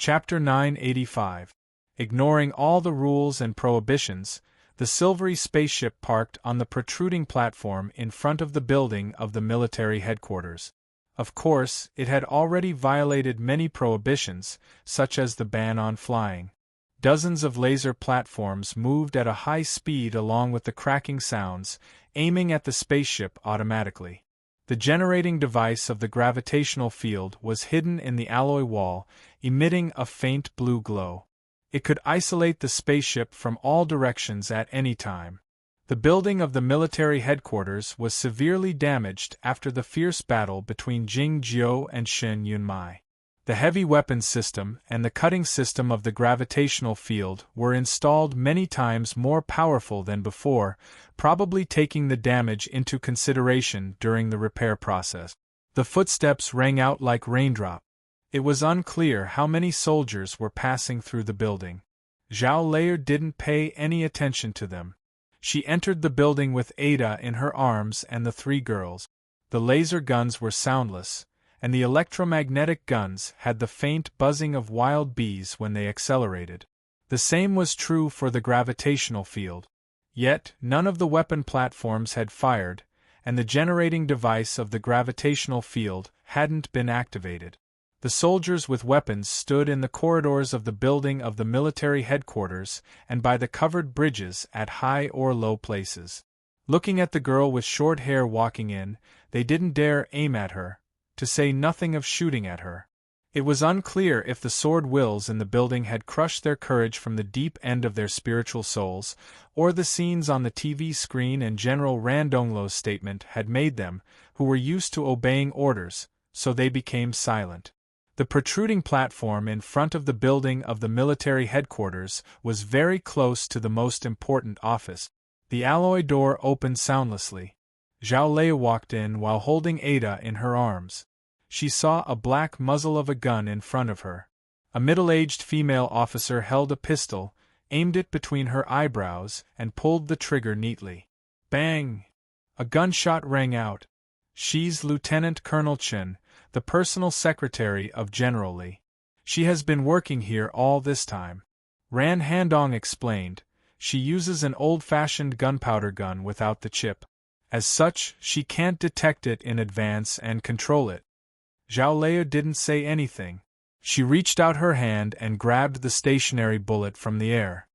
Chapter 985. Ignoring all the rules and prohibitions, the silvery spaceship parked on the protruding platform in front of the building of the military headquarters. Of course, it had already violated many prohibitions, such as the ban on flying. Dozens of laser platforms moved at a high speed along with the cracking sounds, aiming at the spaceship automatically. The generating device of the gravitational field was hidden in the alloy wall, emitting a faint blue glow. It could isolate the spaceship from all directions at any time. The building of the military headquarters was severely damaged after the fierce battle between Jing Jiu and Shen Yunmai. The heavy weapons system and the cutting system of the gravitational field were installed many times more powerful than before, probably taking the damage into consideration during the repair process. The footsteps rang out like raindrops. It was unclear how many soldiers were passing through the building. Zhao Lei didn't pay any attention to them. She entered the building with Ada in her arms and the three girls. The laser guns were soundless, and the electromagnetic guns had the faint buzzing of wild bees when they accelerated. The same was true for the gravitational field. Yet, none of the weapon platforms had fired, and the generating device of the gravitational field hadn't been activated. The soldiers with weapons stood in the corridors of the building of the military headquarters and by the covered bridges at high or low places. Looking at the girl with short hair walking in, they didn't dare aim at her, to say nothing of shooting at her. It was unclear if the sword wills in the building had crushed their courage from the deep end of their spiritual souls, or the scenes on the TV screen and General Randonglo's statement had made them, who were used to obeying orders, so they became silent. The protruding platform in front of the building of the military headquarters was very close to the most important office. The alloy door opened soundlessly. Zhao Lei walked in while holding Ada in her arms. She saw a black muzzle of a gun in front of her. A middle-aged female officer held a pistol, aimed it between her eyebrows, and pulled the trigger neatly. Bang! A gunshot rang out. She's Lieutenant Colonel Chen, the personal secretary of General Li. She has been working here all this time. Ran Handong explained. She uses an old-fashioned gunpowder gun without the chip. As such, she can't detect it in advance and control it. Zhao Lei didn't say anything. She reached out her hand and grabbed the stationary bullet from the air.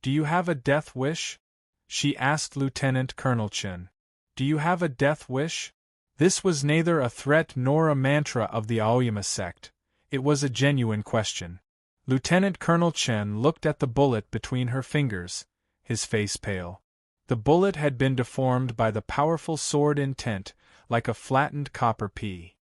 "Do you have a death wish?" she asked Lieutenant Colonel Chen. "Do you have a death wish?" This was neither a threat nor a mantra of the Aoyama sect. It was a genuine question. Lieutenant Colonel Chen looked at the bullet between her fingers, his face pale. The bullet had been deformed by the powerful sword intent, like a flattened copper pea.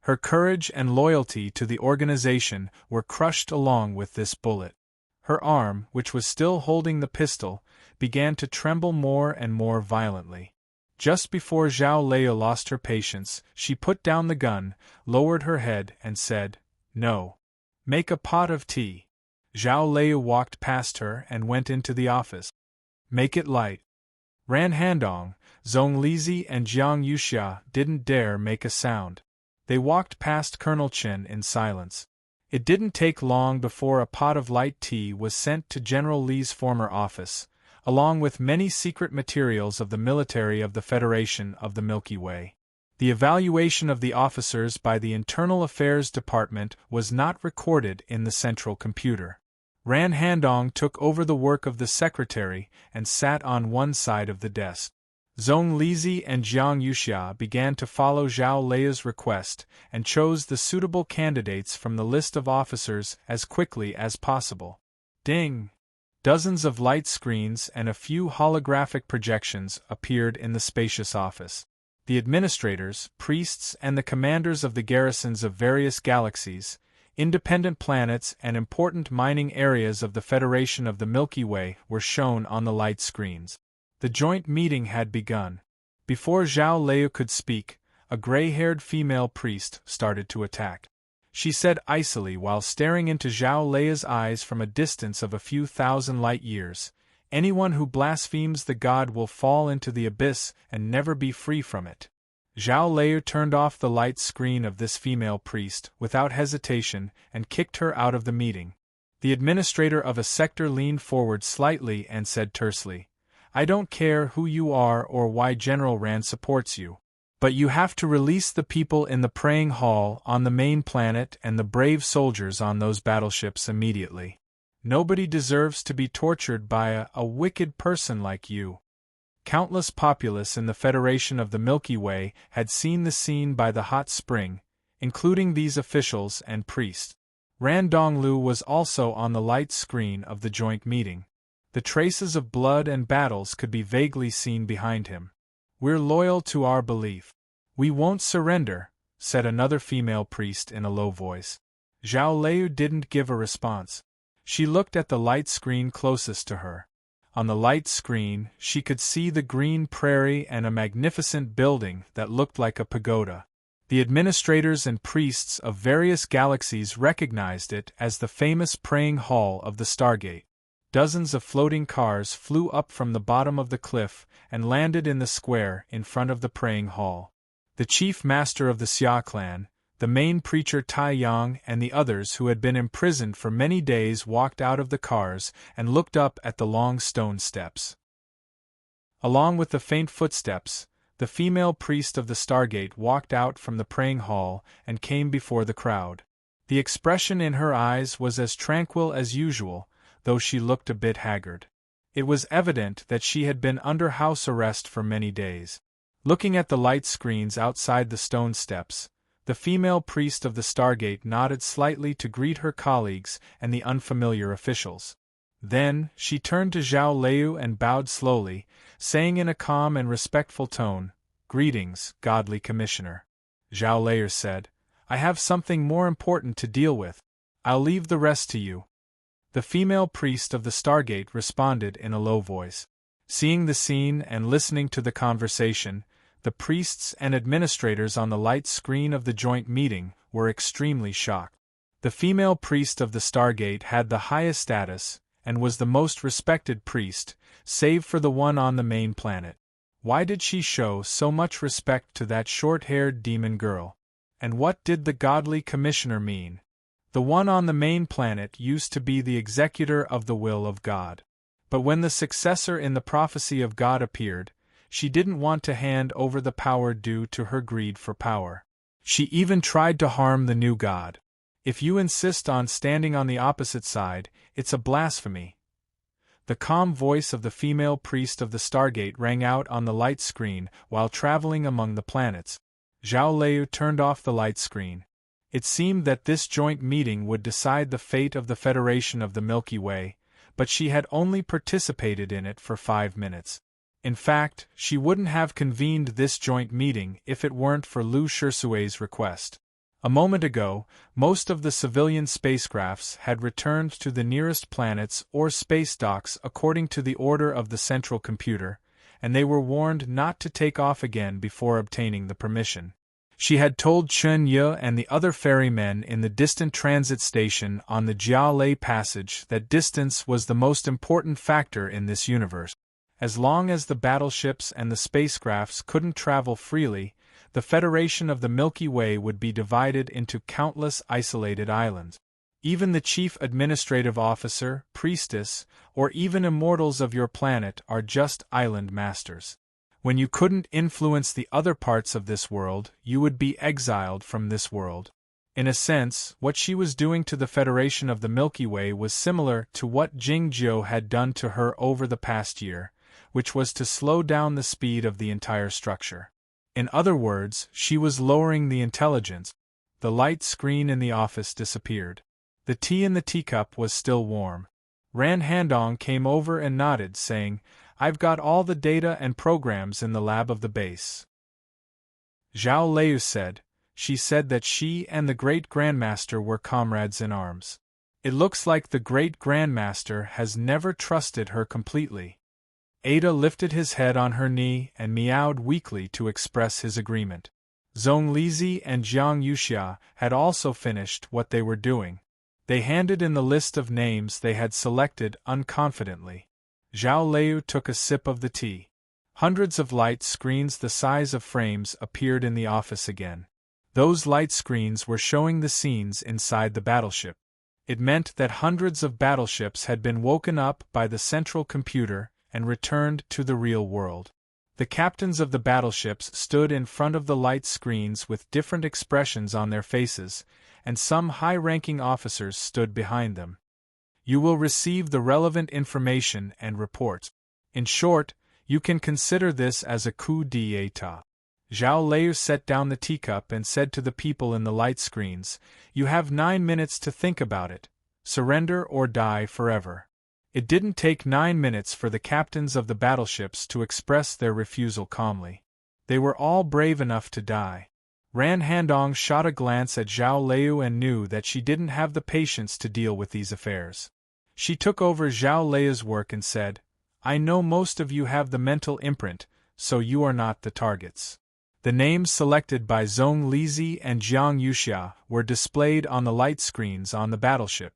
Her courage and loyalty to the organization were crushed along with this bullet. Her arm, which was still holding the pistol, began to tremble more and more violently. Just before Zhao Lei lost her patience, she put down the gun, lowered her head, and said, "No. Make a pot of tea." Zhao Lei walked past her and went into the office. "Make it light." Ran Handong, Zhong Lizi and Jiang Yuxia didn't dare make a sound. They walked past Colonel Chen in silence. It didn't take long before a pot of light tea was sent to General Li's former office, along with many secret materials of the military of the Federation of the Milky Way. The evaluation of the officers by the Internal Affairs Department was not recorded in the central computer. Ran Handong took over the work of the secretary and sat on one side of the desk. Zhong Lizi and Jiang Yuxia began to follow Zhao Lei's request and chose the suitable candidates from the list of officers as quickly as possible. Ding! Dozens of light screens and a few holographic projections appeared in the spacious office. The administrators, priests, and the commanders of the garrisons of various galaxies, independent planets, and important mining areas of the Federation of the Milky Way were shown on the light screens. The joint meeting had begun. Before Zhao Lei could speak, a gray-haired female priest started to attack. She said icily while staring into Zhao Lei's eyes from a distance of a few thousand light years, "Anyone who blasphemes the god will fall into the abyss and never be free from it." Zhao Lei turned off the light screen of this female priest without hesitation and kicked her out of the meeting. The administrator of a sector leaned forward slightly and said tersely, "I don't care who you are or why General Rand supports you. But you have to release the people in the praying hall on the main planet and the brave soldiers on those battleships immediately. Nobody deserves to be tortured by a wicked person like you." Countless populace in the Federation of the Milky Way had seen the scene by the hot spring, including these officials and priests. Ran Donglu was also on the light screen of the joint meeting. The traces of blood and battles could be vaguely seen behind him. "We're loyal to our belief. We won't surrender," said another female priest in a low voice. Zhao Lei didn't give a response. She looked at the light screen closest to her. On the light screen, she could see the green prairie and a magnificent building that looked like a pagoda. The administrators and priests of various galaxies recognized it as the famous praying hall of the Stargate. Dozens of floating cars flew up from the bottom of the cliff and landed in the square in front of the praying hall. The chief master of the Xia clan, the main preacher Tai Yang, and the others who had been imprisoned for many days walked out of the cars and looked up at the long stone steps. Along with the faint footsteps, the female priest of the Stargate walked out from the praying hall and came before the crowd. The expression in her eyes was as tranquil as usual, though she looked a bit haggard. It was evident that she had been under house arrest for many days. Looking at the light screens outside the stone steps, the female priest of the Stargate nodded slightly to greet her colleagues and the unfamiliar officials. Then, she turned to Zhao Lei and bowed slowly, saying in a calm and respectful tone, "Greetings, godly commissioner." Zhao Lei said, "I have something more important to deal with. I'll leave the rest to you." The female priest of the Stargate responded in a low voice. Seeing the scene and listening to the conversation, the priests and administrators on the light screen of the joint meeting were extremely shocked. The female priest of the Stargate had the highest status and was the most respected priest, save for the one on the main planet. Why did she show so much respect to that short-haired demon girl? And what did the godly commissioner mean? The one on the main planet used to be the executor of the will of God. But when the successor in the prophecy of God appeared, she didn't want to hand over the power due to her greed for power. She even tried to harm the new God. If you insist on standing on the opposite side, it's a blasphemy. The calm voice of the female priest of the Stargate rang out on the light screen while traveling among the planets. Zhao Lei turned off the light screen. It seemed that this joint meeting would decide the fate of the Federation of the Milky Way, but she had only participated in it for 5 minutes. In fact, she wouldn't have convened this joint meeting if it weren't for Liu Shisui's request. A moment ago, most of the civilian spacecrafts had returned to the nearest planets or space docks according to the order of the central computer, and they were warned not to take off again before obtaining the permission. She had told Chen Ye and the other ferrymen in the distant transit station on the Jialei Passage that distance was the most important factor in this universe. As long as the battleships and the spacecrafts couldn't travel freely, the Federation of the Milky Way would be divided into countless isolated islands. Even the chief administrative officer, priestess, or even immortals of your planet are just island masters. When you couldn't influence the other parts of this world, you would be exiled from this world. In a sense, what she was doing to the Federation of the Milky Way was similar to what Jingzhou had done to her over the past year, which was to slow down the speed of the entire structure. In other words, she was lowering the intelligence. The light screen in the office disappeared. The tea in the teacup was still warm. Ran Handong came over and nodded, saying, "I've got all the data and programs in the lab of the base." Zhao Lei said, "She said that she and the Great Grandmaster were comrades in arms. It looks like the Great Grandmaster has never trusted her completely." Ada lifted his head on her knee and meowed weakly to express his agreement. Zhong Lizi and Jiang Yuxia had also finished what they were doing. They handed in the list of names they had selected unconfidently. Zhao Lei took a sip of the tea. Hundreds of light screens the size of frames appeared in the office again. Those light screens were showing the scenes inside the battleship. It meant that hundreds of battleships had been woken up by the central computer and returned to the real world. The captains of the battleships stood in front of the light screens with different expressions on their faces, and some high-ranking officers stood behind them. You will receive the relevant information and reports. In short, you can consider this as a coup d'état. Zhao Liu set down the teacup and said to the people in the light screens, "You have 9 minutes to think about it. Surrender or die forever." It didn't take 9 minutes for the captains of the battleships to express their refusal calmly. They were all brave enough to die. Ran Handong shot a glance at Zhao Liu and knew that she didn't have the patience to deal with these affairs. She took over Zhao Liu's work and said, "I know most of you have the mental imprint, so you are not the targets." The names selected by Zhong Lizi and Jiang Yuxia were displayed on the light screens on the battleship.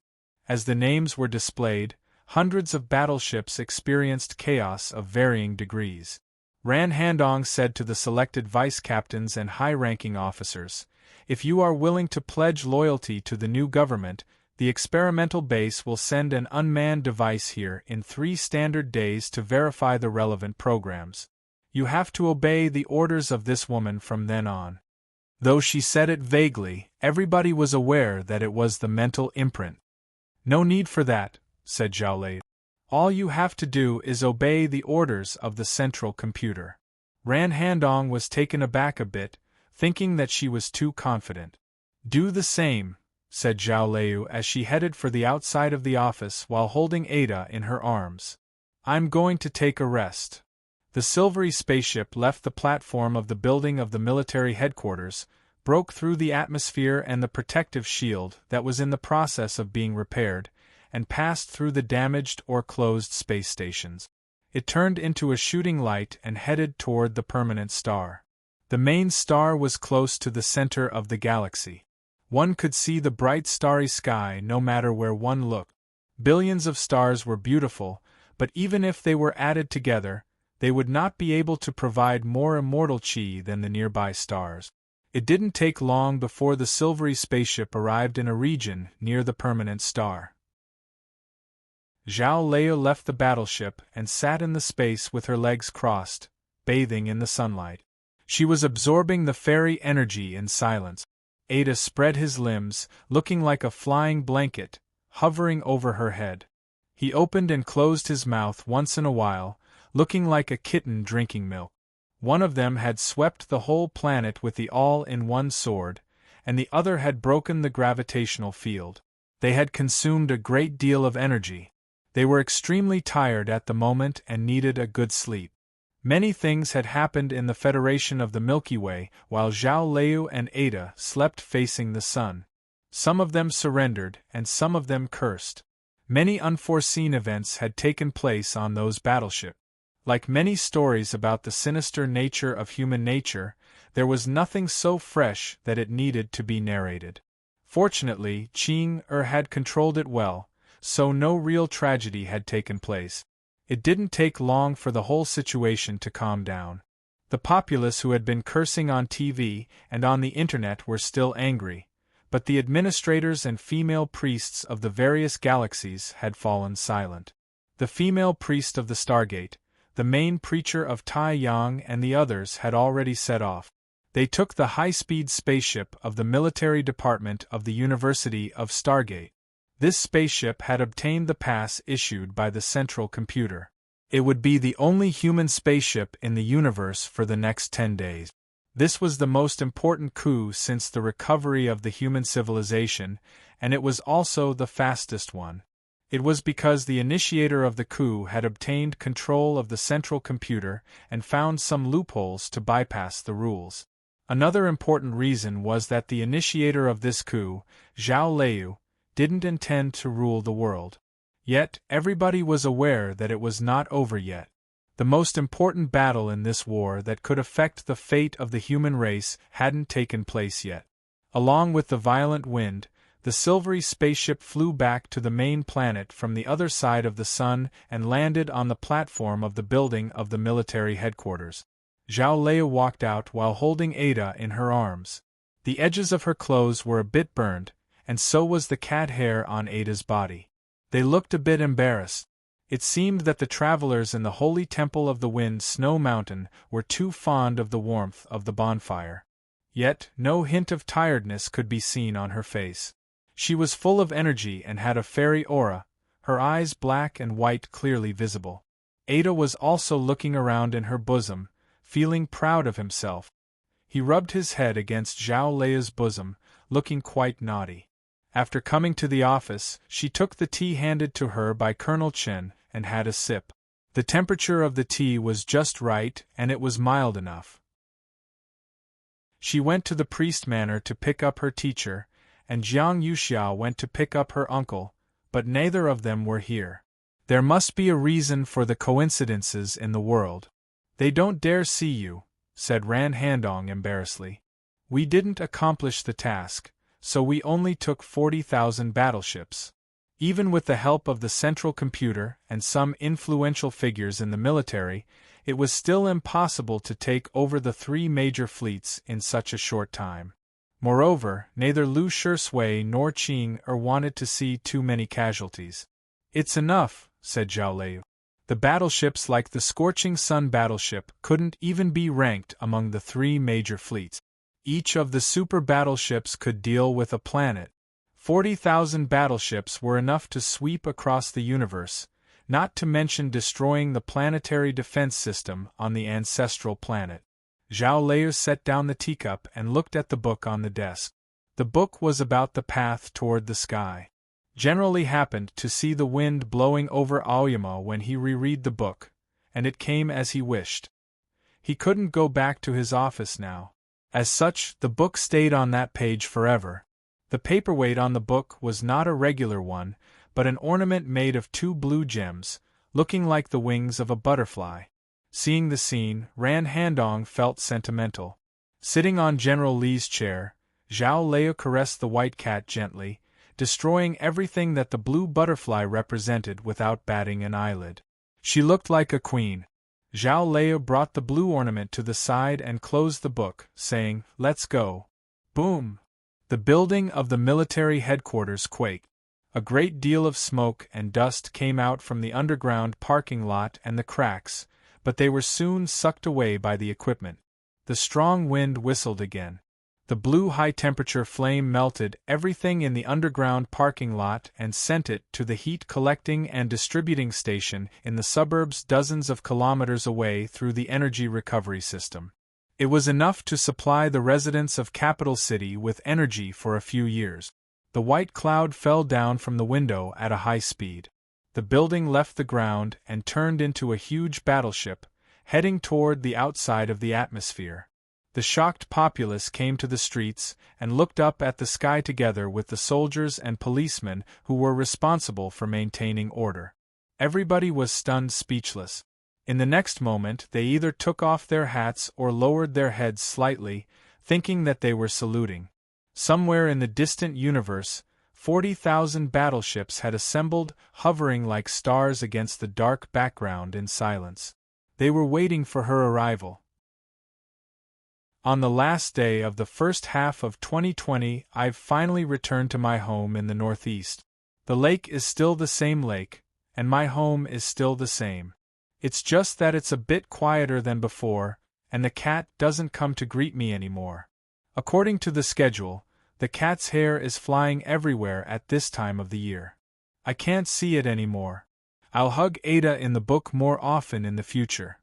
As the names were displayed, hundreds of battleships experienced chaos of varying degrees. Ran Handong said to the selected vice captains and high-ranking officers, "If you are willing to pledge loyalty to the new government, the experimental base will send an unmanned device here in 3 standard days to verify the relevant programs. You have to obey the orders of this woman from then on." Though she said it vaguely, everybody was aware that it was the mental imprint. "No need for that," said Zhao Lei. "All you have to do is obey the orders of the central computer." Ran Handong was taken aback a bit, thinking that she was too confident. "Do the same," said Zhao Liu as she headed for the outside of the office while holding Ada in her arms. "I'm going to take a rest." The silvery spaceship left the platform of the building of the military headquarters, broke through the atmosphere and the protective shield that was in the process of being repaired, and passed through the damaged or closed space stations. It turned into a shooting light and headed toward the permanent star. The main star was close to the center of the galaxy. One could see the bright starry sky no matter where one looked. Billions of stars were beautiful, but even if they were added together, they would not be able to provide more immortal chi than the nearby stars. It didn't take long before the silvery spaceship arrived in a region near the permanent star. Zhao Liu left the battleship and sat in the space with her legs crossed, bathing in the sunlight. She was absorbing the fairy energy in silence. Ada spread his limbs, looking like a flying blanket, hovering over her head. He opened and closed his mouth once in a while, looking like a kitten drinking milk. One of them had swept the whole planet with the all-in-one sword, and the other had broken the gravitational field. They had consumed a great deal of energy. They were extremely tired at the moment and needed a good sleep. Many things had happened in the Federation of the Milky Way while Zhao Liu and Ada slept facing the sun. Some of them surrendered and some of them cursed. Many unforeseen events had taken place on those battleships. Like many stories about the sinister nature of human nature, there was nothing so fresh that it needed to be narrated. Fortunately, Qing had controlled it well, so no real tragedy had taken place. It didn't take long for the whole situation to calm down. The populace who had been cursing on TV and on the internet were still angry, but the administrators and female priests of the various galaxies had fallen silent. The female priest of the Stargate, the main preacher of Tai Yang and the others had already set off. They took the high-speed spaceship of the military department of the University of Stargate. This spaceship had obtained the pass issued by the central computer. It would be the only human spaceship in the universe for the next 10 days. This was the most important coup since the recovery of the human civilization, and it was also the fastest one. It was because the initiator of the coup had obtained control of the central computer and found some loopholes to bypass the rules. Another important reason was that the initiator of this coup, Zhao Liu, didn't intend to rule the world. Yet, everybody was aware that it was not over yet. The most important battle in this war that could affect the fate of the human race hadn't taken place yet. Along with the violent wind, The silvery spaceship flew back to the main planet from the other side of the sun and landed on the platform of the building of the military headquarters. Zhao Leia walked out while holding Ada in her arms. The edges of her clothes were a bit burned, and so was the cat hair on Ada's body. They looked a bit embarrassed. It seemed that the travelers in the holy temple of the wind Snow Mountain were too fond of the warmth of the bonfire. Yet, no hint of tiredness could be seen on her face. She was full of energy and had a fairy aura, her eyes black and white clearly visible. Ada was also looking around in her bosom, feeling proud of himself. He rubbed his head against Zhao Leia's bosom, looking quite naughty. After coming to the office, she took the tea handed to her by Colonel Chen and had a sip. The temperature of the tea was just right and it was mild enough. She went to the priest manor to pick up her teacher, and Jiang Yuxiao went to pick up her uncle, but neither of them were here. There must be a reason for the coincidences in the world. They don't dare see you, said Ran Handong embarrassedly. We didn't accomplish the task, so we only took 40,000 battleships. Even with the help of the central computer and some influential figures in the military, it was still impossible to take over the 3 major fleets in such a short time. Moreover, neither Lu Shisui nor Qing wanted to see too many casualties. It's enough, said Zhao Lei. The battleships like the Scorching Sun battleship couldn't even be ranked among the 3 major fleets. Each of the super battleships could deal with a planet. 40,000 battleships were enough to sweep across the universe, not to mention destroying the planetary defense system on the ancestral planet. Zhao Lei set down the teacup and looked at the book on the desk. The book was about the path toward the sky. Generally happened to see the wind blowing over Aoyama when he reread the book, and it came as he wished. He couldn't go back to his office now. As such, the book stayed on that page forever. The paperweight on the book was not a regular one, but an ornament made of 2 blue gems, looking like the wings of a butterfly. Seeing the scene, Ran Handong felt sentimental. Sitting on General Li's chair, Zhao Lei caressed the white cat gently, destroying everything that the blue butterfly represented without batting an eyelid. She looked like a queen. Zhao Lei brought the blue ornament to the side and closed the book, saying, "Let's go." Boom! The building of the military headquarters quaked. A great deal of smoke and dust came out from the underground parking lot and the cracks, but they were soon sucked away by the equipment. The strong wind whistled again. The blue high-temperature flame melted everything in the underground parking lot and sent it to the heat collecting and distributing station in the suburbs dozens of kilometers away through the energy recovery system. It was enough to supply the residents of Capital City with energy for a few years. The white cloud fell down from the window at a high speed. The building left the ground and turned into a huge battleship, heading toward the outside of the atmosphere. The shocked populace came to the streets and looked up at the sky together with the soldiers and policemen who were responsible for maintaining order. Everybody was stunned speechless. In the next moment they either took off their hats or lowered their heads slightly, thinking that they were saluting. Somewhere in the distant universe, 40,000 battleships had assembled, hovering like stars against the dark background in silence. They were waiting for her arrival. On the last day of the first half of 2020, I've finally returned to my home in the Northeast. The lake is still the same lake, and my home is still the same. It's just that it's a bit quieter than before, and the cat doesn't come to greet me anymore. According to the schedule, the cat's hair is flying everywhere at this time of the year. I can't see it anymore. I'll hug Ada in the book more often in the future.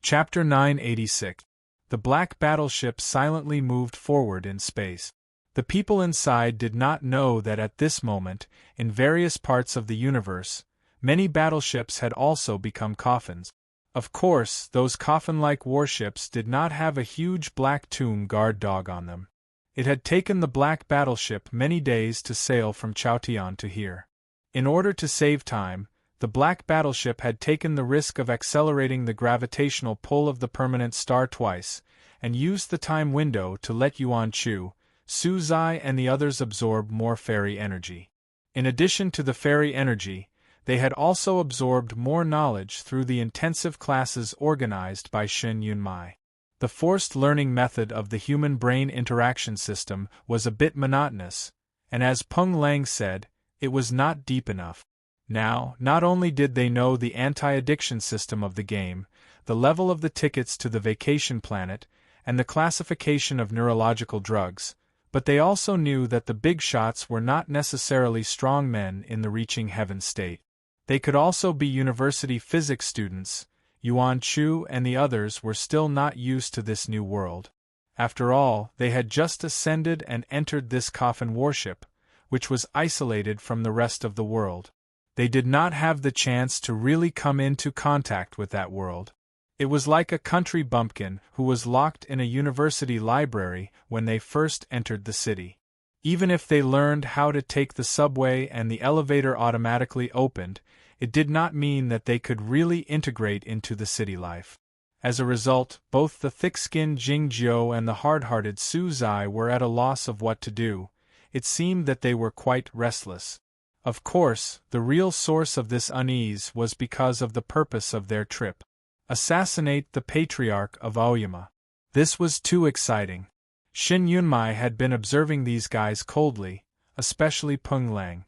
Chapter 986. The black battleship silently moved forward in space. The people inside did not know that at this moment, in various parts of the universe, many battleships had also become coffins. Of course, those coffin-like warships did not have a huge black tomb guard dog on them. It had taken the black battleship many days to sail from Chaotian to here. In order to save time, the black battleship had taken the risk of accelerating the gravitational pull of the permanent star twice, and used the time window to let Yuan Chu, Su Zai and the others absorbed more fairy energy. In addition to the fairy energy, they had also absorbed more knowledge through the intensive classes organized by Shen Yunmai. The forced learning method of the human-brain interaction system was a bit monotonous, and as Peng Lang said, it was not deep enough. Now, not only did they know the anti-addiction system of the game, the level of the tickets to the vacation planet, and the classification of neurological drugs, but they also knew that the big shots were not necessarily strong men in the reaching heaven state. They could also be university physics students. Yuan Chu and the others were still not used to this new world. After all, they had just ascended and entered this coffin warship, which was isolated from the rest of the world. They did not have the chance to really come into contact with that world. It was like a country bumpkin who was locked in a university library when they first entered the city. Even if they learned how to take the subway and the elevator automatically opened, it did not mean that they could really integrate into the city life. As a result, both the thick-skinned Jing Jiu and the hard-hearted Su Zai were at a loss of what to do. It seemed that they were quite restless. Of course, the real source of this unease was because of the purpose of their trip. Assassinate the Patriarch of Aoyama. This was too exciting. Shen Yunmai had been observing these guys coldly, especially Peng Lang.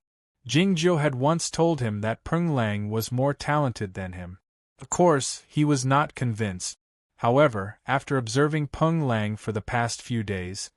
Jing Jiu had once told him that Peng Lang was more talented than him. Of course, he was not convinced. However, after observing Peng Lang for the past few days,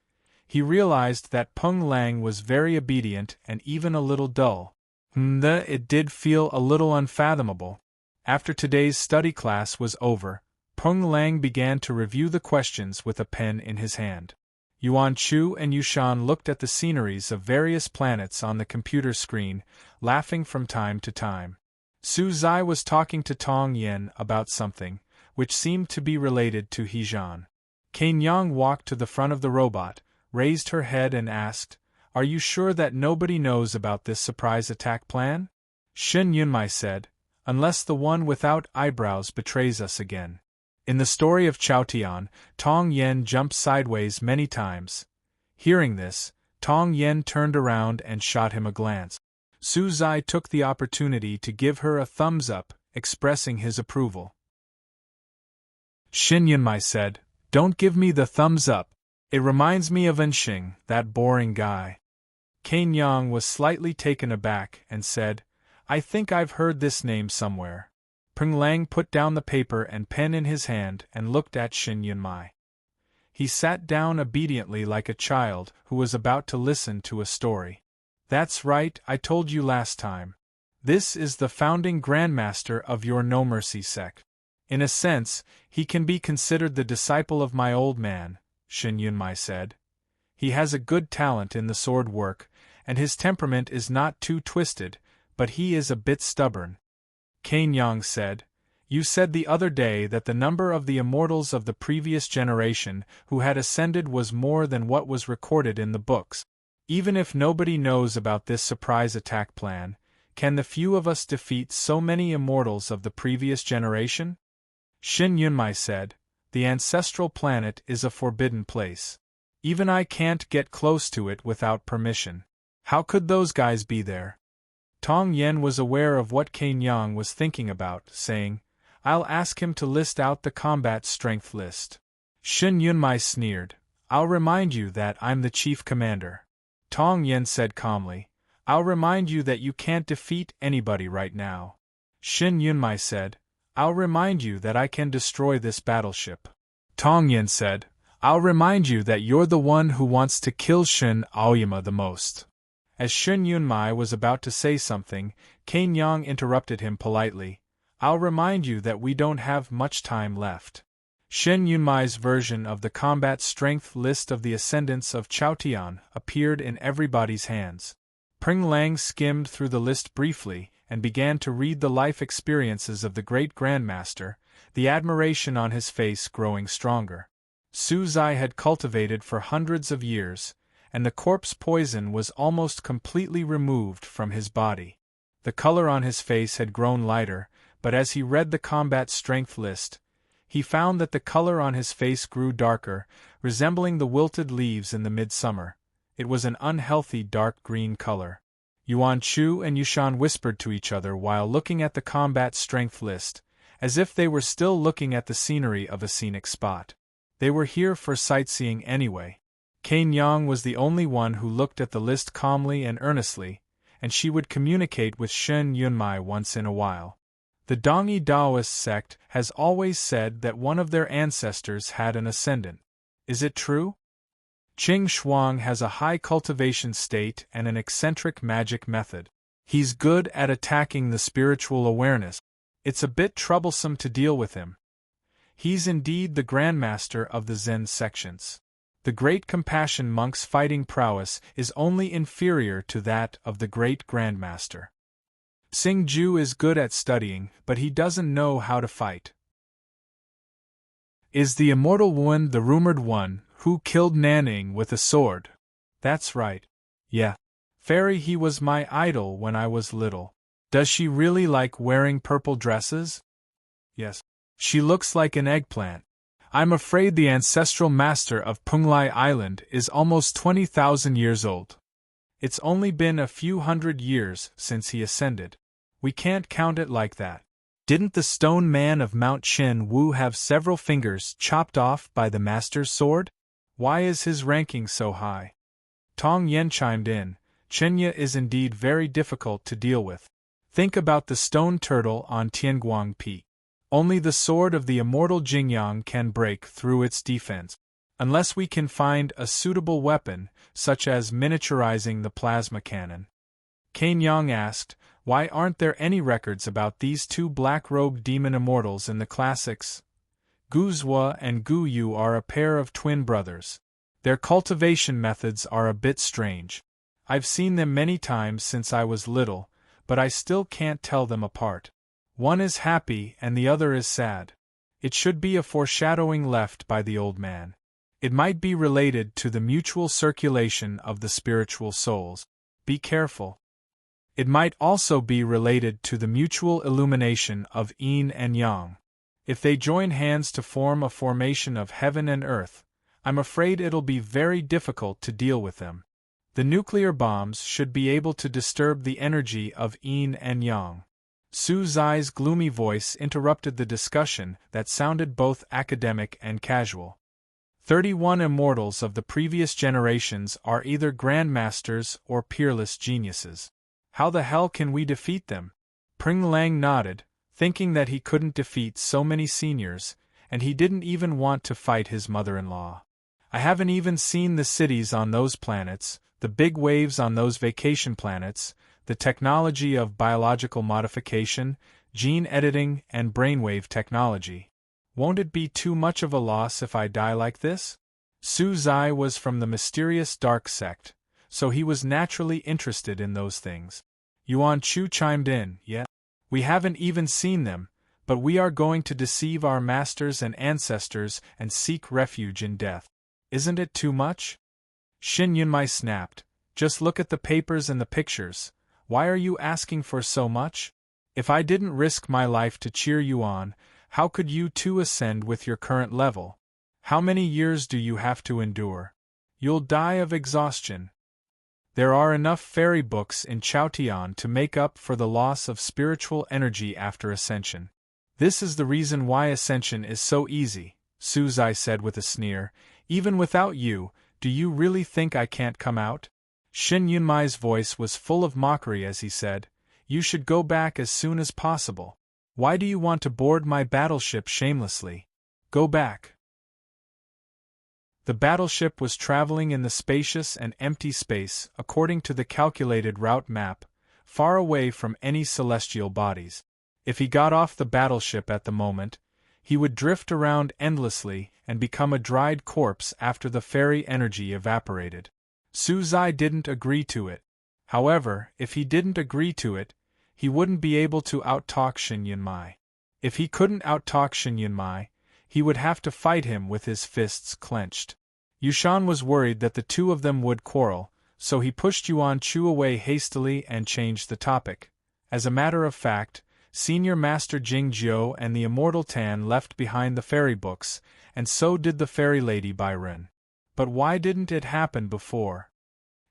he realized that Peng Lang was very obedient and even a little dull. It did feel a little unfathomable. After today's study class was over, Peng Lang began to review the questions with a pen in his hand. Yuan Chu and Yushan looked at the sceneries of various planets on the computer screen, laughing from time to time. Su Zai was talking to Tong Yen about something, which seemed to be related to Hejan. Cain Yang walked to the front of the robot, raised her head and asked, "Are you sure that nobody knows about this surprise attack plan?" Shen Yunmai said, "Unless the one without eyebrows betrays us again." In the story of Chao Tian, Tong Yen jumped sideways many times. Hearing this, Tong Yen turned around and shot him a glance. Su Zai took the opportunity to give her a thumbs up, expressing his approval. Shen Yunmai said, "Don't give me the thumbs up. It reminds me of Enxing, that boring guy." Cain Yang was slightly taken aback and said, "I think I've heard this name somewhere." Peng Lang put down the paper and pen in his hand and looked at Shen Yunmai. He sat down obediently like a child who was about to listen to a story. "That's right, I told you last time. This is the founding Grandmaster of your No Mercy sect. In a sense, he can be considered the disciple of my old man," Shen Yunmai said. "He has a good talent in the sword work, and his temperament is not too twisted, but he is a bit stubborn." Cain Yang said, "You said the other day that the number of the immortals of the previous generation who had ascended was more than what was recorded in the books. Even if nobody knows about this surprise attack plan, can the few of us defeat so many immortals of the previous generation?" Shen Yunmai said, "The ancestral planet is a forbidden place. Even I can't get close to it without permission. How could those guys be there?" Tong Yen was aware of what Cain Yang was thinking about, saying, "I'll ask him to list out the combat strength list." Shen Yunmai sneered, "I'll remind you that I'm the chief commander." Tong Yen said calmly, "I'll remind you that you can't defeat anybody right now." Shen Yunmai said, "I'll remind you that I can destroy this battleship." Tong Yen said, "I'll remind you that you're the one who wants to kill Shen Aoyama the most." As Shen Yunmai was about to say something, Cain Yang interrupted him politely, "I'll remind you that we don't have much time left." Shen Yunmai's version of the combat strength list of the ascendants of Chao Tian appeared in everybody's hands. Peng Lang skimmed through the list briefly and began to read the life experiences of the great Grandmaster, the admiration on his face growing stronger. Su Zai had cultivated for hundreds of years, and the corpse poison was almost completely removed from his body. The color on his face had grown lighter, but as he read the combat strength list, he found that the color on his face grew darker, resembling the wilted leaves in the midsummer, It was an unhealthy dark green color. Yuan Chu and Yushan whispered to each other while looking at the combat strength list, as if they were still looking at the scenery of a scenic spot. They were here for sightseeing anyway. Cain Yang was the only one who looked at the list calmly and earnestly, and she would communicate with Shen Yunmai once in a while. The Dongyi Daoist sect has always said that one of their ancestors had an ascendant. Is it true? Qing Shuang has a high cultivation state and an eccentric magic method. He's good at attacking the spiritual awareness. It's a bit troublesome to deal with him. He's indeed the grandmaster of the Zen sections. The great compassion monk's fighting prowess is only inferior to that of the great grandmaster. Xingju is good at studying, but he doesn't know how to fight. Is the immortal Wen the rumored one who killed Nanning with a sword? That's right. Yeah. Fairy, he was my idol when I was little. Does she really like wearing purple dresses? Yes. She looks like an eggplant. I'm afraid the ancestral master of Punglai Island is almost 20,000 years old. It's only been a few hundred years since he ascended. We can't count it like that. Didn't the stone man of Mount Shen Wu have several fingers chopped off by the master's sword? Why is his ranking so high? Tong Yen chimed in. Chenya is indeed very difficult to deal with. Think about the stone turtle on Tianguang Peak. Only the sword of the immortal Jingyang can break through its defense. Unless we can find a suitable weapon, such as miniaturizing the plasma cannon. Cain Yang asked, why aren't there any records about these two black-robed demon immortals in the classics? Gu Zhua and Gu Yu are a pair of twin brothers. Their cultivation methods are a bit strange. I've seen them many times since I was little, but I still can't tell them apart. One is happy and the other is sad. It should be a foreshadowing left by the old man. It might be related to the mutual circulation of the spiritual souls. Be careful. It might also be related to the mutual illumination of yin and yang. If they join hands to form a formation of heaven and earth, I'm afraid it'll be very difficult to deal with them. The nuclear bombs should be able to disturb the energy of yin and yang. Su Zai's gloomy voice interrupted the discussion that sounded both academic and casual. 31 immortals of the previous generations are either grandmasters or peerless geniuses. How the hell can we defeat them? Pring Lang nodded, thinking that he couldn't defeat so many seniors, and he didn't even want to fight his mother-in-law. I haven't even seen the cities on those planets, the big waves on those vacation planets, the technology of biological modification, gene editing, and brainwave technology. Won't it be too much of a loss if I die like this? Su Zai was from the mysterious dark sect, so he was naturally interested in those things. Yuan Chu chimed in, yeah. We haven't even seen them, but we are going to deceive our masters and ancestors and seek refuge in death. Isn't it too much? Shin Yunmai snapped. Just look at the papers and the pictures. Why are you asking for so much? If I didn't risk my life to cheer you on, how could you two ascend with your current level? How many years do you have to endure? You'll die of exhaustion. There are enough fairy books in Chaotian to make up for the loss of spiritual energy after ascension. This is the reason why ascension is so easy, Su Zai said with a sneer. Even without you, do you really think I can't come out? Shin Yunmai's voice was full of mockery as he said, you should go back as soon as possible. Why do you want to board my battleship shamelessly? Go back. The battleship was traveling in the spacious and empty space according to the calculated route map, far away from any celestial bodies. If he got off the battleship at the moment, he would drift around endlessly and become a dried corpse after the fairy energy evaporated. Su Zai didn't agree to it. However, if he didn't agree to it, he wouldn't be able to out-talk Shin Yunmai. If he couldn't out-talk Shin Yunmai, he would have to fight him with his fists clenched. Yushan was worried that the two of them would quarrel, so he pushed Yuan Chu away hastily and changed the topic. As a matter of fact, Senior Master Jing Jiu and the Immortal Tan left behind the fairy books, and so did the fairy lady Byron. But why didn't it happen before?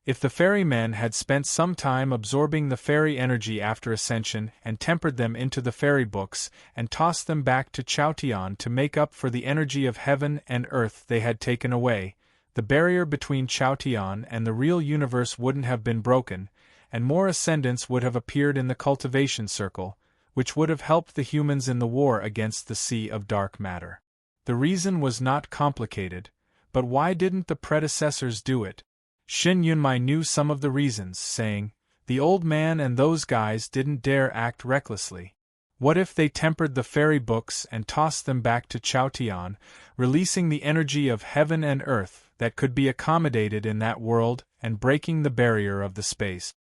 If the ferrymen had spent some time absorbing the fairy energy after ascension and tempered them into the fairy books and tossed them back to Chaotian to make up for the energy of heaven and earth they had taken away, the barrier between Chaotian and the real universe wouldn't have been broken, and more ascendants would have appeared in the cultivation circle, which would have helped the humans in the war against the sea of dark matter. The reason was not complicated, but why didn't the predecessors do it? Shin Yunmai knew some of the reasons, saying, "The old man and those guys didn't dare act recklessly. What if they tempered the fairy books and tossed them back to Chaotian, releasing the energy of heaven and earth that could be accommodated in that world and breaking the barrier of the space?"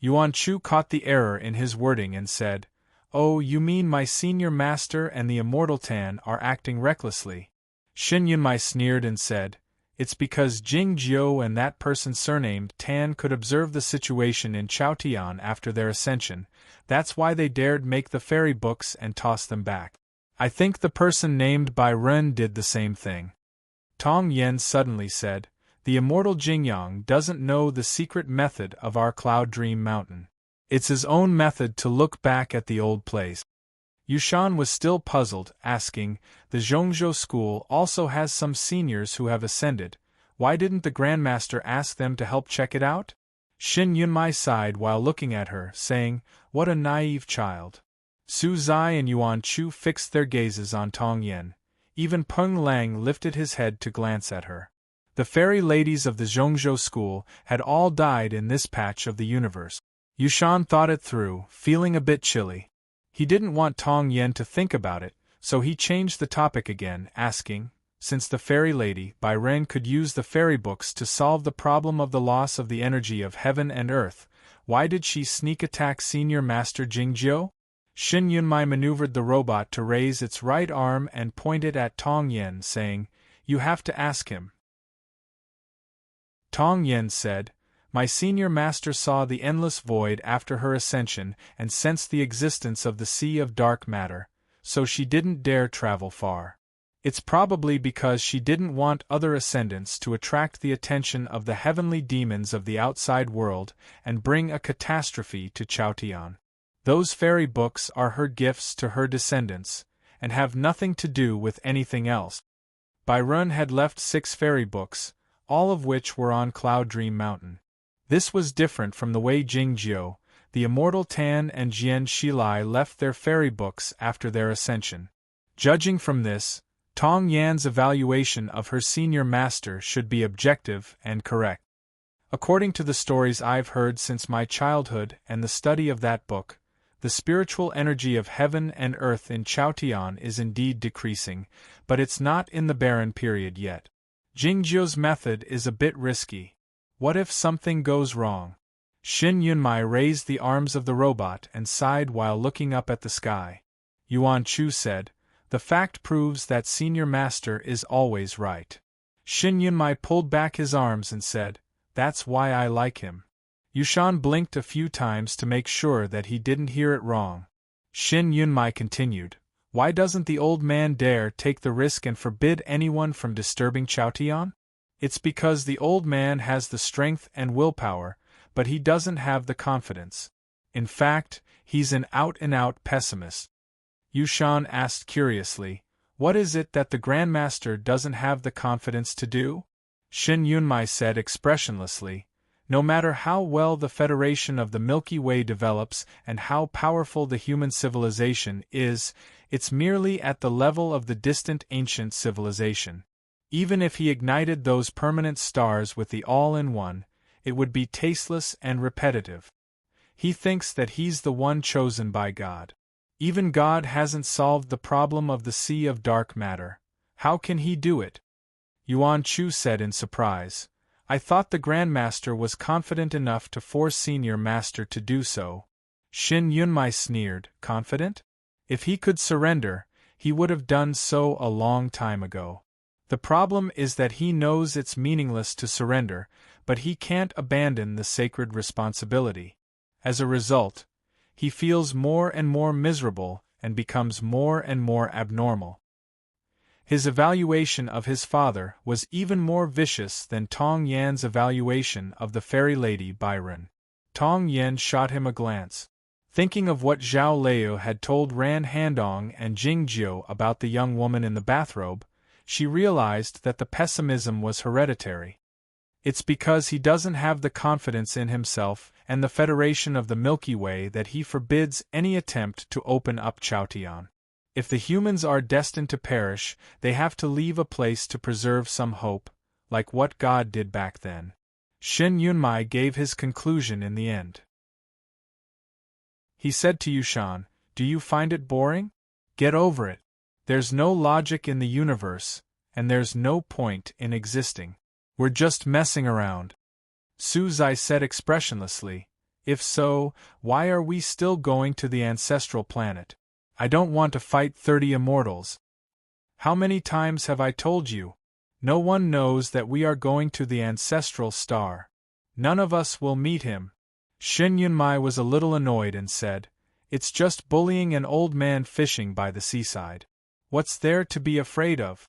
Yuan Chu caught the error in his wording and said, "Oh, you mean my senior master and the immortal Tan are acting recklessly?" Shin Yunmai sneered and said, "It's because Jing Jiu and that person surnamed Tan could observe the situation in Chaotian after their ascension. That's why they dared make the fairy books and toss them back. I think the person named Bai Ren did the same thing." Tong Yen suddenly said, "The immortal Jingyang doesn't know the secret method of our Cloud Dream Mountain. It's his own method to look back at the old place." Yushan was still puzzled, asking, "The Zhongzhou school also has some seniors who have ascended. Why didn't the Grandmaster ask them to help check it out?" Shin Yunmai sighed while looking at her, saying, "What a naive child." Su Zai and Yuan Chu fixed their gazes on Tong Yen. Even Peng Lang lifted his head to glance at her. The fairy ladies of the Zhongzhou school had all died in this patch of the universe. Yushan thought it through, feeling a bit chilly. He didn't want Tong Yen to think about it, so he changed the topic again, asking, "Since the fairy lady, Bai Ren, could use the fairy books to solve the problem of the loss of the energy of heaven and earth, why did she sneak attack Senior Master Jingjiu?" Shin Yunmai maneuvered the robot to raise its right arm and point it at Tong Yen, saying, "You have to ask him." Tong Yen said, "My senior master saw the endless void after her ascension and sensed the existence of the sea of dark matter, so she didn't dare travel far. It's probably because she didn't want other ascendants to attract the attention of the heavenly demons of the outside world and bring a catastrophe to Chaotian. Those fairy books are her gifts to her descendants, and have nothing to do with anything else." Bai Ren had left 6 fairy books, all of which were on Cloud Dream Mountain. This was different from the way Jing Jiu, the immortal Tan and Jian Shilai left their fairy books after their ascension. Judging from this, Tong Yan's evaluation of her senior master should be objective and correct. According to the stories I've heard since my childhood and the study of that book, the spiritual energy of heaven and earth in Chaotian is indeed decreasing, but it's not in the barren period yet. Jingjiu's method is a bit risky. What if something goes wrong? Shin Yunmai raised the arms of the robot and sighed while looking up at the sky. Yuan Chu said, "The fact proves that Senior Master is always right." Shin Yunmai pulled back his arms and said, "That's why I like him." Yushan blinked a few times to make sure that he didn't hear it wrong. Shin Yunmai continued, "Why doesn't the old man dare take the risk and forbid anyone from disturbing Chaotian? It's because the old man has the strength and willpower, but he doesn't have the confidence. In fact, he's an out-and-out pessimist." Yushan asked curiously, "What is it that the Grandmaster doesn't have the confidence to do?" Shin Yunmai said expressionlessly, "No matter how well the Federation of the Milky Way develops and how powerful the human civilization is, it's merely at the level of the distant ancient civilization. Even if he ignited those permanent stars with the all-in-one, it would be tasteless and repetitive. He thinks that he's the one chosen by God. Even God hasn't solved the problem of the sea of dark matter. How can he do it?" Yuan Chu said in surprise, "I thought the Grandmaster was confident enough to force Senior Master to do so." Shin Yunmai sneered, "Confident? If he could surrender, he would have done so a long time ago. The problem is that he knows it's meaningless to surrender, but he can't abandon the sacred responsibility. As a result, he feels more and more miserable and becomes more and more abnormal. His evaluation of his father was even more vicious than Tong Yan's evaluation of the fairy lady Byron. Tong Yan shot him a glance. Thinking of what Zhao Leo had told Ran Handong and Jing Jiu about the young woman in the bathrobe, she realized that the pessimism was hereditary. It's because he doesn't have the confidence in himself and the Federation of the Milky Way that he forbids any attempt to open up Chaotian. If the humans are destined to perish, they have to leave a place to preserve some hope, like what God did back then. Shen Yunmai gave his conclusion in the end. He said to Yushan, "Do you find it boring? Get over it. There's no logic in the universe, and there's no point in existing. We're just messing around." Su Zai said expressionlessly, "If so, why are we still going to the ancestral planet? I don't want to fight 30 immortals. How many times have I told you? No one knows that we are going to the ancestral star. None of us will meet him." Shen Yunmai was a little annoyed and said, "It's just bullying an old man fishing by the seaside. What's there to be afraid of?"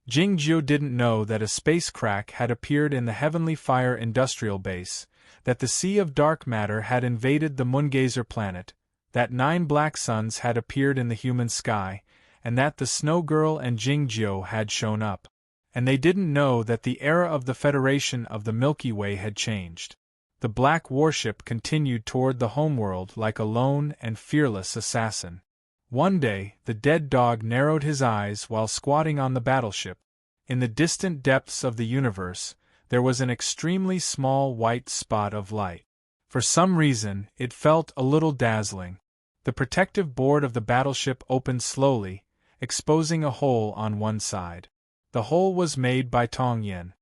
Jing Jiu didn't know that a space crack had appeared in the Heavenly Fire industrial base, that the Sea of Dark Matter had invaded the Moongazer planet, that 9 black suns had appeared in the human sky, and that the Snow Girl and Jing Jiu had shown up. And they didn't know that the era of the Federation of the Milky Way had changed. The black warship continued toward the homeworld like a lone and fearless assassin. One day, the dead dog narrowed his eyes while squatting on the battleship. In the distant depths of the universe, there was an extremely small white spot of light. For some reason, it felt a little dazzling. The protective board of the battleship opened slowly, exposing a hole on one side. The hole was made by Tong Yen.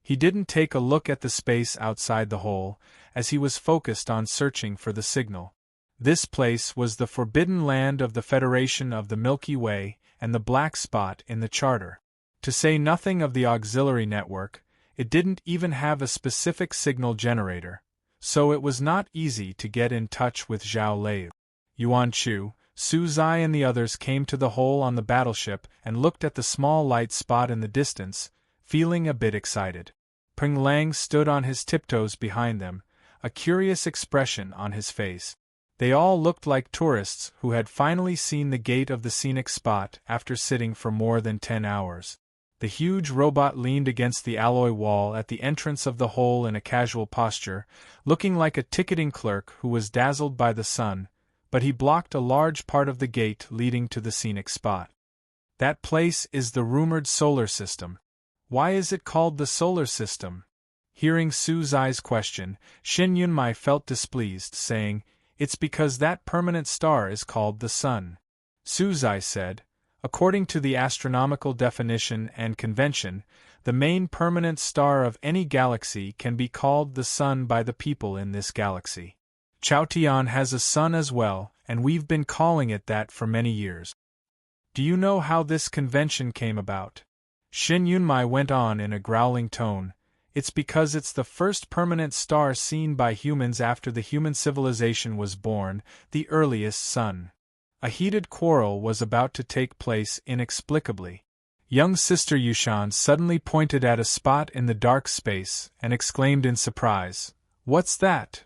He didn't take a look at the space outside the hole, as he was focused on searching for the signal. This place was the forbidden land of the Federation of the Milky Way and the black spot in the charter. To say nothing of the auxiliary network, it didn't even have a specific signal generator, so it was not easy to get in touch with Zhao Lei. Yuan Chu, Su Zai and the others came to the hole on the battleship and looked at the small light spot in the distance, feeling a bit excited. Peng Lang stood on his tiptoes behind them, a curious expression on his face. They all looked like tourists who had finally seen the gate of the scenic spot after sitting for more than 10 hours. The huge robot leaned against the alloy wall at the entrance of the hole in a casual posture, looking like a ticketing clerk who was dazzled by the sun, but he blocked a large part of the gate leading to the scenic spot. "That place is the rumored solar system. Why is it called the solar system?" Hearing Su Zai's question, Shen Yunmai felt displeased, saying, "It's because that permanent star is called the sun." Su Zai said, "According to the astronomical definition and convention, the main permanent star of any galaxy can be called the sun by the people in this galaxy. Chaotian has a sun as well, and we've been calling it that for many years. Do you know how this convention came about?" Shen Yunmai went on in a growling tone, "It's because it's the first permanent star seen by humans after the human civilization was born, the earliest sun." A heated quarrel was about to take place inexplicably. Young Sister Yushan suddenly pointed at a spot in the dark space and exclaimed in surprise, "What's that?"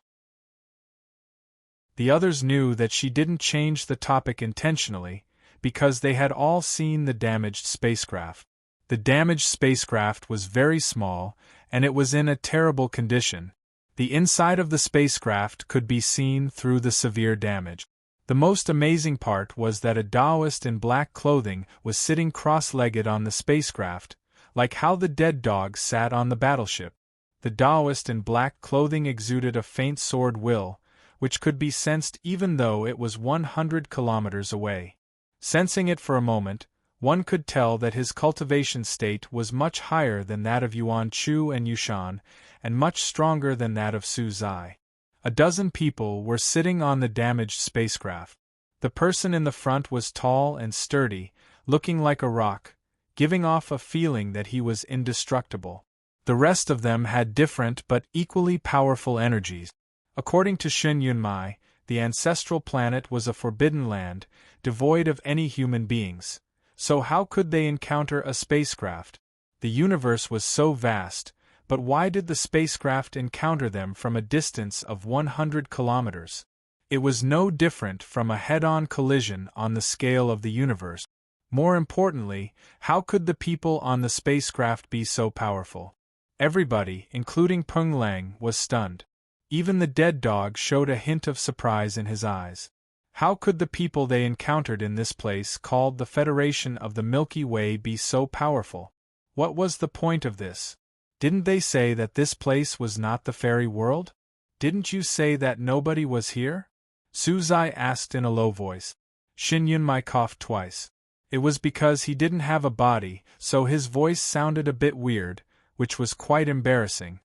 The others knew that she didn't change the topic intentionally, because they had all seen the damaged spacecraft. The damaged spacecraft was very small, and it was in a terrible condition. The inside of the spacecraft could be seen through the severe damage. The most amazing part was that a Taoist in black clothing was sitting cross-legged on the spacecraft, like how the dead dog sat on the battleship. The Taoist in black clothing exuded a faint sword will, which could be sensed even though it was 100 kilometers away. Sensing it for a moment, one could tell that his cultivation state was much higher than that of Yuan Chu and Yushan, and much stronger than that of Su Zai. A dozen people were sitting on the damaged spacecraft. The person in the front was tall and sturdy, looking like a rock, giving off a feeling that he was indestructible. The rest of them had different but equally powerful energies. According to Shen Yunmai, the ancestral planet was a forbidden land, devoid of any human beings, So how could they encounter a spacecraft? The universe was so vast, but why did the spacecraft encounter them from a distance of 100 kilometers? It was no different from a head-on collision on the scale of the universe. More importantly, how could the people on the spacecraft be so powerful? Everybody, including Peng Lang, was stunned. Even the dead dog showed a hint of surprise in his eyes. How could the people they encountered in this place called the Federation of the Milky Way be so powerful? What was the point of this? Didn't they say that this place was not the fairy world? Didn't you say that nobody was here? Su Zai asked in a low voice. Xin Yunmai coughed twice. It was because he didn't have a body, so his voice sounded a bit weird, which was quite embarrassing.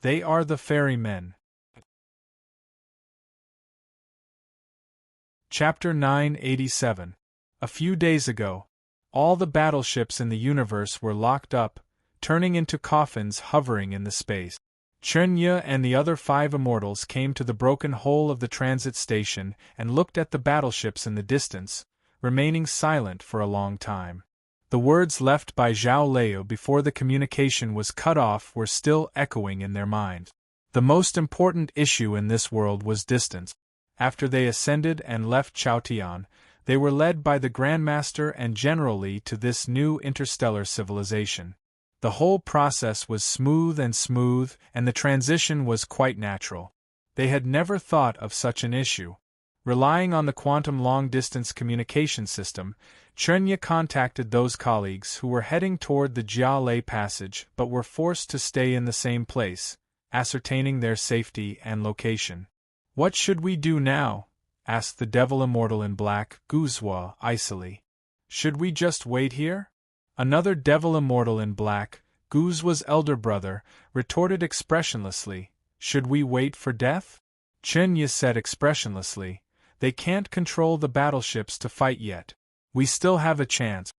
They are the fairy men. Chapter 987. A few days ago, all the battleships in the universe were locked up, turning into coffins hovering in the space. Chen Ye and the other 5 immortals came to the broken hole of the transit station and looked at the battleships in the distance, remaining silent for a long time. The words left by Zhao Leo before the communication was cut off were still echoing in their minds. The most important issue in this world was distance. After they ascended and left Chaotian, they were led by the Grandmaster and General Li to this new interstellar civilization. The whole process was smooth, and the transition was quite natural. They had never thought of such an issue. Relying on the quantum long-distance communication system, Chenya contacted those colleagues who were heading toward the Jialei Passage but were forced to stay in the same place, ascertaining their safety and location. "What should we do now?" asked the Devil Immortal in Black, Guzhua, icily. "Should we just wait here?" Another Devil Immortal in Black, Guzhua's elder brother, retorted expressionlessly, "Should we wait for death?" Chenya said expressionlessly, "They can't control the battleships to fight yet. We still have a chance.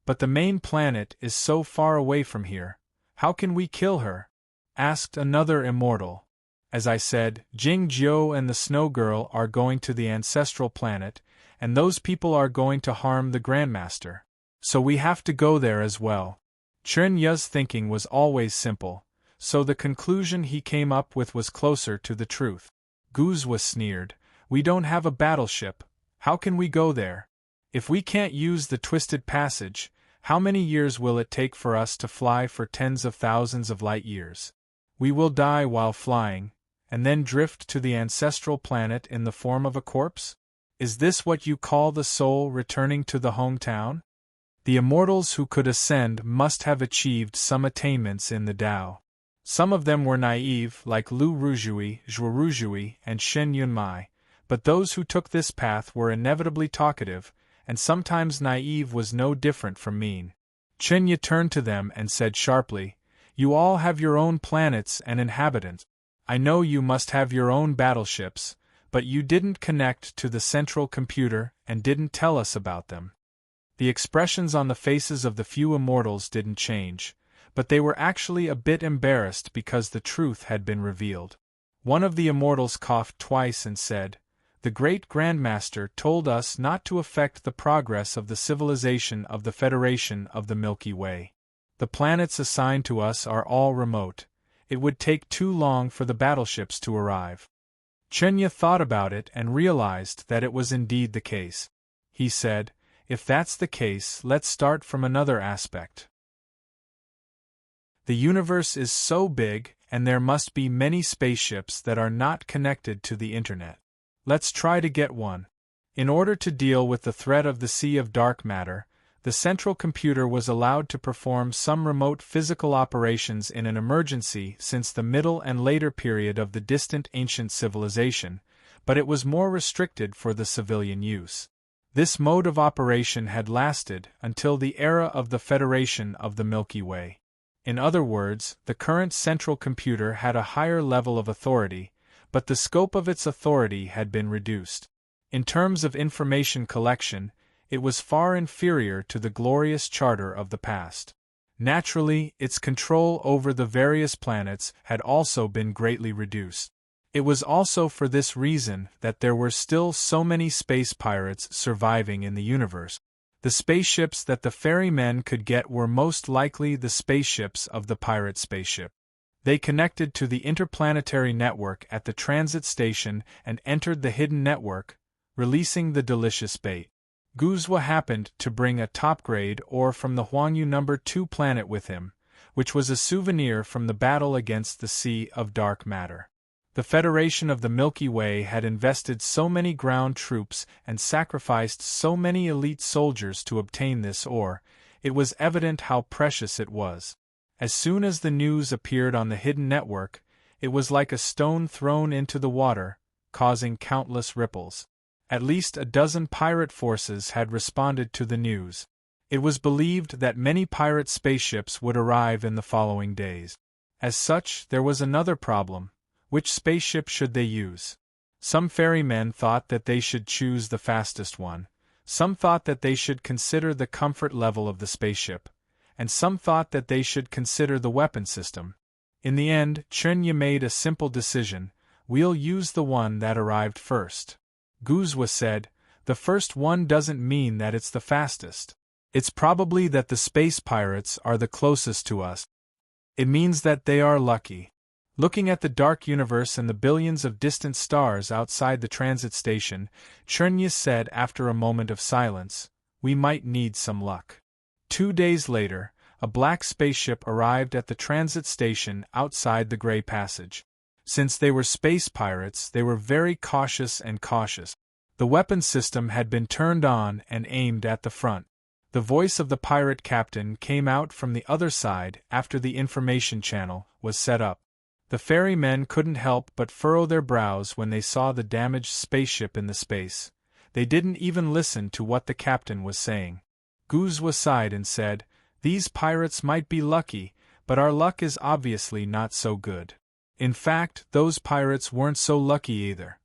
But the main planet is so far away from here. How can we kill her?" asked another immortal. "As I said, Jing Jiu and the Snow Girl are going to the ancestral planet, and those people are going to harm the Grandmaster. So we have to go there as well." Chen Yu's thinking was always simple, so the conclusion he came up with was closer to the truth. Guzhua sneered, "We don't have a battleship. How can we go there? If we can't use the Twisted Passage, how many years will it take for us to fly for tens of thousands of light years? We will die while flying, and then drift to the ancestral planet in the form of a corpse? Is this what you call the soul returning to the hometown? The immortals who could ascend must have achieved some attainments in the Tao. Some of them were naive, like Lu Ruzhui, Zhuo Ruzhui, and Shen Yunmai, but those who took this path were inevitably talkative, and sometimes naive was no different from mean. Chen Yi turned to them and said sharply, "You all have your own planets and inhabitants. I know you must have your own battleships, but you didn't connect to the central computer and didn't tell us about them." The expressions on the faces of the few immortals didn't change, but they were actually a bit embarrassed because the truth had been revealed. One of the immortals coughed twice and said, "The great Grandmaster told us not to affect the progress of the civilization of the Federation of the Milky Way. The planets assigned to us are all remote. It would take too long for the battleships to arrive." Chenya thought about it and realized that it was indeed the case. He said, "If that's the case, let's start from another aspect. The universe is so big, and there must be many spaceships that are not connected to the internet. Let's try to get one." In order to deal with the threat of the sea of dark matter, the central computer was allowed to perform some remote physical operations in an emergency since the middle and later period of the distant ancient civilization, but it was more restricted for the civilian use. This mode of operation had lasted until the era of the Federation of the Milky Way. In other words, the current central computer had a higher level of authority, but the scope of its authority had been reduced. In terms of information collection, it was far inferior to the glorious charter of the past. Naturally, its control over the various planets had also been greatly reduced. It was also for this reason that there were still so many space pirates surviving in the universe. The spaceships that the ferrymen could get were most likely the spaceships of the pirate spaceship. They connected to the interplanetary network at the transit station and entered the hidden network, releasing the delicious bait. Guzwa happened to bring a top-grade ore from the Huangyu No. 2 planet with him, which was a souvenir from the battle against the Sea of Dark Matter. The Federation of the Milky Way had invested so many ground troops and sacrificed so many elite soldiers to obtain this ore, it was evident how precious it was. As soon as the news appeared on the hidden network, it was like a stone thrown into the water, causing countless ripples. At least a dozen pirate forces had responded to the news. It was believed that many pirate spaceships would arrive in the following days. As such, there was another problem. Which spaceship should they use? Some ferrymen thought that they should choose the fastest one, some thought that they should consider the comfort level of the spaceship, and some thought that they should consider the weapon system. In the end, Chunya made a simple decision: we'll use the one that arrived first. Guzwa said, the first one doesn't mean that it's the fastest. It's probably that the space pirates are the closest to us. It means that they are lucky. Looking at the dark universe and the billions of distant stars outside the transit station, Chunya said after a moment of silence, we might need some luck. 2 days later, a black spaceship arrived at the transit station outside the Gray Passage. Since they were space pirates, they were very cautious. The weapon system had been turned on and aimed at the front. The voice of the pirate captain came out from the other side after the information channel was set up. The ferrymen couldn't help but furrow their brows when they saw the damaged spaceship in the space. They didn't even listen to what the captain was saying. Guzwa sighed and said, these pirates might be lucky, but our luck is obviously not so good. In fact, those pirates weren't so lucky either.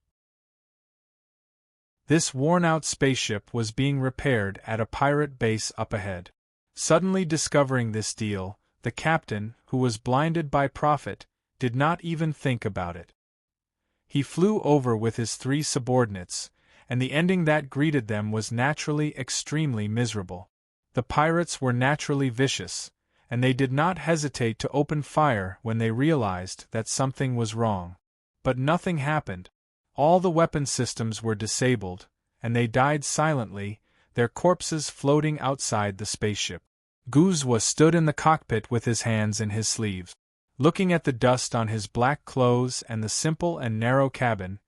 This worn-out spaceship was being repaired at a pirate base up ahead. Suddenly discovering this deal, the captain, who was blinded by profit, did not even think about it. He flew over with his 3 subordinates, and the ending that greeted them was naturally extremely miserable. The pirates were naturally vicious, and they did not hesitate to open fire when they realized that something was wrong. But nothing happened. All the weapon systems were disabled, and they died silently, their corpses floating outside the spaceship. Guzwa stood in the cockpit with his hands in his sleeves. Looking at the dust on his black clothes and the simple and narrow cabin,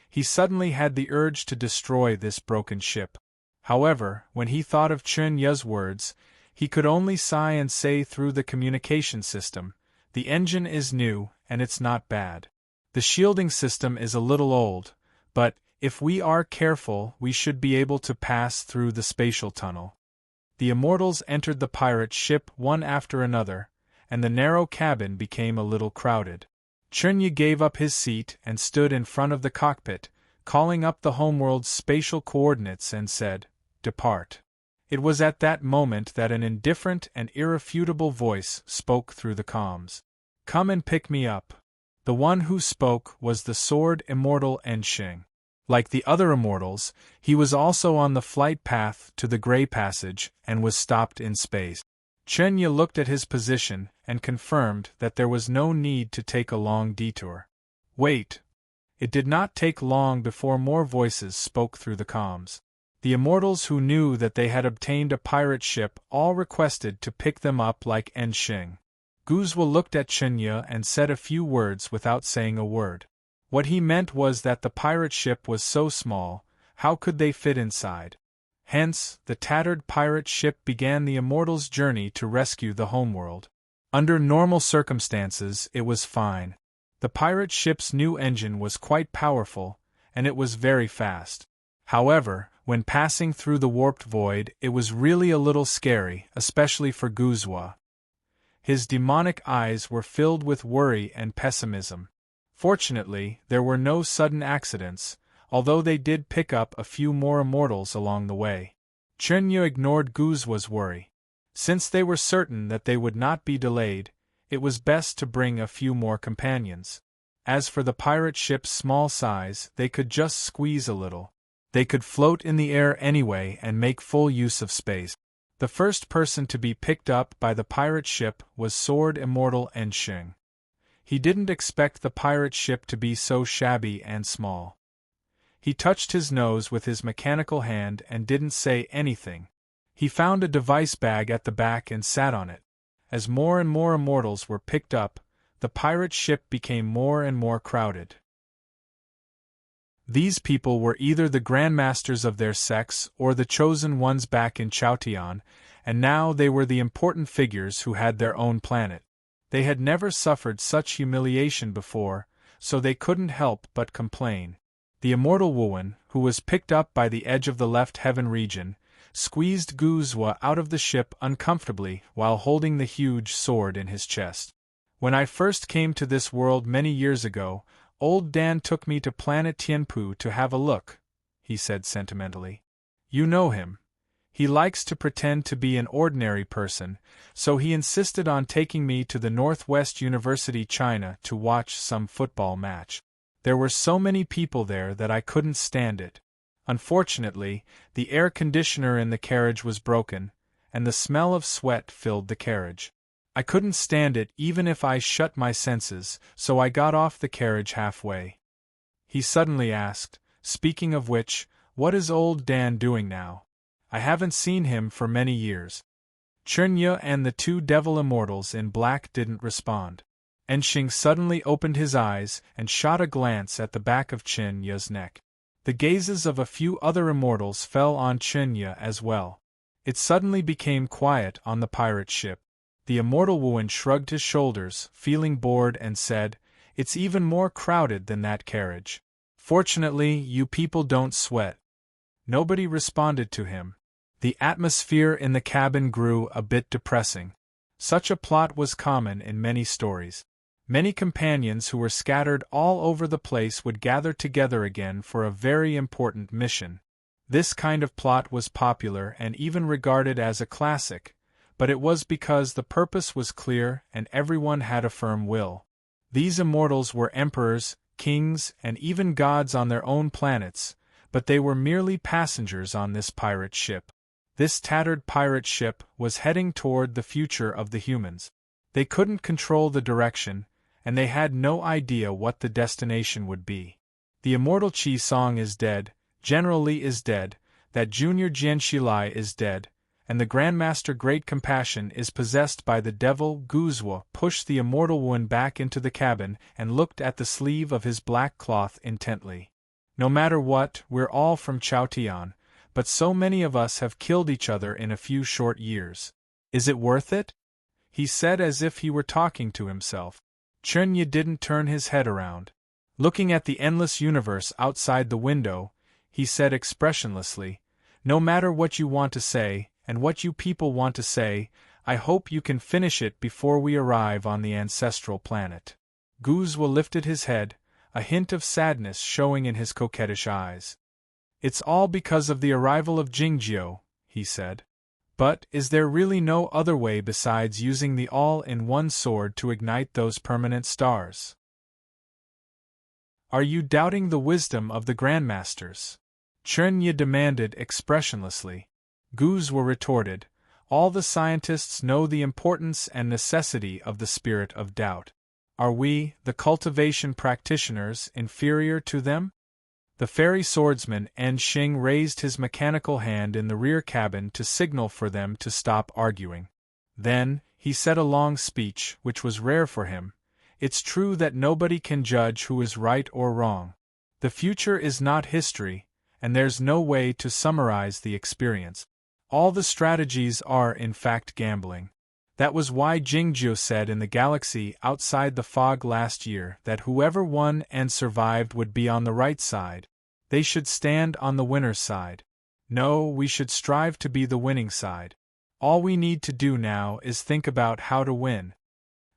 he suddenly had the urge to destroy this broken ship. However, when he thought of Chunya's words, he could only sigh and say through the communication system, the engine is new, and it's not bad. The shielding system is a little old, but, if we are careful, we should be able to pass through the spatial tunnel. The immortals entered the pirate ship one after another, and the narrow cabin became a little crowded. Chunya gave up his seat and stood in front of the cockpit, calling up the homeworld's spatial coordinates and said, depart. It was at that moment that an indifferent and irrefutable voice spoke through the comms. Come and pick me up. The one who spoke was the sword immortal Enshing. Like the other immortals, he was also on the flight path to the Gray Passage and was stopped in space. Chunya looked at his position and confirmed that there was no need to take a long detour. Wait. It did not take long before more voices spoke through the comms. The immortals who knew that they had obtained a pirate ship all requested to pick them up like Enshing. Guzwa looked at Chunya and said a few words without saying a word. What he meant was that the pirate ship was so small, how could they fit inside? Hence, the tattered pirate ship began the immortals' journey to rescue the homeworld. Under normal circumstances, it was fine. The pirate ship's new engine was quite powerful, and it was very fast. However, when passing through the warped void, it was really a little scary, especially for Guzwa. His demonic eyes were filled with worry and pessimism. Fortunately, there were no sudden accidents, although they did pick up a few more immortals along the way. Chunya ignored Guzwa's worry. Since they were certain that they would not be delayed, it was best to bring a few more companions. As for the pirate ship's small size, they could just squeeze a little. They could float in the air anyway and make full use of space. The first person to be picked up by the pirate ship was Sword Immortal Enching. He didn't expect the pirate ship to be so shabby and small. He touched his nose with his mechanical hand and didn't say anything. He found a device bag at the back and sat on it. As more and more immortals were picked up, the pirate ship became more and more crowded. These people were either the grandmasters of their sex or the chosen ones back in Chaotian, and now they were the important figures who had their own planet. They had never suffered such humiliation before, so they couldn't help but complain. The immortal Wuwen, who was picked up by the edge of the left heaven region, squeezed Guzwa out of the ship uncomfortably while holding the huge sword in his chest. When I first came to this world many years ago, old Dan took me to planet Tianpu to have a look, he said sentimentally. You know him. He likes to pretend to be an ordinary person, so he insisted on taking me to the Northwest University China to watch some football match. There were so many people there that I couldn't stand it. Unfortunately, the air conditioner in the carriage was broken, and the smell of sweat filled the carriage. I couldn't stand it even if I shut my senses, so I got off the carriage halfway. He suddenly asked, speaking of which, what is old Dan doing now? I haven't seen him for many years. Chernye and the two devil immortals in black didn't respond. Enching suddenly opened his eyes and shot a glance at the back of Chenye's neck. The gazes of a few other immortals fell on Chenye as well. It suddenly became quiet on the pirate ship. The immortal Wuwen shrugged his shoulders, feeling bored, and said, "It's even more crowded than that carriage. Fortunately, you people don't sweat." Nobody responded to him. The atmosphere in the cabin grew a bit depressing. Such a plot was common in many stories. Many companions who were scattered all over the place would gather together again for a very important mission. This kind of plot was popular and even regarded as a classic, but it was because the purpose was clear and everyone had a firm will. These immortals were emperors, kings, and even gods on their own planets, but they were merely passengers on this pirate ship. This tattered pirate ship was heading toward the future of the humans. They couldn't control the direction, and they had no idea what the destination would be. The immortal Qi Song is dead, General Li is dead, that junior Jian Shilai is dead, and the Grandmaster Great Compassion is possessed by the devil. Guzwa pushed the immortal Wuwen back into the cabin and looked at the sleeve of his black cloth intently. No matter what, we're all from Chaotian, but so many of us have killed each other in a few short years. Is it worth it? He said as if he were talking to himself. Chernye didn't turn his head around. Looking at the endless universe outside the window, he said expressionlessly, "No matter what you want to say, and what you people want to say, I hope you can finish it before we arrive on the ancestral planet." Guzwa lifted his head, a hint of sadness showing in his coquettish eyes. "It's all because of the arrival of Jingjiu," he said. "But is there really no other way besides using the all-in-one sword to ignite those permanent stars? Are you doubting the wisdom of the Grandmasters?" Chernye demanded expressionlessly. Guzwa retorted, "All the scientists know the importance and necessity of the spirit of doubt. Are we, the cultivation practitioners, inferior to them?" The fairy swordsman Enching raised his mechanical hand in the rear cabin to signal for them to stop arguing. Then, he said a long speech, which was rare for him. "It's true that nobody can judge who is right or wrong. The future is not history, and there's no way to summarize the experience. All the strategies are in fact gambling. That was why Jingjiu said in the galaxy outside the fog last year that whoever won and survived would be on the right side. They should stand on the winner's side. No, we should strive to be the winning side. All we need to do now is think about how to win."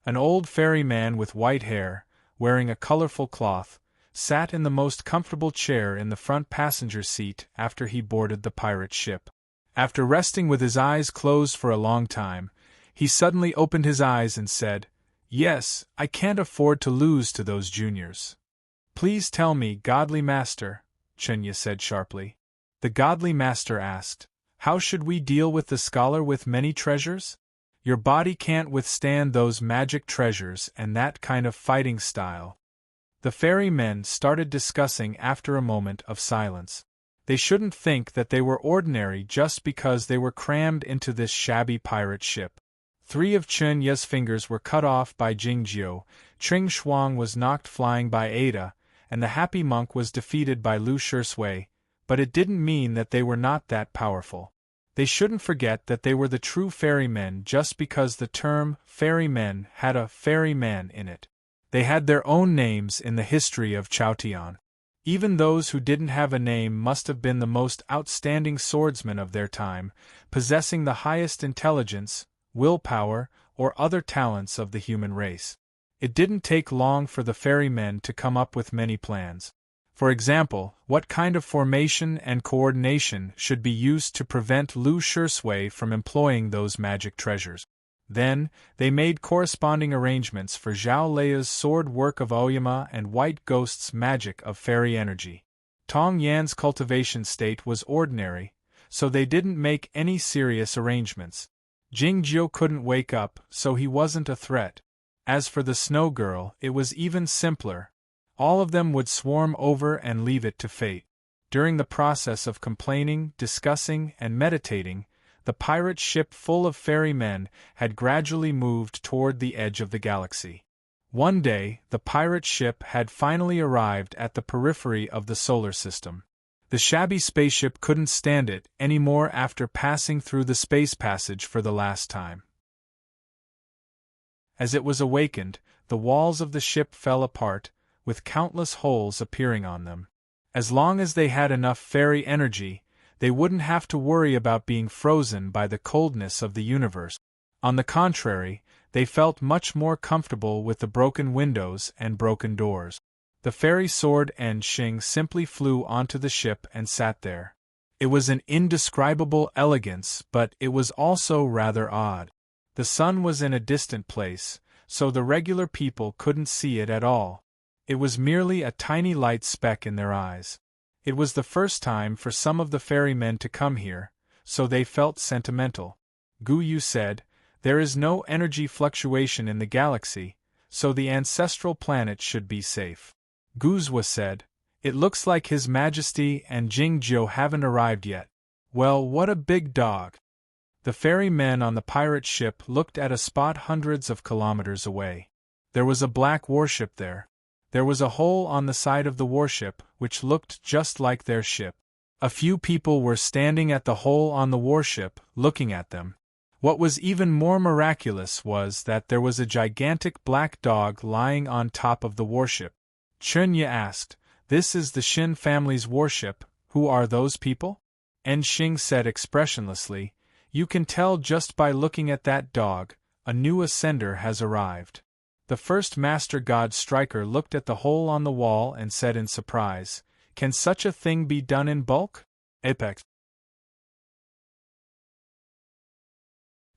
An old fairy man with white hair, wearing a colorful cloth, sat in the most comfortable chair in the front passenger seat after he boarded the pirate ship. After resting with his eyes closed for a long time, he suddenly opened his eyes and said, "Yes, I can't afford to lose to those juniors." "Please tell me, godly master," Chernye said sharply. The godly master asked, "How should we deal with the scholar with many treasures? Your body can't withstand those magic treasures and that kind of fighting style." The fairy men started discussing after a moment of silence. They shouldn't think that they were ordinary just because they were crammed into this shabby pirate ship. 3 of Chen Ye's fingers were cut off by Jingjiu, Tring Shuang was knocked flying by Ada, and the happy monk was defeated by Lu Shisui, but it didn't mean that they were not that powerful. They shouldn't forget that they were the true ferrymen just because the term ferrymen had a ferryman in it. They had their own names in the history of Chaotian. Even those who didn't have a name must have been the most outstanding swordsmen of their time, possessing the highest intelligence, willpower, or other talents of the human race. It didn't take long for the ferrymen to come up with many plans. For example, what kind of formation and coordination should be used to prevent Lu Shisui from employing those magic treasures? Then, they made corresponding arrangements for Zhao Leia's sword work of Oyama and White Ghost's magic of fairy energy. Tong Yan's cultivation state was ordinary, so they didn't make any serious arrangements. Jingjiu couldn't wake up, so he wasn't a threat. As for the snow girl, it was even simpler. All of them would swarm over and leave it to fate. During the process of complaining, discussing, and meditating, the pirate ship full of ferrymen had gradually moved toward the edge of the galaxy. One day, the pirate ship had finally arrived at the periphery of the solar system. The shabby spaceship couldn't stand it anymore after passing through the space passage for the last time. As it was awakened, the walls of the ship fell apart, with countless holes appearing on them. As long as they had enough fairy energy, they wouldn't have to worry about being frozen by the coldness of the universe. On the contrary, they felt much more comfortable with the broken windows and broken doors. The fairy sword and Xing simply flew onto the ship and sat there. It was an indescribable elegance, but it was also rather odd. The sun was in a distant place, so the regular people couldn't see it at all. It was merely a tiny light speck in their eyes. It was the first time for some of the ferrymen to come here, so they felt sentimental. Gu Yu said, "There is no energy fluctuation in the galaxy, so the ancestral planet should be safe." Guzwa said, "It looks like His Majesty and Jingjiu haven't arrived yet." "Well, what a big dog." The ferrymen on the pirate ship looked at a spot hundreds of kilometers away. There was a black warship there. There was a hole on the side of the warship, which looked just like their ship. A few people were standing at the hole on the warship, looking at them. What was even more miraculous was that there was a gigantic black dog lying on top of the warship. Chunya asked, "This is the Shin family's warship, who are those people?" En Xing said expressionlessly, "You can tell just by looking at that dog, a new ascender has arrived." The first Master God Striker looked at the hole on the wall and said in surprise, "Can such a thing be done in bulk?" Apex.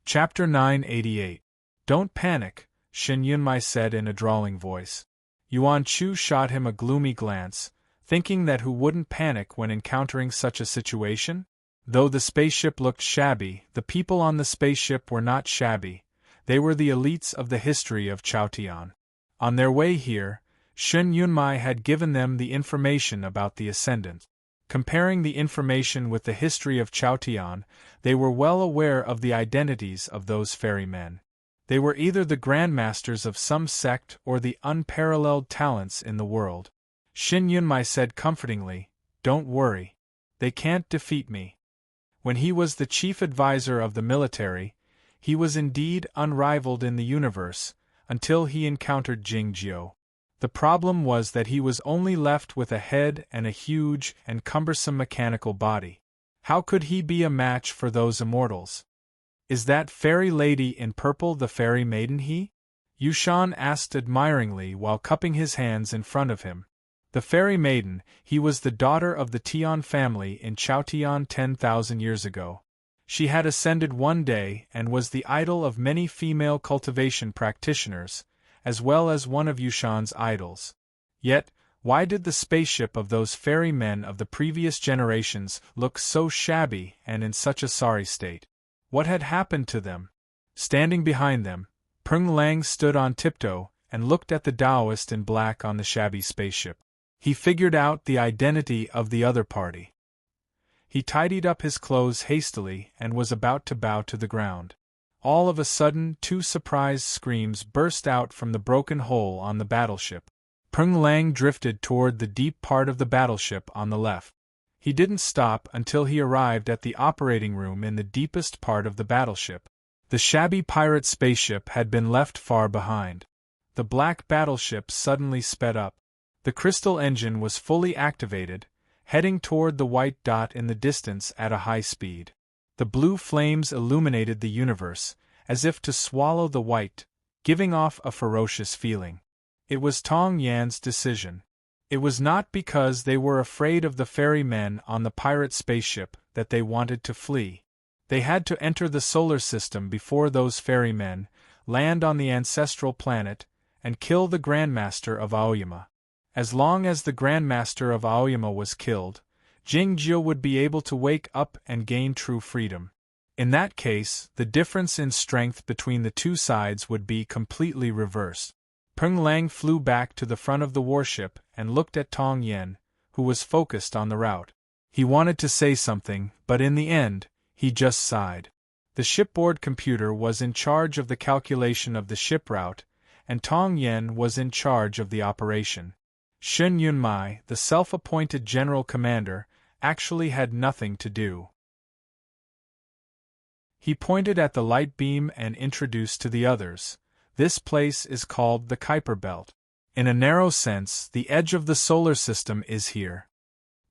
Chapter 988. Don't panic, Shin Yunmai said in a drawling voice. Yuan Chu shot him a gloomy glance, thinking that who wouldn't panic when encountering such a situation? Though the spaceship looked shabby, the people on the spaceship were not shabby. They were the elites of the history of Chaotian. On their way here, Shin Yunmai had given them the information about the Ascendant. Comparing the information with the history of Chaotian, they were well aware of the identities of those ferrymen. They were either the grandmasters of some sect or the unparalleled talents in the world. Shin Yunmai said comfortingly, "Don't worry. They can't defeat me." When he was the chief advisor of the military, he was indeed unrivaled in the universe, until he encountered Jingjiu. The problem was that he was only left with a head and a huge and cumbersome mechanical body. How could he be a match for those immortals? "Is that fairy lady in purple the fairy maiden he?" Yushan asked admiringly while cupping his hands in front of him. The fairy maiden, he was the daughter of the Tian family in Chaotian 10,000 years ago. She had ascended one day and was the idol of many female cultivation practitioners, as well as one of Yushan's idols. Yet, Why did the spaceship of those ferrymen of the previous generations look so shabby and in such a sorry state? What had happened to them? Standing behind them, Peng Lang stood on tiptoe and looked at the Taoist in black on the shabby spaceship. He figured out the identity of the other party. He tidied up his clothes hastily and was about to bow to the ground. All of a sudden, two surprised screams burst out from the broken hole on the battleship. Peng Lang drifted toward the deep part of the battleship on the left. He didn't stop until he arrived at the operating room in the deepest part of the battleship. The shabby pirate spaceship had been left far behind. The black battleship suddenly sped up. The crystal engine was fully activated, heading toward the white dot in the distance at a high speed. The blue flames illuminated the universe, as if to swallow the white, giving off a ferocious feeling. It was Tong Yan's decision. It was not because they were afraid of the ferrymen on the pirate spaceship that they wanted to flee. They had to enter the solar system before those ferrymen, land on the ancestral planet, and kill the Grandmaster of Aoyama. As long as the Grandmaster of Aoyama was killed, Jingjiu would be able to wake up and gain true freedom. In that case, the difference in strength between the two sides would be completely reversed. Peng Lang flew back to the front of the warship and looked at Tong Yan, who was focused on the route. He wanted to say something, but in the end, he just sighed. The shipboard computer was in charge of the calculation of the ship route, and Tong Yan was in charge of the operation. Shen Yunmai, the self-appointed general commander, actually had nothing to do. He pointed at the light beam and introduced to the others, "This place is called the Kuiper Belt. In a narrow sense, the edge of the solar system is here."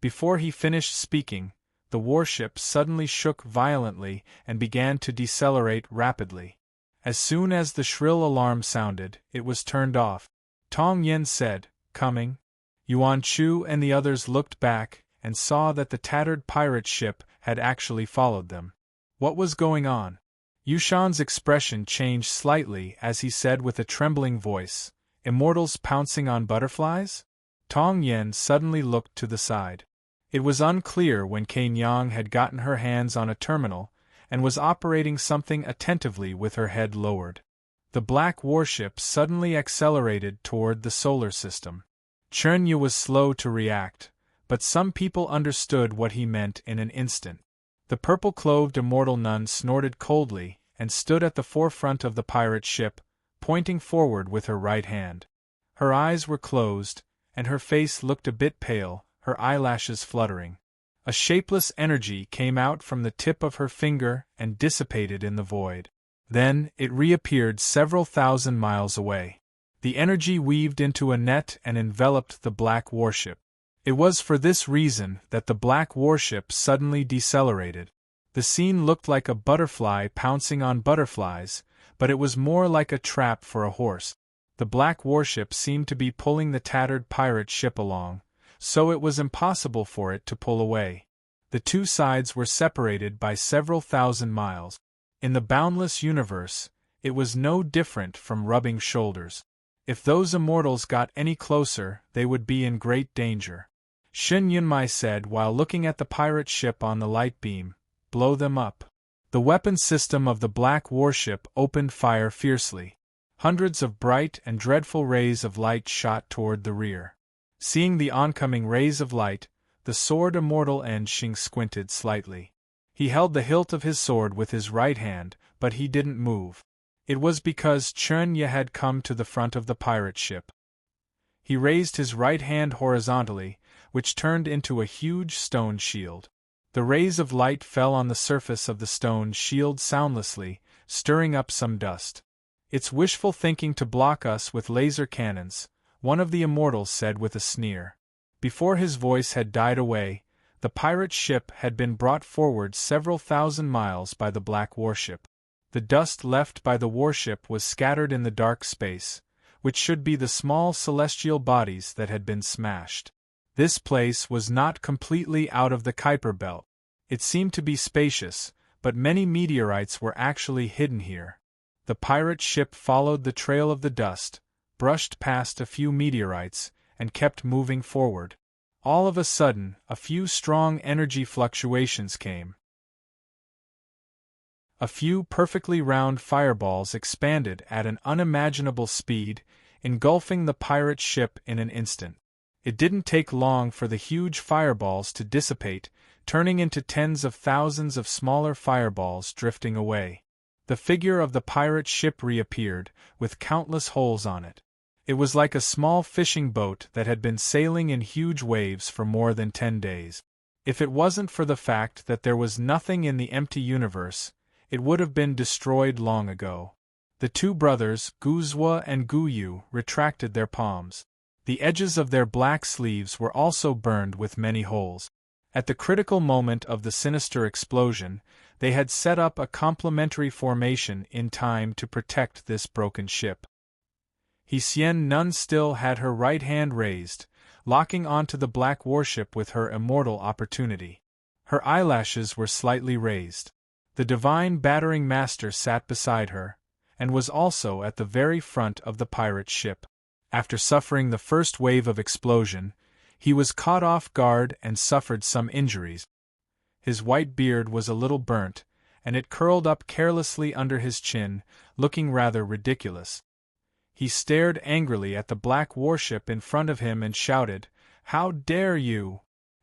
Before he finished speaking, the warship suddenly shook violently and began to decelerate rapidly. As soon as the shrill alarm sounded, it was turned off. Tong Yen said, "Coming?" Yuan Chu and the others looked back and saw that the tattered pirate ship had actually followed them. What was going on? Yushan's expression changed slightly as he said with a trembling voice, "Immortals pouncing on butterflies?" Tong Yen suddenly looked to the side. It was unclear when Cain Yang had gotten her hands on a terminal and was operating something attentively with her head lowered. The black warship suddenly accelerated toward the solar system. Chen Yu was slow to react, but some people understood what he meant in an instant. The purple-clothed immortal nun snorted coldly and stood at the forefront of the pirate ship, pointing forward with her right hand. Her eyes were closed, and her face looked a bit pale, her eyelashes fluttering. A shapeless energy came out from the tip of her finger and dissipated in the void. Then it reappeared several thousand miles away. The energy weaved into a net and enveloped the black warship. It was for this reason that the black warship suddenly decelerated. The scene looked like a butterfly pouncing on butterflies, but it was more like a trap for a horse. The black warship seemed to be pulling the tattered pirate ship along, so it was impossible for it to pull away. The two sides were separated by several thousand miles. In the boundless universe, it was no different from rubbing shoulders. If those immortals got any closer, they would be in great danger. Shen Yunmai said while looking at the pirate ship on the light beam, "Blow them up." The weapon system of the black warship opened fire fiercely. Hundreds of bright and dreadful rays of light shot toward the rear. Seeing the oncoming rays of light, the sword immortal Enxing squinted slightly. He held the hilt of his sword with his right hand, but he didn't move. It was because Chen Ye had come to the front of the pirate ship. He raised his right hand horizontally, which turned into a huge stone shield. The rays of light fell on the surface of the stone shield soundlessly, stirring up some dust. "It's wishful thinking to block us with laser cannons," one of the immortals said with a sneer. Before his voice had died away, the pirate ship had been brought forward several thousand miles by the black warship. The dust left by the warship was scattered in the dark space, which should be the small celestial bodies that had been smashed. This place was not completely out of the Kuiper Belt. It seemed to be spacious, but many meteorites were actually hidden here. The pirate ship followed the trail of the dust, brushed past a few meteorites, and kept moving forward. All of a sudden, a few strong energy fluctuations came. A few perfectly round fireballs expanded at an unimaginable speed, engulfing the pirate ship in an instant. It didn't take long for the huge fireballs to dissipate, turning into tens of thousands of smaller fireballs drifting away. The figure of the pirate ship reappeared, with countless holes on it. It was like a small fishing boat that had been sailing in huge waves for more than 10 days. If it wasn't for the fact that there was nothing in the empty universe, it would have been destroyed long ago. The two brothers, Guzwa and Guyu, retracted their palms. The edges of their black sleeves were also burned with many holes. At the critical moment of the sinister explosion, they had set up a complementary formation in time to protect this broken ship. Hsien Nun still had her right hand raised, locking onto the black warship with her immortal opportunity. Her eyelashes were slightly raised. The divine battering master sat beside her, and was also at the very front of the pirate ship. After suffering the first wave of explosion, he was caught off guard and suffered some injuries. His white beard was a little burnt, and it curled up carelessly under his chin, looking rather ridiculous. He stared angrily at the black warship in front of him and shouted, "How dare you!"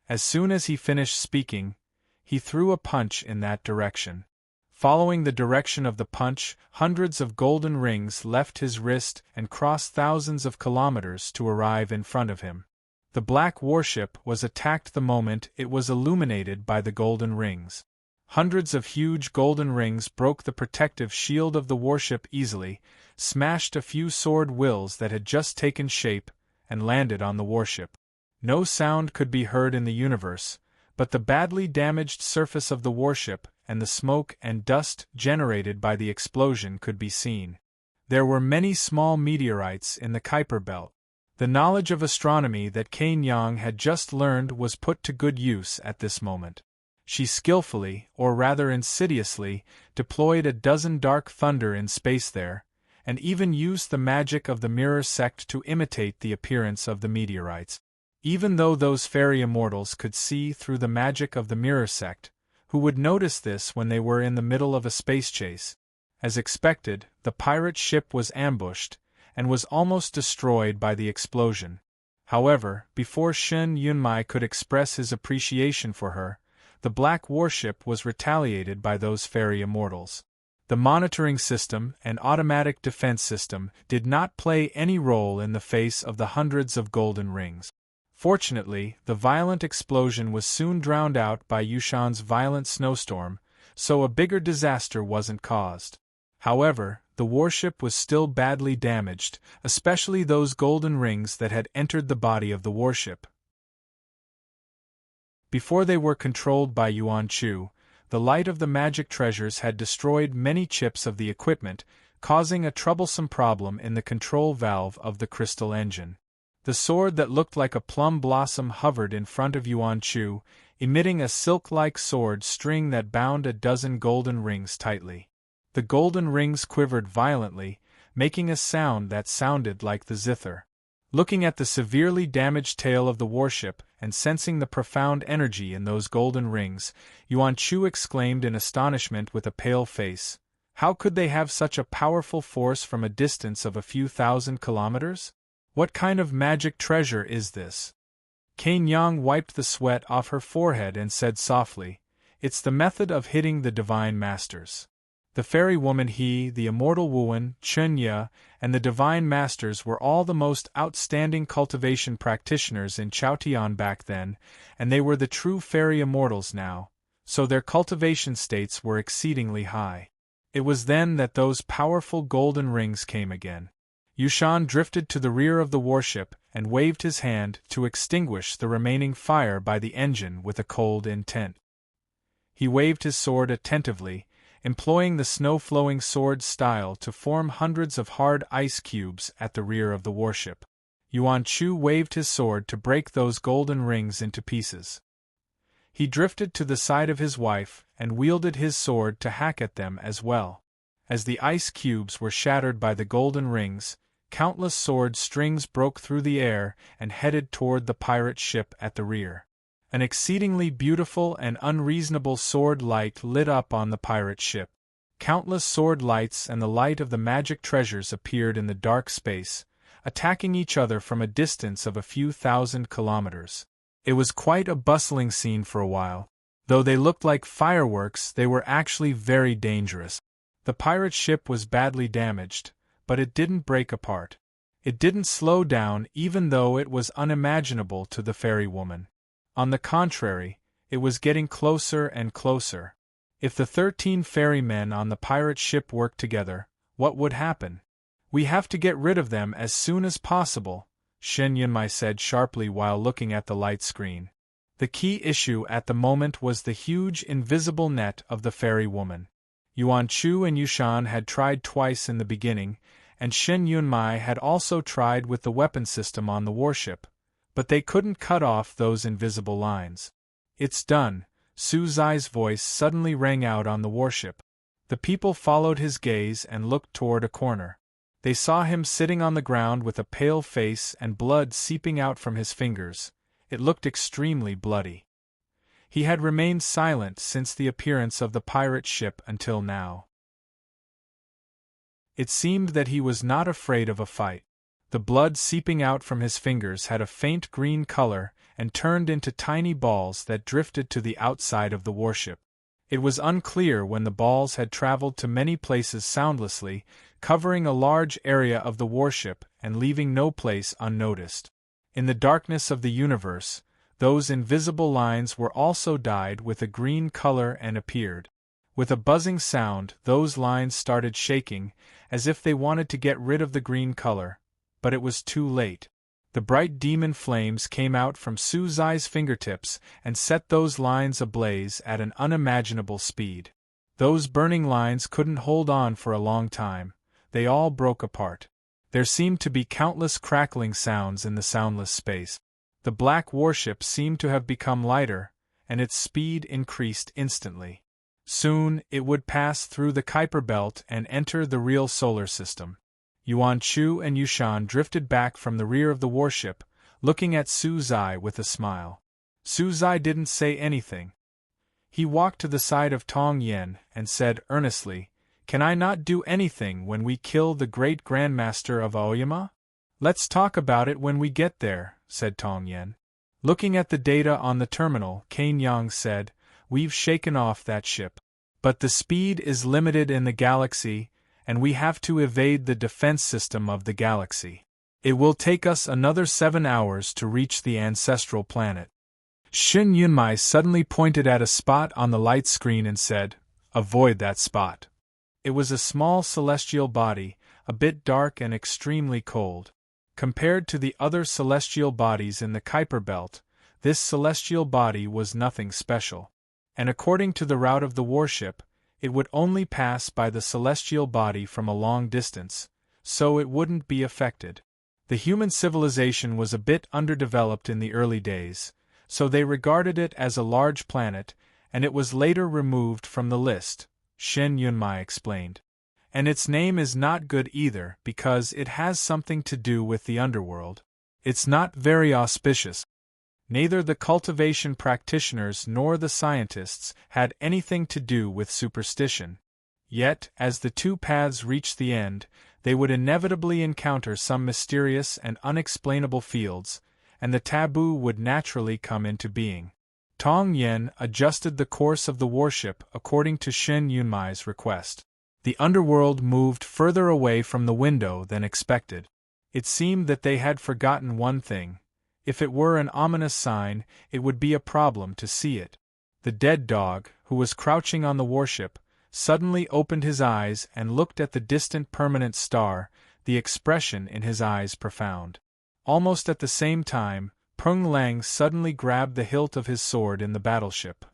As soon as he finished speaking, he threw a punch in that direction. Following the direction of the punch, hundreds of golden rings left his wrist and crossed thousands of kilometers to arrive in front of him. The black warship was attacked the moment it was illuminated by the golden rings. Hundreds of huge golden rings broke the protective shield of the warship easily, smashed a few sword wills that had just taken shape, and landed on the warship. No sound could be heard in the universe, but the badly damaged surface of the warship and the smoke and dust generated by the explosion could be seen. There were many small meteorites in the Kuiper belt. The knowledge of astronomy that Cain Yang had just learned was put to good use at this moment. She skillfully, or rather insidiously, deployed a dozen dark thunder in space there, and even used the magic of the mirror sect to imitate the appearance of the meteorites. Even though those fairy immortals could see through the magic of the mirror sect, who would notice this when they were in the middle of a space chase? As expected, the pirate ship was ambushed, and was almost destroyed by the explosion. However, before Shen Yunmai could express his appreciation for her, the black warship was retaliated by those fairy immortals. The monitoring system and automatic defense system did not play any role in the face of the hundreds of golden rings. Fortunately, the violent explosion was soon drowned out by Yushan's violent snowstorm, so a bigger disaster wasn't caused. However, the warship was still badly damaged, especially those golden rings that had entered the body of the warship. Before they were controlled by Yuan Chu, the light of the magic treasures had destroyed many chips of the equipment, causing a troublesome problem in the control valve of the crystal engine. The sword that looked like a plum blossom hovered in front of Yuan Chu, emitting a silk-like sword string that bound a dozen golden rings tightly. The golden rings quivered violently, making a sound that sounded like the zither. Looking at the severely damaged tail of the warship, and sensing the profound energy in those golden rings, Yuan Chu exclaimed in astonishment with a pale face, "How could they have such a powerful force from a distance of a few thousand kilometers? What kind of magic treasure is this?" Cain Yang wiped the sweat off her forehead and said softly, "It's the method of hitting the divine masters." The fairy woman He, the immortal Wuan, Chen Ye, and the divine masters were all the most outstanding cultivation practitioners in Chaotian back then, and they were the true fairy immortals now, so their cultivation states were exceedingly high. It was then that those powerful golden rings came again. Yushan drifted to the rear of the warship and waved his hand to extinguish the remaining fire by the engine with a cold intent. He waved his sword attentively, employing the snow-flowing sword style to form hundreds of hard ice cubes at the rear of the warship. Yuan Chu waved his sword to break those golden rings into pieces. He drifted to the side of his wife and wielded his sword to hack at them as well. As the ice cubes were shattered by the golden rings, countless sword strings broke through the air and headed toward the pirate ship at the rear. An exceedingly beautiful and unreasonable sword light lit up on the pirate ship. Countless sword lights and the light of the magic treasures appeared in the dark space, attacking each other from a distance of a few thousand kilometers. It was quite a bustling scene for a while. Though they looked like fireworks, they were actually very dangerous. The pirate ship was badly damaged, but it didn't break apart. It didn't slow down even though it was unimaginable to the fairy woman. On the contrary, it was getting closer and closer. If the 13 fairy men on the pirate ship worked together, what would happen? "We have to get rid of them as soon as possible," Shen Yunmai said sharply while looking at the light screen. The key issue at the moment was the huge invisible net of the fairy woman. Yuan Chu and Yushan had tried twice in the beginning, and Shen Yunmai had also tried with the weapon system on the warship, but they couldn't cut off those invisible lines. "It's done," Su Zai's voice suddenly rang out on the warship. The people followed his gaze and looked toward a corner. They saw him sitting on the ground with a pale face and blood seeping out from his fingers. It looked extremely bloody. He had remained silent since the appearance of the pirate ship until now. It seemed that he was not afraid of a fight. The blood seeping out from his fingers had a faint green color and turned into tiny balls that drifted to the outside of the warship. It was unclear when the balls had traveled to many places soundlessly, covering a large area of the warship and leaving no place unnoticed. In the darkness of the universe, those invisible lines were also dyed with a green color and appeared. With a buzzing sound, those lines started shaking, as if they wanted to get rid of the green color, but it was too late. The bright demon flames came out from Su Zai's fingertips and set those lines ablaze at an unimaginable speed. Those burning lines couldn't hold on for a long time. They all broke apart. There seemed to be countless crackling sounds in the soundless space. The black warship seemed to have become lighter, and its speed increased instantly. Soon, it would pass through the Kuiper Belt and enter the real solar system. Yuan Chu and Yushan drifted back from the rear of the warship, looking at Su Zai with a smile. Su Zai didn't say anything. He walked to the side of Tong Yen and said earnestly, "Can I not do anything when we kill the great Grandmaster of Aoyama?" "Let's talk about it when we get there," said Tong Yen. Looking at the data on the terminal, Kane Yang said, "We've shaken off that ship. But the speed is limited in the galaxy, and we have to evade the defense system of the galaxy. It will take us another 7 hours to reach the ancestral planet." Shen Yunmai suddenly pointed at a spot on the light screen and said, "Avoid that spot." It was a small celestial body, a bit dark and extremely cold. Compared to the other celestial bodies in the Kuiper Belt, this celestial body was nothing special. And according to the route of the warship, it would only pass by the celestial body from a long distance, so it wouldn't be affected. The human civilization was a bit underdeveloped in the early days, so they regarded it as a large planet, and it was later removed from the list, Shen Yunmai explained. And its name is not good either because it has something to do with the underworld. It's not very auspicious. Neither the cultivation practitioners nor the scientists had anything to do with superstition. Yet, as the two paths reached the end, they would inevitably encounter some mysterious and unexplainable fields, and the taboo would naturally come into being. Tong Yen adjusted the course of the warship according to Shen Yunmai's request. The underworld moved further away from the window than expected. It seemed that they had forgotten one thing. If it were an ominous sign, it would be a problem to see it. The dead dog, who was crouching on the warship, suddenly opened his eyes and looked at the distant permanent star, the expression in his eyes profound. Almost at the same time, Peng Lang suddenly grabbed the hilt of his sword in the battleship.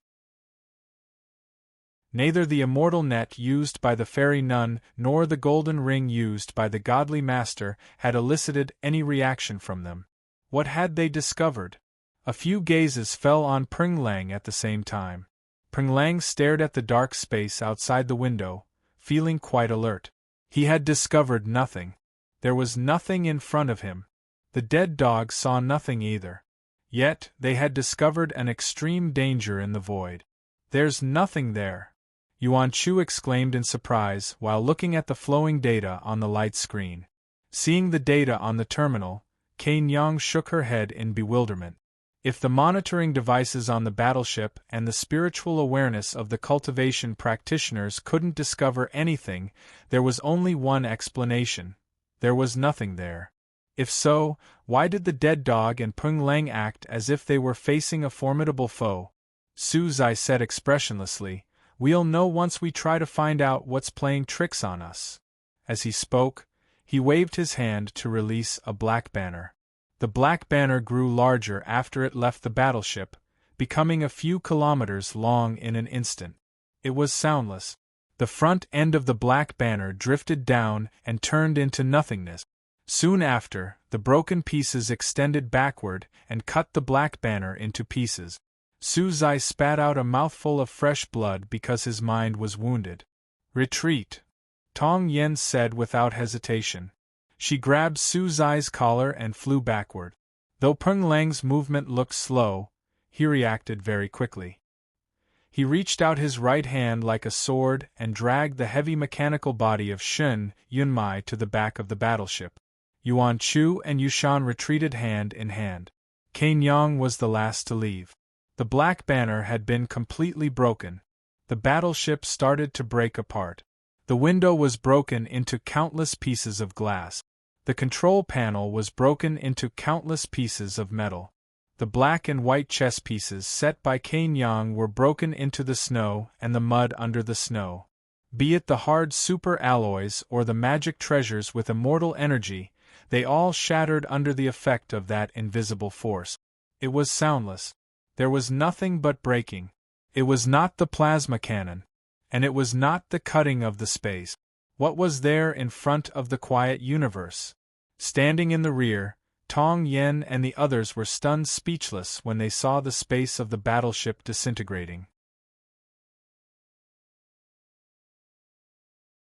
Neither the immortal net used by the fairy nun nor the golden ring used by the godly master had elicited any reaction from them. What had they discovered? A few gazes fell on Peng Lang at the same time. Peng Lang stared at the dark space outside the window, feeling quite alert. He had discovered nothing. There was nothing in front of him. The dead dog saw nothing either. Yet, they had discovered an extreme danger in the void. "There's nothing there!" Yuan Chu exclaimed in surprise while looking at the flowing data on the light screen. Seeing the data on the terminal, Cain Yang shook her head in bewilderment. If the monitoring devices on the battleship and the spiritual awareness of the cultivation practitioners couldn't discover anything, there was only one explanation. There was nothing there. If so, why did the dead dog and Peng Lang act as if they were facing a formidable foe? Su Zai said expressionlessly, "We'll know once we try to find out what's playing tricks on us." As he spoke, he waved his hand to release a black banner. The black banner grew larger after it left the battleship, becoming a few kilometers long in an instant. It was soundless. The front end of the black banner drifted down and turned into nothingness. Soon after, the broken pieces extended backward and cut the black banner into pieces. Su Zai spat out a mouthful of fresh blood because his mind was wounded. "Retreat," Tong Yen said without hesitation. She grabbed Su Zai's collar and flew backward. Though Peng Lang's movement looked slow, he reacted very quickly. He reached out his right hand like a sword and dragged the heavy mechanical body of Shen Yunmai to the back of the battleship. Yuan Chu and Yushan retreated hand in hand. Cain Yang was the last to leave. The black banner had been completely broken. The battleship started to break apart. The window was broken into countless pieces of glass. The control panel was broken into countless pieces of metal. The black and white chess pieces set by Cain Yang were broken into the snow and the mud under the snow. Be it the hard super alloys or the magic treasures with immortal energy, they all shattered under the effect of that invisible force. It was soundless. There was nothing but breaking. It was not the plasma cannon. And it was not the cutting of the space. What was there in front of the quiet universe? Standing in the rear, Tong Yen and the others were stunned speechless when they saw the space of the battleship disintegrating.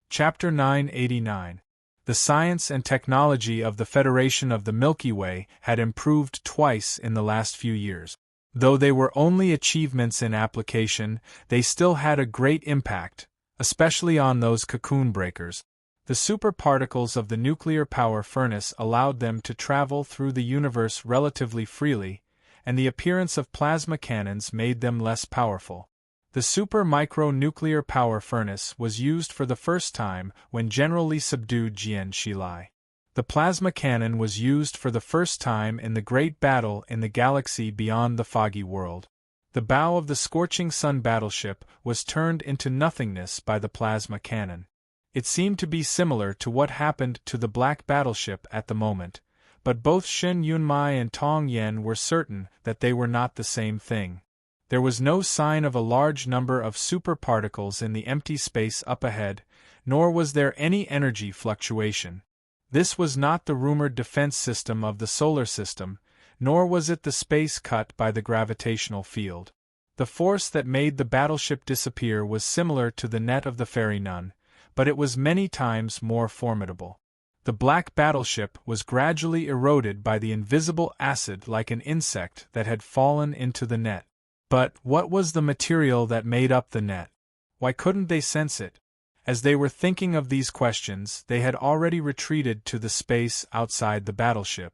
Chapter 989. The science and technology of the Federation of the Milky Way had improved twice in the last few years. Though they were only achievements in application, they still had a great impact, especially on those cocoon breakers. The superparticles of the nuclear power furnace allowed them to travel through the universe relatively freely, and the appearance of plasma cannons made them less powerful. The super-micro-nuclear power furnace was used for the first time when General Li subdued Jian Shilai. The plasma cannon was used for the first time in the great battle in the galaxy beyond the foggy world. The bow of the Scorching Sun battleship was turned into nothingness by the plasma cannon. It seemed to be similar to what happened to the black battleship at the moment, but both Shen Yunmai and Tong Yen were certain that they were not the same thing. There was no sign of a large number of superparticles in the empty space up ahead, nor was there any energy fluctuation. This was not the rumored defense system of the solar system, nor was it the space cut by the gravitational field. The force that made the battleship disappear was similar to the net of the fairy nun, but it was many times more formidable. The black battleship was gradually eroded by the invisible acid like an insect that had fallen into the net. But what was the material that made up the net? Why couldn't they sense it? As they were thinking of these questions, they had already retreated to the space outside the battleship.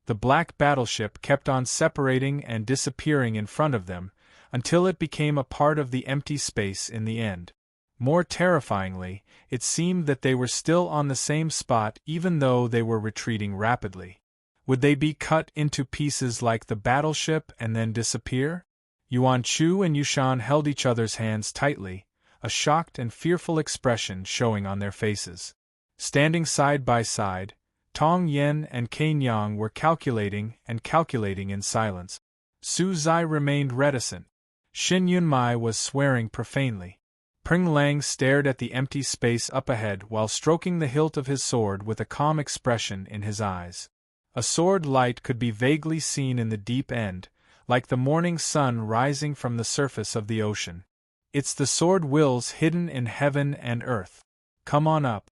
The black battleship kept on separating and disappearing in front of them, until it became a part of the empty space in the end. More terrifyingly, it seemed that they were still on the same spot even though they were retreating rapidly. Would they be cut into pieces like the battleship and then disappear? Yuan Chu and Yushan held each other's hands tightly, a shocked and fearful expression showing on their faces. Standing side by side, Tong Yen and Cain Yang were calculating in silence. Su Zai remained reticent. Shen Yunmai was swearing profanely. Peng Lang stared at the empty space up ahead while stroking the hilt of his sword with a calm expression in his eyes. A sword light could be vaguely seen in the deep end, like the morning sun rising from the surface of the ocean. It's the sword wills hidden in heaven and earth. Come on up.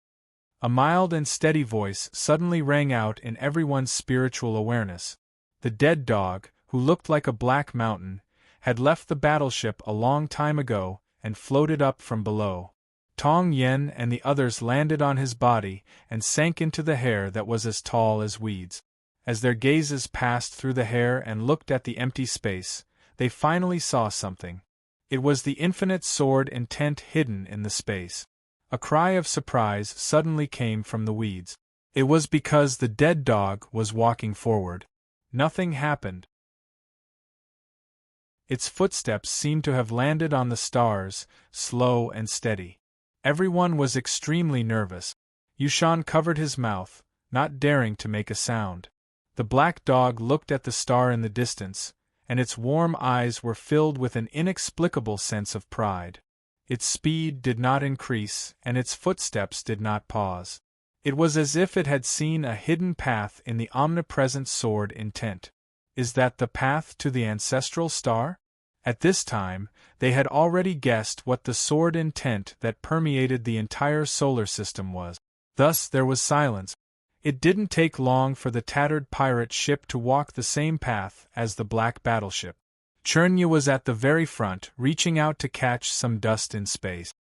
A mild and steady voice suddenly rang out in everyone's spiritual awareness. The dead dog, who looked like a black mountain, had left the battleship a long time ago and floated up from below. Tong Yen and the others landed on his body and sank into the hair that was as tall as weeds. As their gazes passed through the hair and looked at the empty space, they finally saw something. It was the infinite sword intent hidden in the space. A cry of surprise suddenly came from the weeds. It was because the dead dog was walking forward. Nothing happened. Its footsteps seemed to have landed on the stars, slow and steady. Everyone was extremely nervous. Yushan covered his mouth, not daring to make a sound. The black dog looked at the star in the distance, and its warm eyes were filled with an inexplicable sense of pride. Its speed did not increase, and its footsteps did not pause. It was as if it had seen a hidden path in the omnipresent sword intent. Is that the path to the ancestral star? At this time, they had already guessed what the sword intent that permeated the entire solar system was. Thus there was silence. It didn't take long for the tattered pirate ship to walk the same path as the black battleship. Chernye was at the very front, reaching out to catch some dust in space.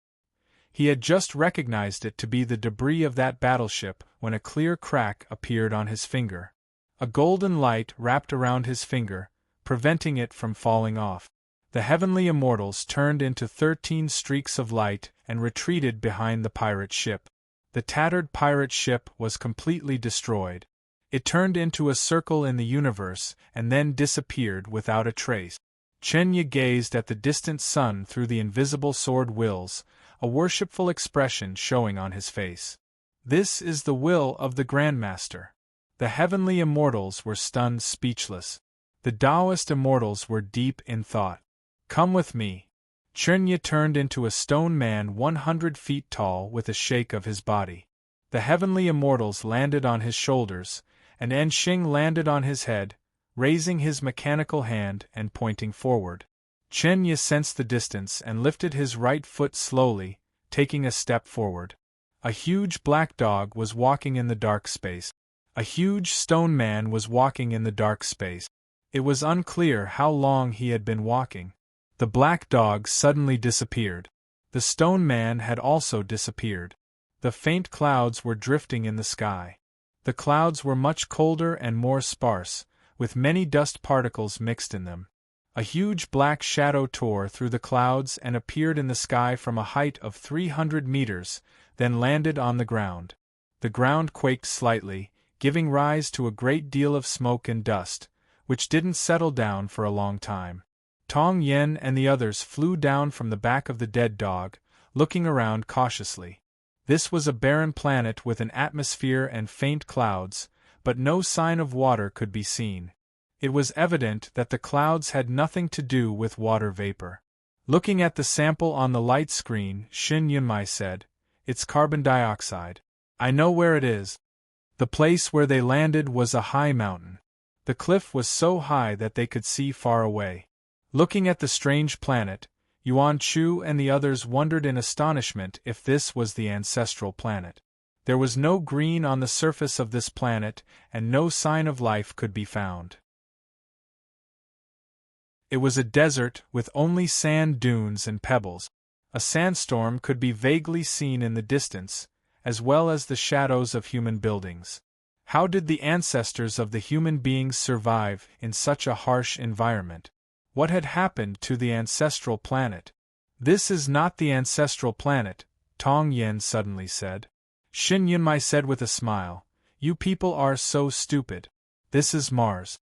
He had just recognized it to be the debris of that battleship when a clear crack appeared on his finger. A golden light wrapped around his finger, preventing it from falling off. The heavenly immortals turned into 13 streaks of light and retreated behind the pirate ship. The tattered pirate ship was completely destroyed. It turned into a circle in the universe and then disappeared without a trace. Chernye gazed at the distant sun through the invisible sword wills, a worshipful expression showing on his face. This is the will of the Grandmaster. The heavenly immortals were stunned speechless. The Taoist immortals were deep in thought. Come with me. Chernye turned into a stone man 100 feet tall with a shake of his body. The heavenly immortals landed on his shoulders, and Enxing landed on his head, raising his mechanical hand and pointing forward. Chernye sensed the distance and lifted his right foot slowly, taking a step forward. A huge black dog was walking in the dark space. A huge stone man was walking in the dark space. It was unclear how long he had been walking. The black dog suddenly disappeared. The stone man had also disappeared. The faint clouds were drifting in the sky. The clouds were much colder and more sparse, with many dust particles mixed in them. A huge black shadow tore through the clouds and appeared in the sky from a height of 300 meters, then landed on the ground. The ground quaked slightly, giving rise to a great deal of smoke and dust, which didn't settle down for a long time. Tong Yen and the others flew down from the back of the dead dog, looking around cautiously. This was a barren planet with an atmosphere and faint clouds, but no sign of water could be seen. It was evident that the clouds had nothing to do with water vapor. Looking at the sample on the light screen, Shin Yunmai said, "It's carbon dioxide. I know where it is." The place where they landed was a high mountain. The cliff was so high that they could see far away. Looking at the strange planet, Yuan Chu and the others wondered in astonishment if this was the ancestral planet. There was no green on the surface of this planet, and no sign of life could be found. It was a desert with only sand dunes and pebbles. A sandstorm could be vaguely seen in the distance, as well as the shadows of human buildings. How did the ancestors of the human beings survive in such a harsh environment? What had happened to the ancestral planet? This is not the ancestral planet, Tong Yen suddenly said. Shin Yunmai said with a smile, "You people are so stupid. This is Mars."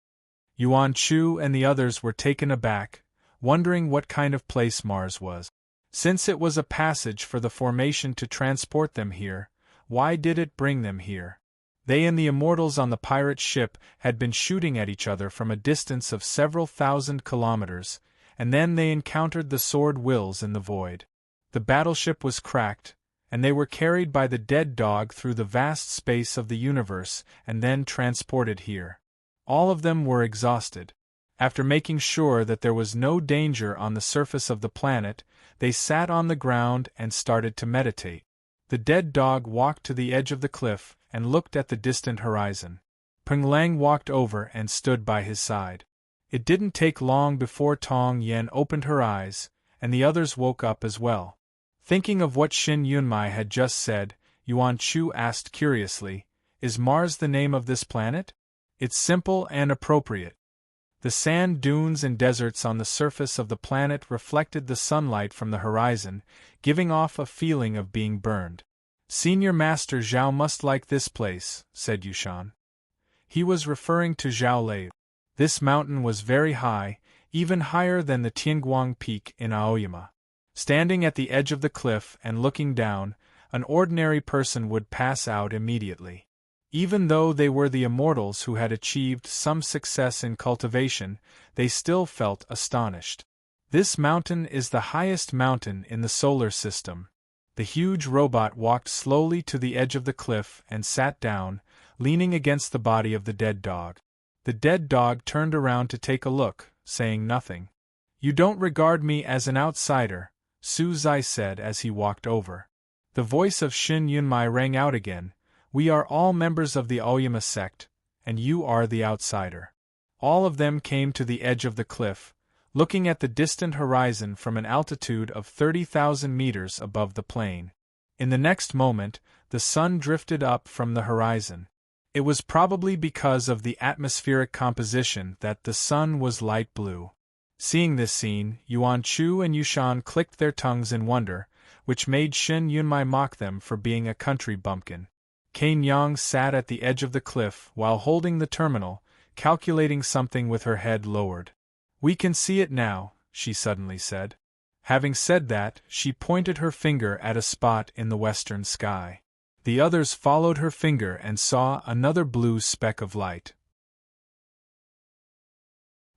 Yuan Chu and the others were taken aback, wondering what kind of place Mars was. Since it was a passage for the formation to transport them here, why did it bring them here? They and the immortals on the pirate ship had been shooting at each other from a distance of several thousand kilometers, and then they encountered the sword wills in the void. The battleship was cracked, and they were carried by the dead dog through the vast space of the universe and then transported here. All of them were exhausted. After making sure that there was no danger on the surface of the planet, they sat on the ground and started to meditate. The dead dog walked to the edge of the cliff and looked at the distant horizon. Peng Lang walked over and stood by his side. It didn't take long before Tong Yen opened her eyes, and the others woke up as well. Thinking of what Shin Yunmai had just said, Yuan Chu asked curiously, "Is Mars the name of this planet?" "It's simple and appropriate." The sand dunes and deserts on the surface of the planet reflected the sunlight from the horizon, giving off a feeling of being burned. "Senior Master Zhao must like this place," said Yushan. He was referring to Zhao Lei. This mountain was very high, even higher than the Tianguang Peak in Aoyama. Standing at the edge of the cliff and looking down, an ordinary person would pass out immediately. Even though they were the immortals who had achieved some success in cultivation, they still felt astonished. "This mountain is the highest mountain in the solar system." The huge robot walked slowly to the edge of the cliff and sat down, leaning against the body of the dead dog. The dead dog turned around to take a look, saying nothing. "You don't regard me as an outsider," Su Zai said as he walked over. The voice of Shin Yunmai rang out again. "We are all members of the Aoyama sect, and you are the outsider." All of them came to the edge of the cliff, looking at the distant horizon from an altitude of 30,000 meters above the plain. In the next moment, the sun drifted up from the horizon. It was probably because of the atmospheric composition that the sun was light blue. Seeing this scene, Yuan Chu and Yushan clicked their tongues in wonder, which made Shin Yunmai mock them for being a country bumpkin. Cain Yang sat at the edge of the cliff while holding the terminal, calculating something with her head lowered. "We can see it now," she suddenly said. Having said that, she pointed her finger at a spot in the western sky. The others followed her finger and saw another blue speck of light.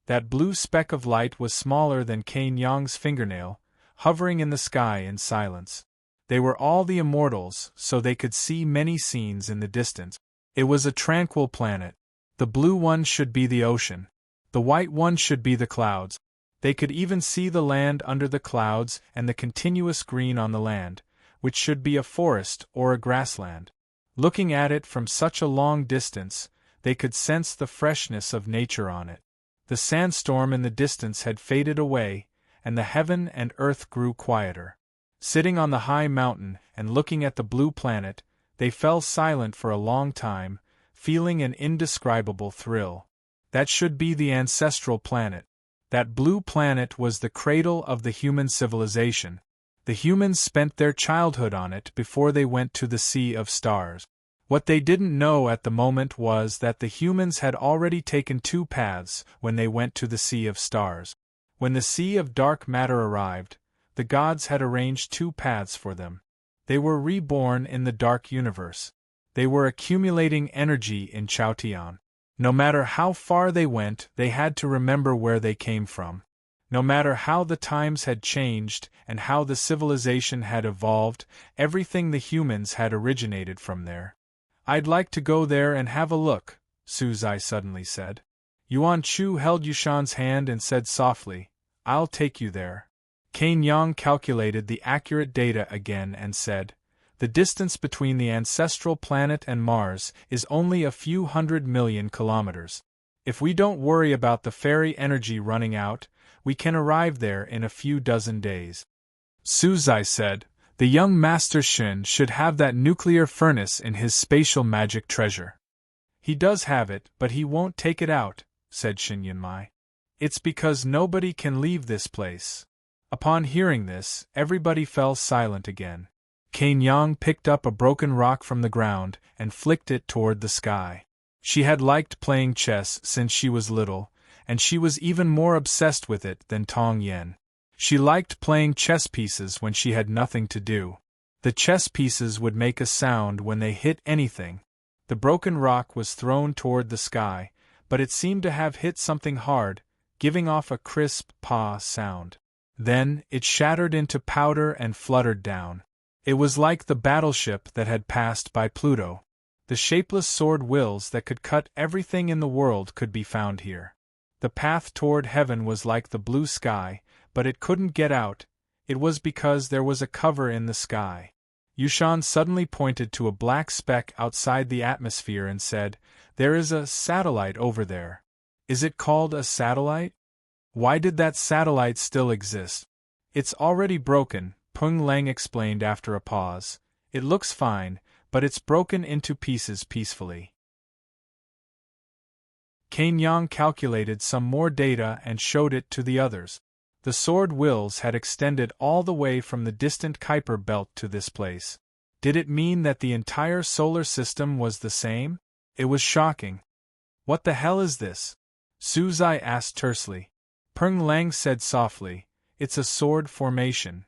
That blue speck of light was smaller than Cain Yang's fingernail, hovering in the sky in silence. They were all the immortals, so they could see many scenes in the distance. It was a tranquil planet. The blue one should be the ocean. The white one should be the clouds. They could even see the land under the clouds and the continuous green on the land, which should be a forest or a grassland. Looking at it from such a long distance, they could sense the freshness of nature on it. The sandstorm in the distance had faded away, and the heaven and earth grew quieter. Sitting on the high mountain and looking at the blue planet, they fell silent for a long time, feeling an indescribable thrill. That should be the ancestral planet. That blue planet was the cradle of the human civilization. The humans spent their childhood on it before they went to the Sea of Stars. What they didn't know at the moment was that the humans had already taken two paths when they went to the Sea of Stars. When the Sea of Dark Matter arrived, the gods had arranged two paths for them. They were reborn in the dark universe. They were accumulating energy in Chaotian. No matter how far they went, they had to remember where they came from. No matter how the times had changed and how the civilization had evolved, everything the humans had originated from there. "I'd like to go there and have a look," Su Zai suddenly said. Yuan Chu held Yushan's hand and said softly, "I'll take you there." Cain Yang calculated the accurate data again and said, "The distance between the ancestral planet and Mars is only a few 100 million kilometers. If we don't worry about the fairy energy running out, we can arrive there in a few dozen days." Su Zai said, "The young Master Shin should have that nuclear furnace in his spatial magic treasure." "He does have it, but he won't take it out," said Shin Yunmai. "It's because nobody can leave this place." Upon hearing this, everybody fell silent again. Cain Yang picked up a broken rock from the ground and flicked it toward the sky. She had liked playing chess since she was little, and she was even more obsessed with it than Tong Yen. She liked playing chess pieces when she had nothing to do. The chess pieces would make a sound when they hit anything. The broken rock was thrown toward the sky, but it seemed to have hit something hard, giving off a crisp "pa" sound. Then, it shattered into powder and fluttered down. It was like the battleship that had passed by Pluto. The shapeless sword wills that could cut everything in the world could be found here. The path toward heaven was like the blue sky, but it couldn't get out. It was because there was a cover in the sky. Yushan suddenly pointed to a black speck outside the atmosphere and said, "There is a satellite over there." "Is it called a satellite? Why did that satellite still exist?" "It's already broken," Peng Leng explained after a pause. "It looks fine, but it's broken into pieces peacefully." Cain Yang calculated some more data and showed it to the others. The sword wills had extended all the way from the distant Kuiper belt to this place. Did it mean that the entire solar system was the same? It was shocking. "What the hell is this?" Su Zai asked tersely. Peng Leng said softly, "It's a sword formation."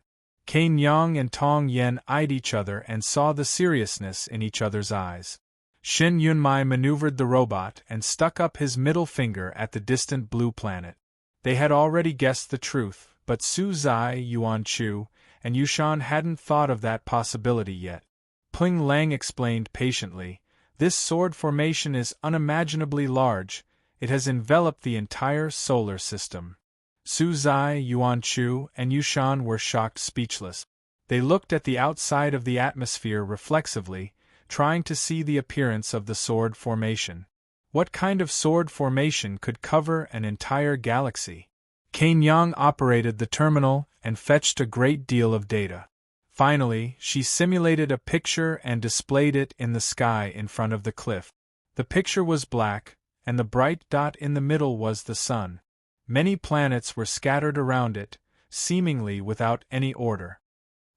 Cain Yang and Tong Yen eyed each other and saw the seriousness in each other's eyes. Shin Yunmai maneuvered the robot and stuck up his middle finger at the distant blue planet. They had already guessed the truth, but Su Zai, Yuan Chu, and Yushan hadn't thought of that possibility yet. Peng Leng explained patiently, "This sword formation is unimaginably large. It has enveloped the entire solar system." Su Zai, Yuan Chu, and Yushan were shocked speechless. They looked at the outside of the atmosphere reflexively, trying to see the appearance of the sword formation. What kind of sword formation could cover an entire galaxy? Cain Yang operated the terminal and fetched a great deal of data. Finally, she simulated a picture and displayed it in the sky in front of the cliff. The picture was black, and the bright dot in the middle was the sun. Many planets were scattered around it, seemingly without any order.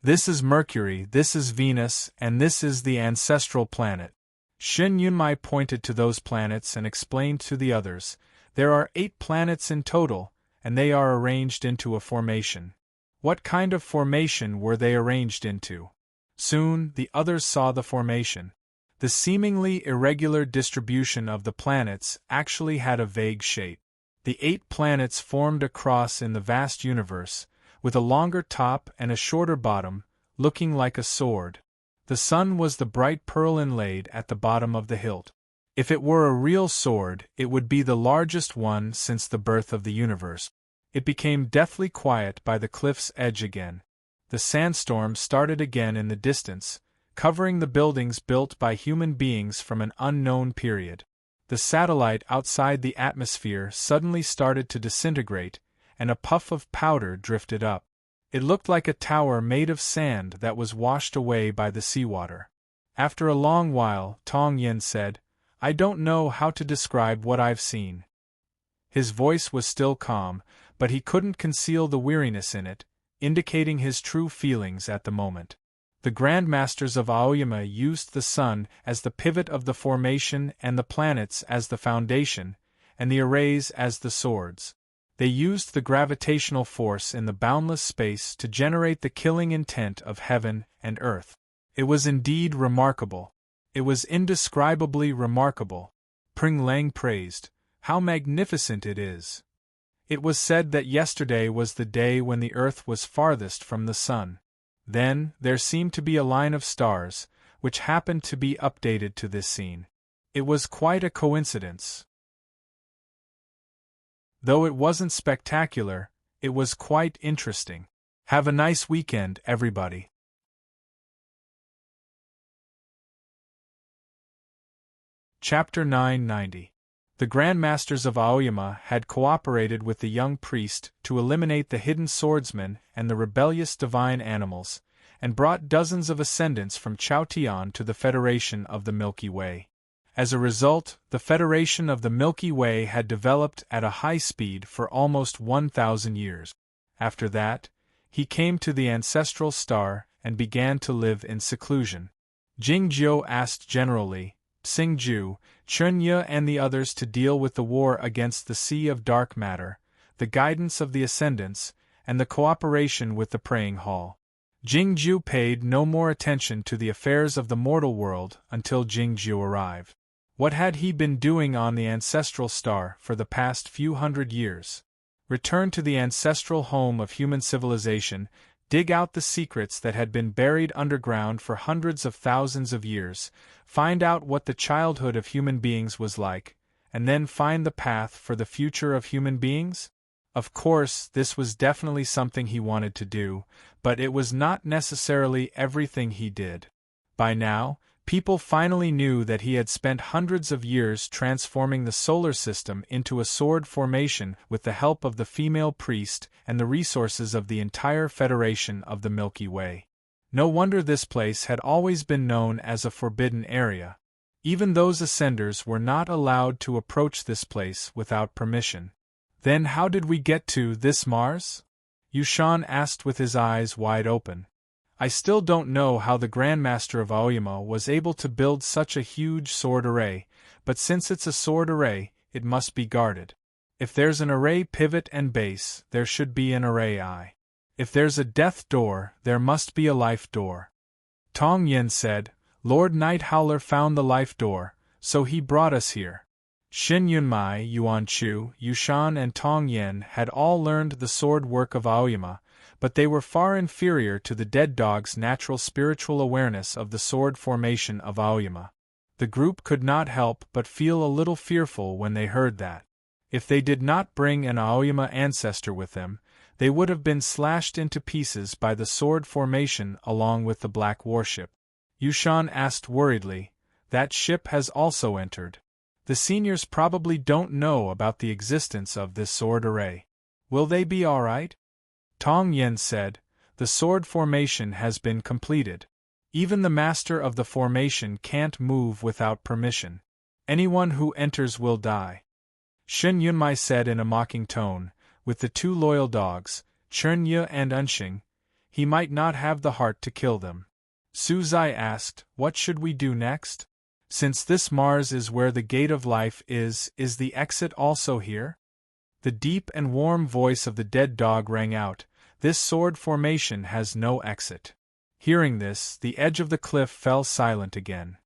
"This is Mercury, this is Venus, and this is the ancestral planet." Shin Yunmai pointed to those planets and explained to the others, "There are 8 planets in total, and they are arranged into a formation." What kind of formation were they arranged into? Soon, the others saw the formation. The seemingly irregular distribution of the planets actually had a vague shape. The 8 planets formed a cross in the vast universe, with a longer top and a shorter bottom, looking like a sword. The sun was the bright pearl inlaid at the bottom of the hilt. If it were a real sword, it would be the largest one since the birth of the universe. It became deathly quiet by the cliff's edge again. The sandstorm started again in the distance, covering the buildings built by human beings from an unknown period. The satellite outside the atmosphere suddenly started to disintegrate, and a puff of powder drifted up. It looked like a tower made of sand that was washed away by the seawater. After a long while, Tong Yin said, "I don't know how to describe what I've seen." His voice was still calm, but he couldn't conceal the weariness in it, indicating his true feelings at the moment. The Grandmasters of Aoyama used the sun as the pivot of the formation and the planets as the foundation, and the arrays as the swords. They used the gravitational force in the boundless space to generate the killing intent of heaven and earth. It was indeed remarkable. It was indescribably remarkable. Peng Leng praised, "How magnificent it is!" It was said that yesterday was the day when the earth was farthest from the sun. Then, there seemed to be a line of stars, which happened to be updated to this scene. It was quite a coincidence. Though it wasn't spectacular, it was quite interesting. Have a nice weekend, everybody. Chapter 990. The Grandmasters of Aoyama had cooperated with the young priest to eliminate the hidden swordsmen and the rebellious divine animals, and brought dozens of ascendants from Chaotian to the Federation of the Milky Way. As a result, the Federation of the Milky Way had developed at a high speed for almost 1,000 years. After that, he came to the ancestral star and began to live in seclusion. Jingjiu asked generally, Xingju, Chunye and the others to deal with the war against the Sea of Dark Matter, the guidance of the Ascendants, and the cooperation with the Praying Hall. Jingju paid no more attention to the affairs of the mortal world until Jingju arrived. What had he been doing on the ancestral star for the past few hundred years? Return to the ancestral home of human civilization, dig out the secrets that had been buried underground for hundreds of thousands of years, find out what the childhood of human beings was like, and then find the path for the future of human beings? Of course, this was definitely something he wanted to do, but it was not necessarily everything he did. By now, people finally knew that he had spent hundreds of years transforming the solar system into a sword formation with the help of the female priest and the resources of the entire Federation of the Milky Way. No wonder this place had always been known as a forbidden area. Even those ascenders were not allowed to approach this place without permission. Then how did we get to this Mars? Yushan asked with his eyes wide open. I still don't know how the Grandmaster of Aoyama was able to build such a huge sword array, but since it's a sword array, it must be guarded. If there's an array pivot and base, there should be an array eye. If there's a death door, there must be a life door. Tong Yin said, Lord Night Howler found the life door, so he brought us here. Xin Yunmai, Yuan Chu, Yushan and Tong Yin had all learned the sword work of Aoyama, but they were far inferior to the dead dog's natural spiritual awareness of the sword formation of Aoyama. The group could not help but feel a little fearful when they heard that. If they did not bring an Aoyama ancestor with them, they would have been slashed into pieces by the sword formation along with the black warship. Yushan asked worriedly, that ship has also entered. The seniors probably don't know about the existence of this sword array. Will they be all right? Tong Yin said, the sword formation has been completed. Even the master of the formation can't move without permission. Anyone who enters will die. Shen Yunmai said in a mocking tone, with the two loyal dogs, Chernye and Unxing, he might not have the heart to kill them. Su Zai asked, what should we do next? Since this Mars is where the gate of life is the exit also here? The deep and warm voice of the dead dog rang out, this sword formation has no exit. Hearing this, the edge of the cliff fell silent again.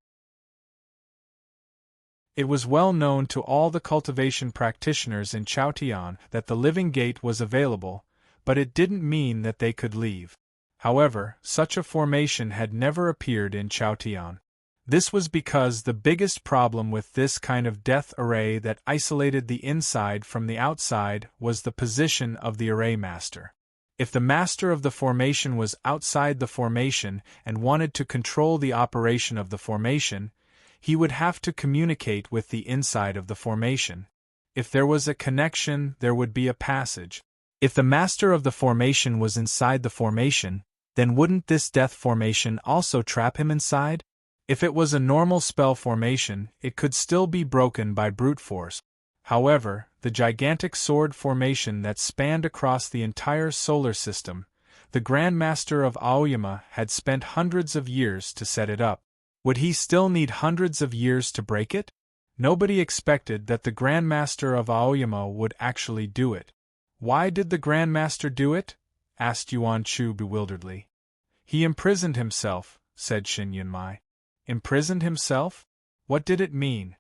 It was well known to all the cultivation practitioners in Chaotian that the living gate was available, but it didn't mean that they could leave. However, such a formation had never appeared in Chaotian. This was because the biggest problem with this kind of death array that isolated the inside from the outside was the position of the array master. If the master of the formation was outside the formation and wanted to control the operation of the formation, he would have to communicate with the inside of the formation. If there was a connection, there would be a passage. If the master of the formation was inside the formation, then wouldn't this death formation also trap him inside? If it was a normal spell formation, it could still be broken by brute force. However, the gigantic sword formation that spanned across the entire solar system, the Grandmaster of Aoyama had spent hundreds of years to set it up. Would he still need hundreds of years to break it? Nobody expected that the Grandmaster of Aoyama would actually do it. Why did the Grandmaster do it? Asked Yuan Chu bewilderedly. He imprisoned himself, said Xin Yunmai. Imprisoned himself? What did it mean?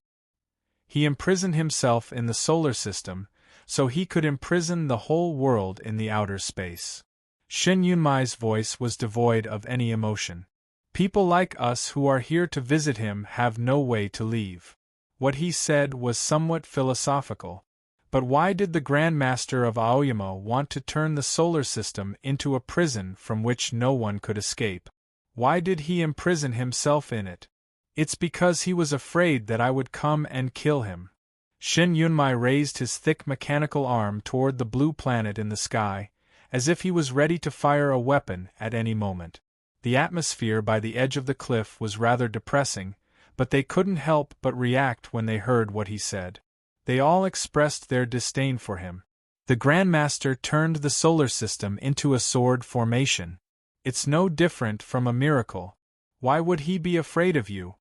He imprisoned himself in the solar system, so he could imprison the whole world in the outer space. Xin Yunmai's voice was devoid of any emotion. People like us who are here to visit him have no way to leave. What he said was somewhat philosophical. But why did the Grandmaster of Aoyama want to turn the solar system into a prison from which no one could escape? Why did he imprison himself in it? It's because he was afraid that I would come and kill him. Shin Yunmai raised his thick mechanical arm toward the blue planet in the sky, as if he was ready to fire a weapon at any moment. The atmosphere by the edge of the cliff was rather depressing, but they couldn't help but react when they heard what he said. They all expressed their disdain for him. The Grandmaster turned the solar system into a sword formation. It's no different from a miracle. Why would he be afraid of you?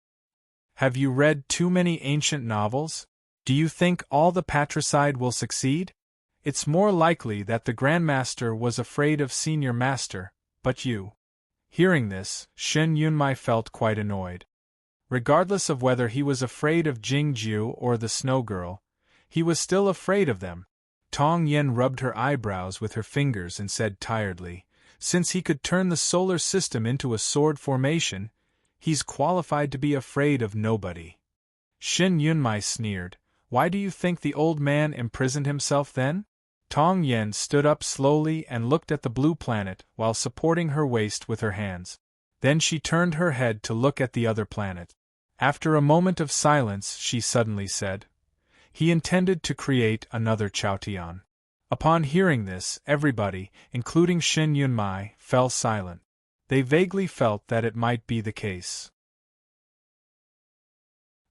Have you read too many ancient novels? Do you think all the patricide will succeed? It's more likely that the Grandmaster was afraid of Senior Master, but you. Hearing this, Shen Yunmai felt quite annoyed. Regardless of whether he was afraid of Jingju or the Snow Girl, he was still afraid of them. Tong Yin rubbed her eyebrows with her fingers and said tiredly, since he could turn the solar system into a sword formation, he's qualified to be afraid of nobody. Shin Yunmai sneered, why do you think the old man imprisoned himself then? Tong Yen stood up slowly and looked at the blue planet while supporting her waist with her hands. Then she turned her head to look at the other planet. After a moment of silence, she suddenly said, "He intended to create another Chaotian." Upon hearing this, everybody, including Shin Yunmai, fell silent. They vaguely felt that it might be the case.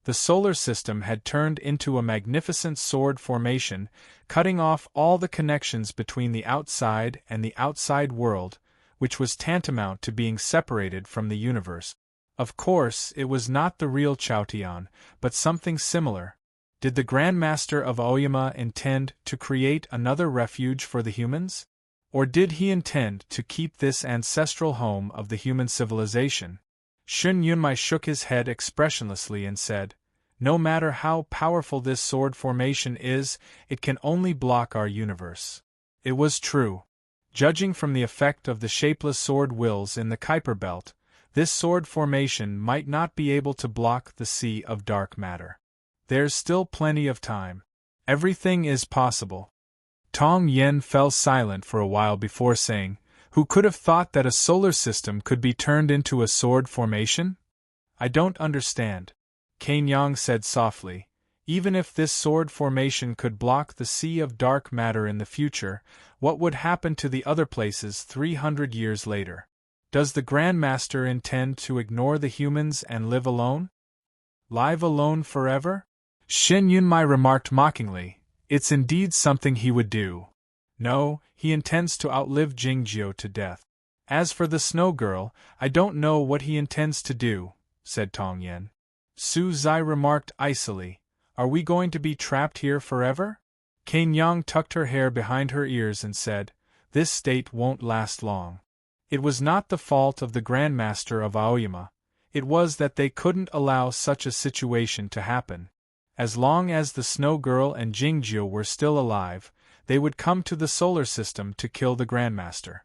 The solar system had turned into a magnificent sword formation, cutting off all the connections between the outside and the outside world, which was tantamount to being separated from the universe. Of course, it was not the real Chaotian, but something similar. Did the Grand Master of Aoyama intend to create another refuge for the humans? Or did he intend to keep this ancestral home of the human civilization? Shun Yunmai shook his head expressionlessly and said, "No matter how powerful this sword formation is, it can only block our universe." It was true. Judging from the effect of the shapeless sword wills in the Kuiper belt, this sword formation might not be able to block the sea of dark matter. There's still plenty of time. Everything is possible. Tong Yen fell silent for a while before saying, "Who could have thought that a solar system could be turned into a sword formation? I don't understand." Cain Yang said softly, "Even if this sword formation could block the sea of dark matter in the future, what would happen to the other places 300 years later? Does the Grand Master intend to ignore the humans and live alone? Live alone forever?" Shin Yunmai remarked mockingly, "It's indeed something he would do. No, he intends to outlive Jingjiu to death. As for the Snow Girl, I don't know what he intends to do," said Tong Yen. Su Zai remarked icily, "Are we going to be trapped here forever?" Cain Yang tucked her hair behind her ears and said, "This state won't last long." It was not the fault of the Grand Master of Aoyama. It was that they couldn't allow such a situation to happen. As long as the Snow Girl and Jingjiu were still alive, they would come to the solar system to kill the Grandmaster.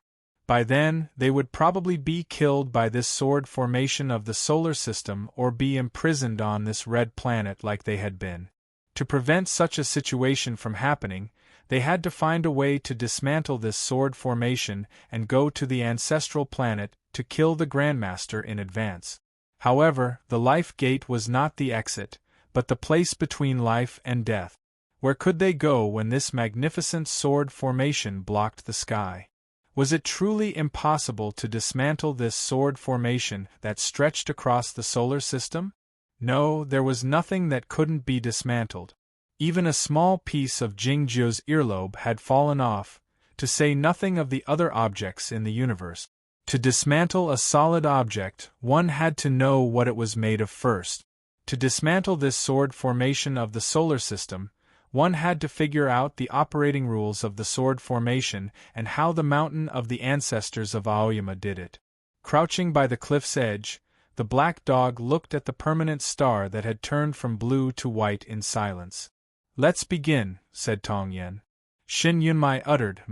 By then, they would probably be killed by this sword formation of the solar system or be imprisoned on this red planet like they had been. To prevent such a situation from happening, they had to find a way to dismantle this sword formation and go to the ancestral planet to kill the Grandmaster in advance. However, the life gate was not the exit, but the place between life and death. Where could they go when this magnificent sword formation blocked the sky? Was it truly impossible to dismantle this sword formation that stretched across the solar system? No, there was nothing that couldn't be dismantled. Even a small piece of Jingjiu's earlobe had fallen off, to say nothing of the other objects in the universe. To dismantle a solid object, one had to know what it was made of first. To dismantle this sword formation of the solar system, one had to figure out the operating rules of the sword formation and how the mountain of the ancestors of Aoyama did it. Crouching by the cliff's edge, the black dog looked at the permanent star that had turned from blue to white in silence. "Let's begin," said Tong Yen. Shin Yunmai uttered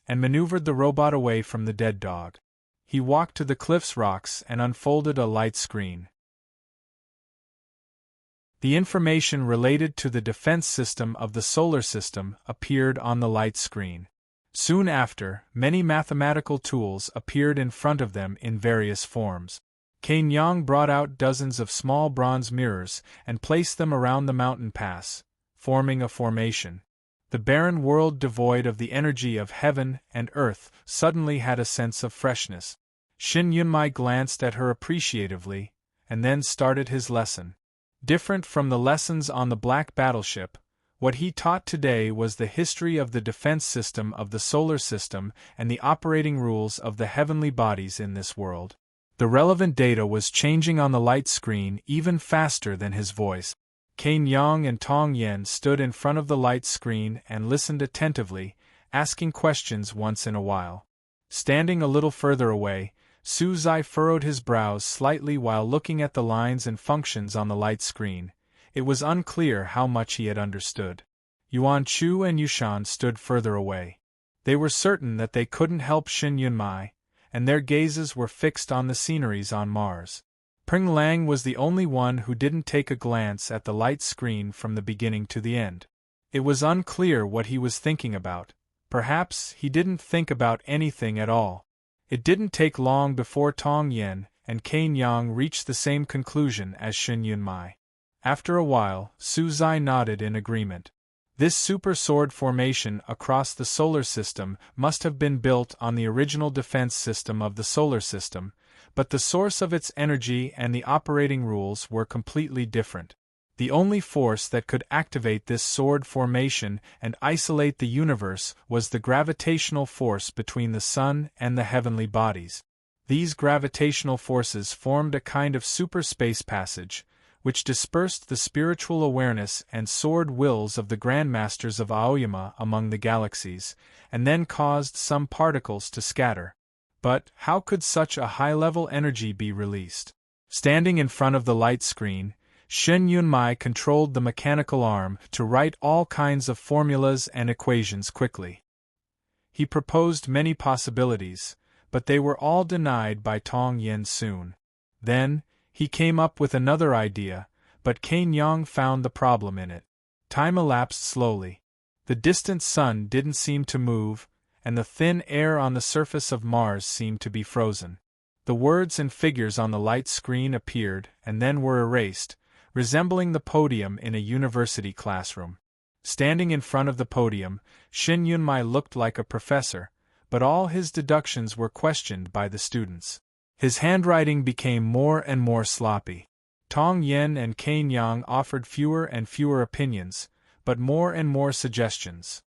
and maneuvered the robot away from the dead dog. He walked to the cliff's rocks and unfolded a light screen. The information related to the defense system of the solar system appeared on the light screen. Soon after, many mathematical tools appeared in front of them in various forms. Cain Yang brought out dozens of small bronze mirrors and placed them around the mountain pass, forming a formation. The barren world devoid of the energy of heaven and earth suddenly had a sense of freshness. Shin Yunmai glanced at her appreciatively, and then started his lesson. Different from the lessons on the Black Battleship, what he taught today was the history of the defense system of the solar system and the operating rules of the heavenly bodies in this world. The relevant data was changing on the light screen even faster than his voice. Cain Yang and Tong Yen stood in front of the light screen and listened attentively, asking questions once in a while. Standing a little further away, Su Zai furrowed his brows slightly while looking at the lines and functions on the light screen. It was unclear how much he had understood. Yuan Chu and Yushan stood further away. They were certain that they couldn't help Shin Yunmai, and their gazes were fixed on the sceneries on Mars. Peng Lang was the only one who didn't take a glance at the light screen from the beginning to the end. It was unclear what he was thinking about. Perhaps he didn't think about anything at all. It didn't take long before Tong Yen and Cain Yang reached the same conclusion as Shen Yunmai. After a while, Su Zai nodded in agreement. This super sword formation across the solar system must have been built on the original defense system of the solar system, but the source of its energy and the operating rules were completely different. The only force that could activate this sword formation and isolate the universe was the gravitational force between the sun and the heavenly bodies. These gravitational forces formed a kind of super space passage, which dispersed the spiritual awareness and sword wills of the grandmasters of Aoyama among the galaxies, and then caused some particles to scatter. But how could such a high-level energy be released? Standing in front of the light screen, Shen Yunmai controlled the mechanical arm to write all kinds of formulas and equations quickly. He proposed many possibilities, but they were all denied by Tong Yen soon. Then, he came up with another idea, but Cain Yang found the problem in it. Time elapsed slowly. The distant sun didn't seem to move, and the thin air on the surface of Mars seemed to be frozen. The words and figures on the light screen appeared and then were erased, resembling the podium in a university classroom. Standing in front of the podium, Shen Yunmai looked like a professor, but all his deductions were questioned by the students. His handwriting became more and more sloppy. Tong Yen and Cain Yang offered fewer and fewer opinions, but more and more suggestions.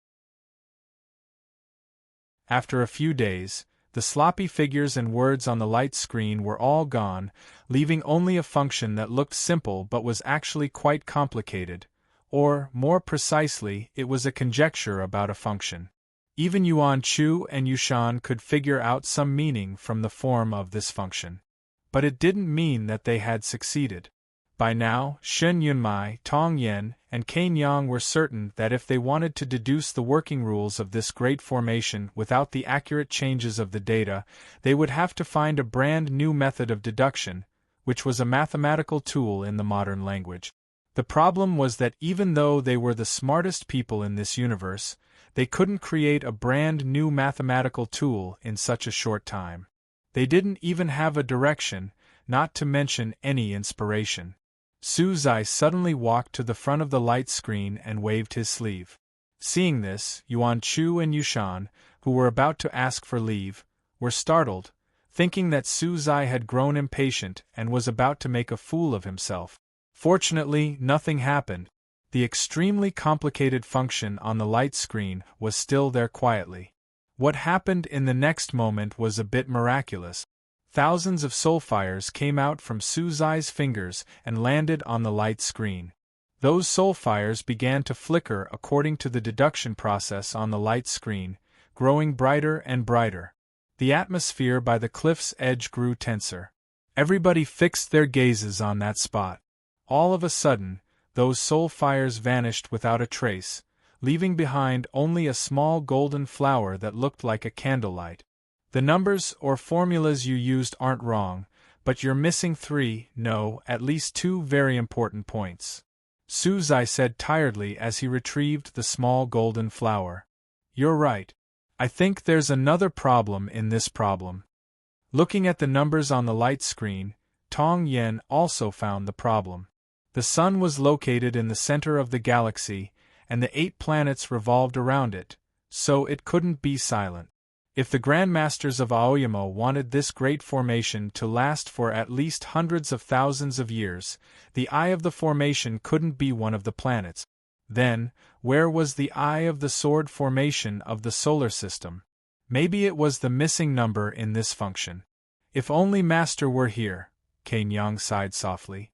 After a few days, the sloppy figures and words on the light screen were all gone, leaving only a function that looked simple but was actually quite complicated, or, more precisely, it was a conjecture about a function. Even Yuan Chu and Yushan could figure out some meaning from the form of this function. But it didn't mean that they had succeeded. By now, Shen Yunmai, Tong Yen, and Cain Yang were certain that if they wanted to deduce the working rules of this great formation without the accurate changes of the data, they would have to find a brand new method of deduction, which was a mathematical tool in the modern language. The problem was that even though they were the smartest people in this universe, they couldn't create a brand new mathematical tool in such a short time. They didn't even have a direction, not to mention any inspiration. Su Zai suddenly walked to the front of the light screen and waved his sleeve. Seeing this, Yuan Chu and Yushan, who were about to ask for leave, were startled, thinking that Su Zai had grown impatient and was about to make a fool of himself. Fortunately, nothing happened. The extremely complicated function on the light screen was still there quietly. What happened in the next moment was a bit miraculous. Thousands of soulfires came out from Su Zai's fingers and landed on the light screen. Those soulfires began to flicker according to the deduction process on the light screen, growing brighter and brighter. The atmosphere by the cliff's edge grew tenser. Everybody fixed their gazes on that spot. All of a sudden, those soulfires vanished without a trace, leaving behind only a small golden flower that looked like a candlelight. The numbers or formulas you used aren't wrong, but you're missing at least two very important points. Su Zai said tiredly as he retrieved the small golden flower. You're right. I think there's another problem in this problem. Looking at the numbers on the light screen, Tong Yen also found the problem. The sun was located in the center of the galaxy, and the 8 planets revolved around it, so it couldn't be silent. If the Grandmasters of Aoyama wanted this great formation to last for at least hundreds of thousands of years, the eye of the formation couldn't be one of the planets. Then, where was the eye of the sword formation of the solar system? Maybe it was the missing number in this function. If only Master were here, Cain Yang sighed softly.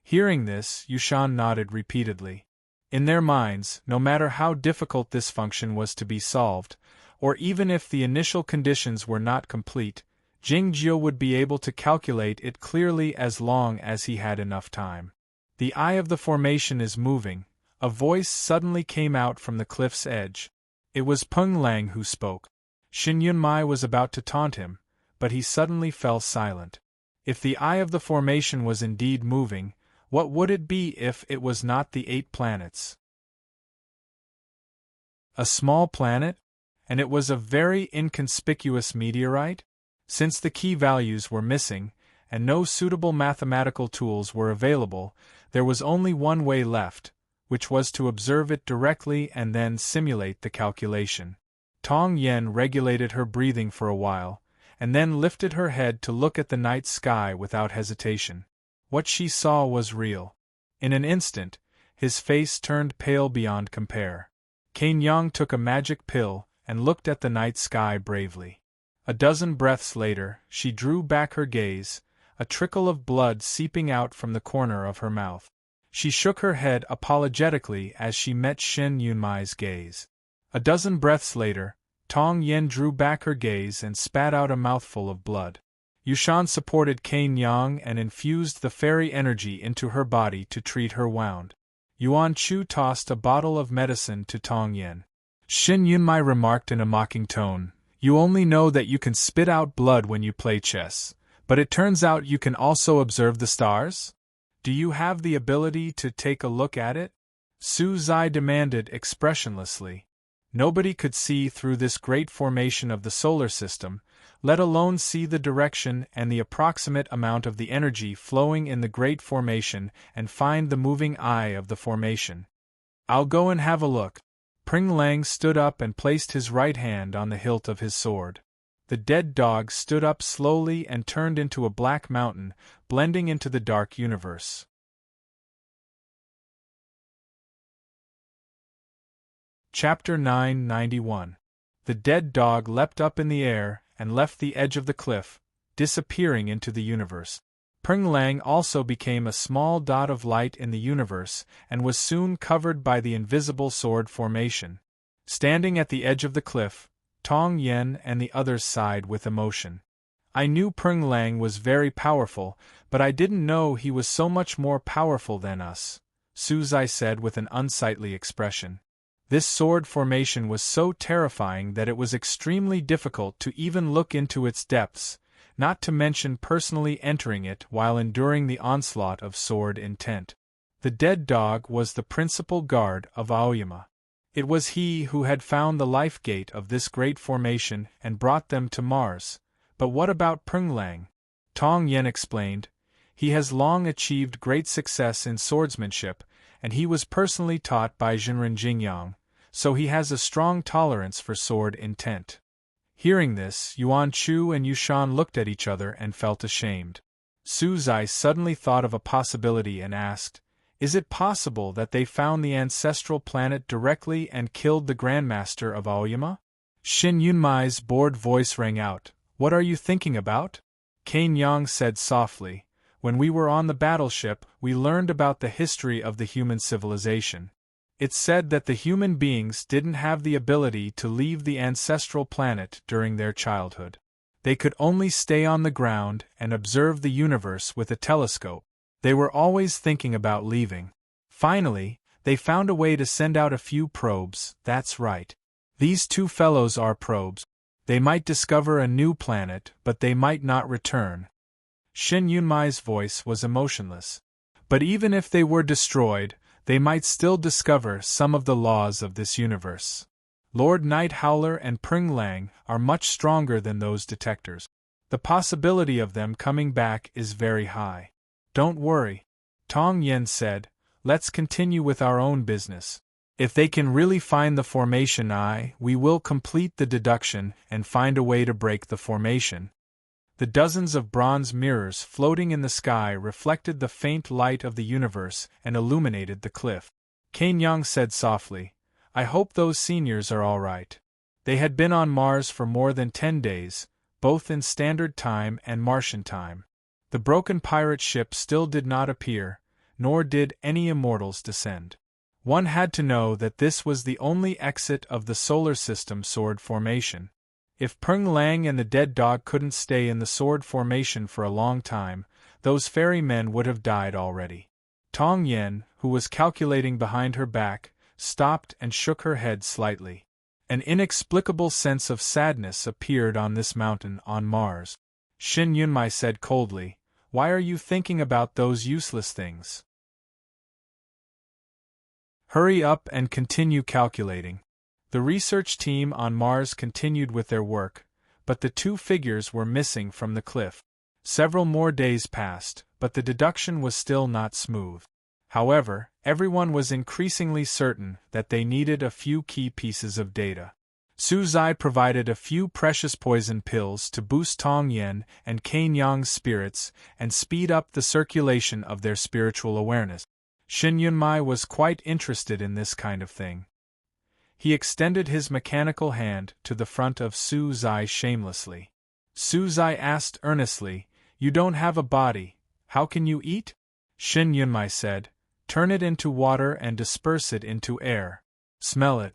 Hearing this, Yushan nodded repeatedly. In their minds, no matter how difficult this function was to be solved, or even if the initial conditions were not complete, Jingjiu would be able to calculate it clearly as long as he had enough time. The eye of the formation is moving. A voice suddenly came out from the cliff's edge. It was Peng Lang who spoke. Shen Yunmai was about to taunt him, but he suddenly fell silent. If the eye of the formation was indeed moving, what would it be if it was not the 8 planets? A small planet? And it was a very inconspicuous meteorite? Since the key values were missing, and no suitable mathematical tools were available, there was only one way left, which was to observe it directly and then simulate the calculation. Tong Yen regulated her breathing for a while, and then lifted her head to look at the night sky without hesitation. What she saw was real. In an instant, his face turned pale beyond compare. Cain Yang took a magic pill and looked at the night sky bravely. A dozen breaths later, she drew back her gaze, a trickle of blood seeping out from the corner of her mouth. She shook her head apologetically as she met Shen Yunmai's gaze. A dozen breaths later, Tong Yen drew back her gaze and spat out a mouthful of blood. Yushan supported Cain Yang and infused the fairy energy into her body to treat her wound. Yuan Chu tossed a bottle of medicine to Tong Yen. Shen Yunmai remarked in a mocking tone, "You only know that you can spit out blood when you play chess, but it turns out you can also observe the stars? Do you have the ability to take a look at it?" Su Zai demanded expressionlessly. Nobody could see through this great formation of the solar system, let alone see the direction and the approximate amount of the energy flowing in the great formation and find the moving eye of the formation. "I'll go and have a look." Pring Lang stood up and placed his right hand on the hilt of his sword. The dead dog stood up slowly and turned into a black mountain, blending into the dark universe. Chapter 991. The dead dog leapt up in the air and left the edge of the cliff, disappearing into the universe. Pring Lang also became a small dot of light in the universe and was soon covered by the invisible sword formation. Standing at the edge of the cliff, Tong Yen and the others sighed with emotion. "I knew Pring Lang was very powerful, but I didn't know he was so much more powerful than us," Su Zai said with an unsightly expression. This sword formation was so terrifying that it was extremely difficult to even look into its depths, not to mention personally entering it while enduring the onslaught of sword intent. The dead dog was the principal guard of Aoyama. It was he who had found the life gate of this great formation and brought them to Mars. But what about Pring Lang? Tong Yen explained. He has long achieved great success in swordsmanship, and he was personally taught by Jinren Jingyang, so he has a strong tolerance for sword intent. Hearing this, Yuan Chu and Yushan looked at each other and felt ashamed. Su Zai suddenly thought of a possibility and asked, "Is it possible that they found the ancestral planet directly and killed the Grandmaster of Aoyama?" Shin Yunmai's bored voice rang out, "What are you thinking about?" Cain Yang said softly, "When we were on the battleship, we learned about the history of the human civilization. It's said that the human beings didn't have the ability to leave the ancestral planet during their childhood. They could only stay on the ground and observe the universe with a telescope. They were always thinking about leaving. Finally, they found a way to send out a few probes, that's right. These two fellows are probes. They might discover a new planet, but they might not return." Shin Yunmai's voice was emotionless. "But even if they were destroyed, they might still discover some of the laws of this universe. Lord Night Howler and Pring Lang are much stronger than those detectors. The possibility of them coming back is very high. Don't worry," Tong Yen said, "let's continue with our own business. If they can really find the formation eye, we will complete the deduction and find a way to break the formation." The dozens of bronze mirrors floating in the sky reflected the faint light of the universe and illuminated the cliff. Cain Yang said softly, "I hope those seniors are all right." They had been on Mars for more than 10 days, both in Standard Time and Martian Time. The broken pirate ship still did not appear, nor did any immortals descend. One had to know that this was the only exit of the solar system sword formation. If Pring Lang and the dead dog couldn't stay in the sword formation for a long time, those ferrymen would have died already. Tong Yen, who was calculating behind her back, stopped and shook her head slightly. An inexplicable sense of sadness appeared on this mountain on Mars. Shin Yunmai said coldly, "Why are you thinking about those useless things? Hurry up and continue calculating." The research team on Mars continued with their work, but the two figures were missing from the cliff. Several more days passed, but the deduction was still not smooth. However, everyone was increasingly certain that they needed a few key pieces of data. Su Zai provided a few precious poison pills to boost Tong Yen and Cain Yang's spirits and speed up the circulation of their spiritual awareness. Shin Yunmai was quite interested in this kind of thing. He extended his mechanical hand to the front of Su Zai shamelessly. Su Zai asked earnestly, "You don't have a body, how can you eat?" Shin Yunmai said, "Turn it into water and disperse it into air. Smell it."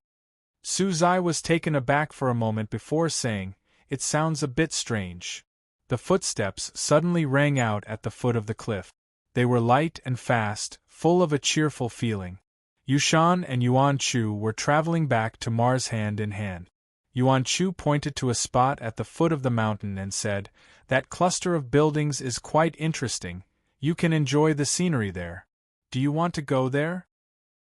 Su Zai was taken aback for a moment before saying, "It sounds a bit strange." The footsteps suddenly rang out at the foot of the cliff. They were light and fast, full of a cheerful feeling. Yushan and Yuan Chu were traveling back to Mars hand in hand. Yuan Chu pointed to a spot at the foot of the mountain and said, "That cluster of buildings is quite interesting. You can enjoy the scenery there. Do you want to go there?"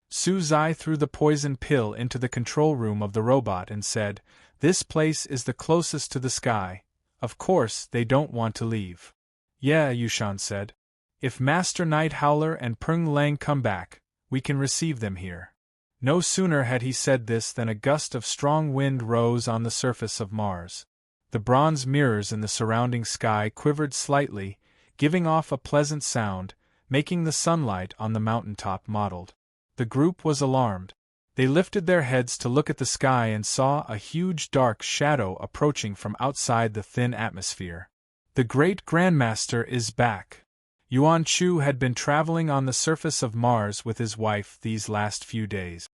Su Zai threw the poison pill into the control room of the robot and said, "This place is the closest to the sky. Of course, they don't want to leave." "Yeah," Yushan said. "If Master Night Howler and Peng Lang come back, we can receive them here." No sooner had he said this than a gust of strong wind rose on the surface of Mars. The bronze mirrors in the surrounding sky quivered slightly, giving off a pleasant sound, making the sunlight on the mountaintop mottled. The group was alarmed. They lifted their heads to look at the sky and saw a huge dark shadow approaching from outside the thin atmosphere. "The Great Grandmaster is back." Yuan Chu had been traveling on the surface of Mars with his wife these last few days.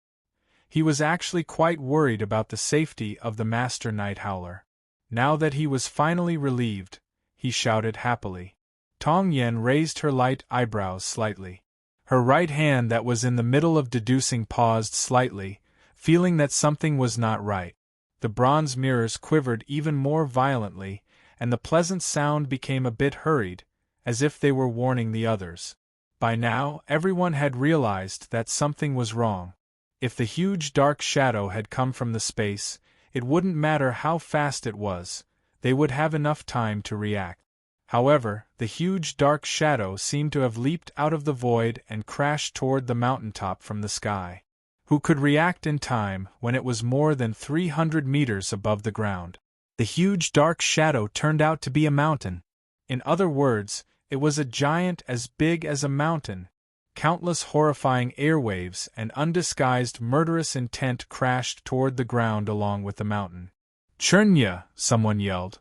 He was actually quite worried about the safety of the Master Night Howler. Now that he was finally relieved, he shouted happily. Tong Yen raised her light eyebrows slightly. Her right hand that was in the middle of deducing paused slightly, feeling that something was not right. The bronze mirrors quivered even more violently, and the pleasant sound became a bit hurried, as if they were warning the others. By now, everyone had realized that something was wrong. If the huge dark shadow had come from the space, it wouldn't matter how fast it was, they would have enough time to react. However, the huge dark shadow seemed to have leaped out of the void and crashed toward the mountaintop from the sky. Who could react in time when it was more than 300 meters above the ground? The huge dark shadow turned out to be a mountain. In other words, it was a giant as big as a mountain. Countless horrifying airwaves and undisguised murderous intent crashed toward the ground along with the mountain. "Chernya!" someone yelled.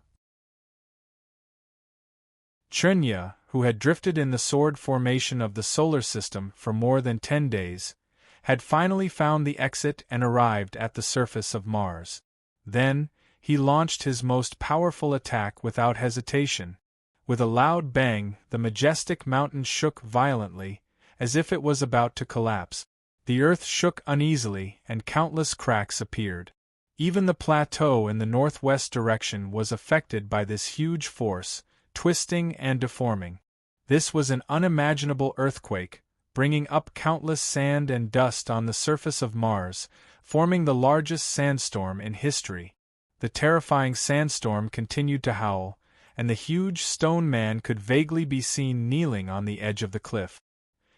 Chernya, who had drifted in the sword formation of the solar system for more than 10 days, had finally found the exit and arrived at the surface of Mars. Then, he launched his most powerful attack without hesitation. With a loud bang, the majestic mountain shook violently, as if it was about to collapse. The earth shook uneasily, and countless cracks appeared. Even the plateau in the northwest direction was affected by this huge force, twisting and deforming. This was an unimaginable earthquake, bringing up countless sand and dust on the surface of Mars, forming the largest sandstorm in history. The terrifying sandstorm continued to howl, and the huge stone man could vaguely be seen kneeling on the edge of the cliff.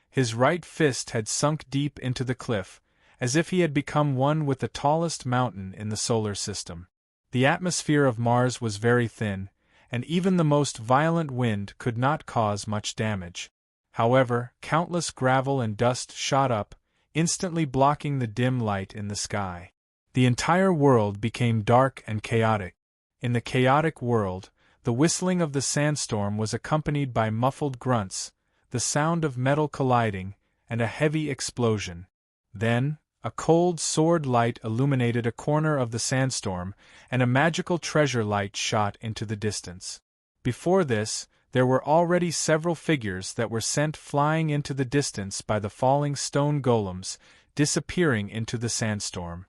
His right fist had sunk deep into the cliff, as if he had become one with the tallest mountain in the solar system. The atmosphere of Mars was very thin, and even the most violent wind could not cause much damage. However, countless gravel and dust shot up, instantly blocking the dim light in the sky. The entire world became dark and chaotic. In the chaotic world, the whistling of the sandstorm was accompanied by muffled grunts, the sound of metal colliding, and a heavy explosion. Then, a cold sword light illuminated a corner of the sandstorm, and a magical treasure light shot into the distance. Before this, there were already several figures that were sent flying into the distance by the falling stone golems, disappearing into the sandstorm.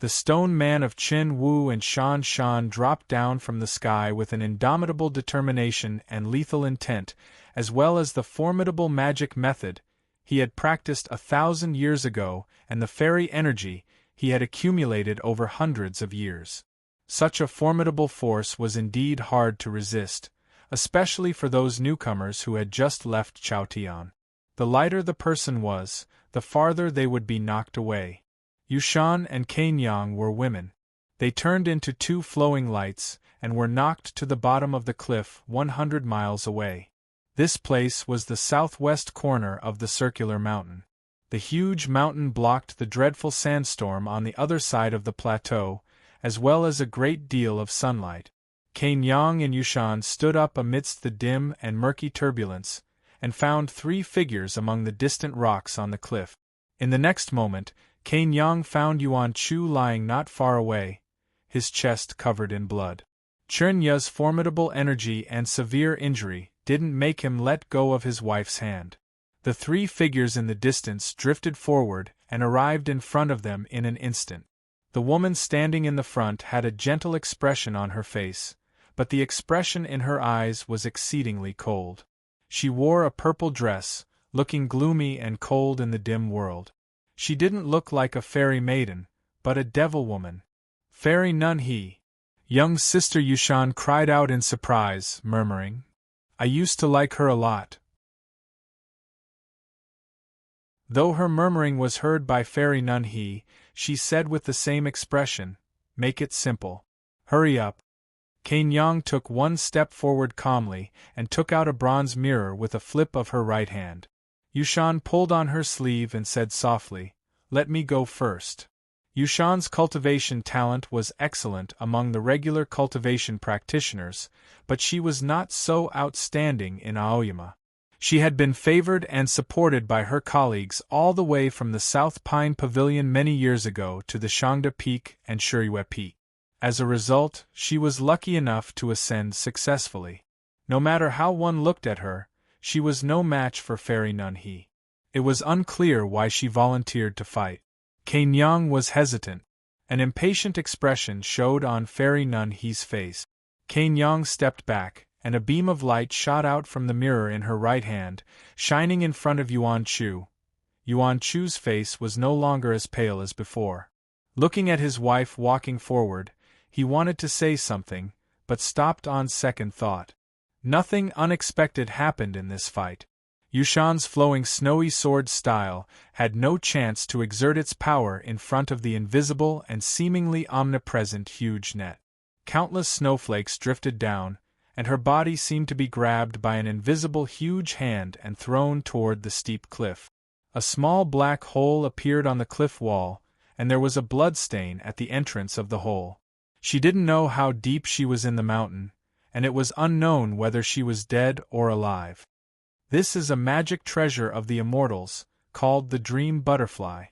The stone man of Qin Wu and Shan Shan dropped down from the sky with an indomitable determination and lethal intent, as well as the formidable magic method he had practiced 1,000 years ago and the fairy energy he had accumulated over hundreds of years. Such a formidable force was indeed hard to resist, especially for those newcomers who had just left Chaotian. The lighter the person was, the farther they would be knocked away. Yushan and Kanyang were women. They turned into two flowing lights, and were knocked to the bottom of the cliff 100 miles away. This place was the southwest corner of the circular mountain. The huge mountain blocked the dreadful sandstorm on the other side of the plateau, as well as a great deal of sunlight. Kanyang and Yushan stood up amidst the dim and murky turbulence, and found three figures among the distant rocks on the cliff. In the next moment, Kanyang found Yuan Chu lying not far away, his chest covered in blood. Chen Ya's formidable energy and severe injury didn't make him let go of his wife's hand. The three figures in the distance drifted forward and arrived in front of them in an instant. The woman standing in the front had a gentle expression on her face, but the expression in her eyes was exceedingly cold. She wore a purple dress, looking gloomy and cold in the dim world. She didn't look like a fairy maiden, but a devil woman. Fairy Nun He. Young Sister Yushan cried out in surprise, murmuring, "I used to like her a lot." Though her murmuring was heard by Fairy Nun He, she said with the same expression, "Make it simple. Hurry up." Kanyang took one step forward calmly and took out a bronze mirror with a flip of her right hand. Yushan pulled on her sleeve and said softly, "Let me go first." Yushan's cultivation talent was excellent among the regular cultivation practitioners, but she was not so outstanding in Aoyama. She had been favored and supported by her colleagues all the way from the South Pine Pavilion many years ago to the Shangda Peak and Shiriyue Peak. As a result, she was lucky enough to ascend successfully. No matter how one looked at her, she was no match for Fairy Nun He. It was unclear why she volunteered to fight. Kanyang was hesitant. An impatient expression showed on Fairy Nun He's face. Kanyang stepped back, and a beam of light shot out from the mirror in her right hand, shining in front of Yuan Chu. Yuan Chu's face was no longer as pale as before. Looking at his wife walking forward, he wanted to say something, but stopped on second thought. Nothing unexpected happened in this fight. Yushan's flowing snowy sword style had no chance to exert its power in front of the invisible and seemingly omnipresent huge net. Countless snowflakes drifted down, and her body seemed to be grabbed by an invisible huge hand and thrown toward the steep cliff. A small black hole appeared on the cliff wall, and there was a blood stain at the entrance of the hole. She didn't know how deep she was in the mountain, and it was unknown whether she was dead or alive. This is a magic treasure of the immortals, called the Dream Butterfly.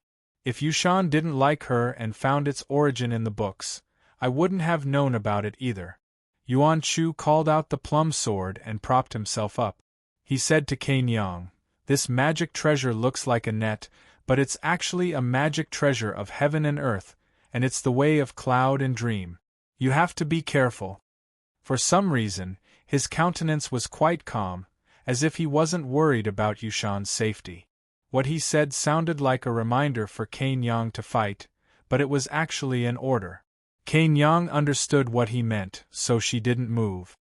If Yushan didn't like her and found its origin in the books, I wouldn't have known about it either. Yuan Chu called out the plum sword and propped himself up. He said to Kanyang, "This magic treasure looks like a net, but it's actually a magic treasure of heaven and earth, and it's the way of cloud and dream. You have to be careful." For some reason, his countenance was quite calm, as if he wasn't worried about Yushan's safety. What he said sounded like a reminder for Kanyang to fight, but it was actually an order. Kanyang understood what he meant, so she didn't move.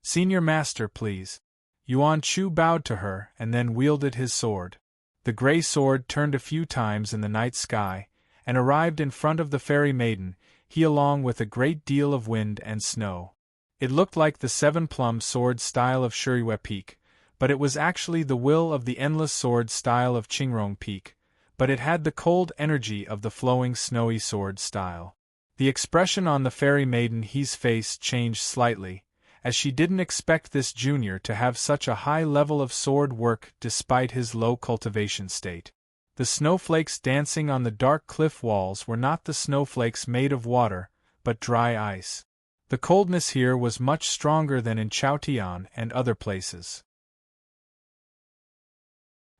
"Senior Master, please." Yuan Chu bowed to her and then wielded his sword. The gray sword turned a few times in the night sky, and arrived in front of the fairy maiden, he along with a great deal of wind and snow. It looked like the seven-plum sword style of Shiriyue Peak, but it was actually the will of the endless sword style of Qingrong Peak, but it had the cold energy of the flowing snowy sword style. The expression on the fairy maiden He's face changed slightly, as she didn't expect this junior to have such a high level of sword work despite his low cultivation state. The snowflakes dancing on the dark cliff walls were not the snowflakes made of water, but dry ice. The coldness here was much stronger than in Chaotian and other places.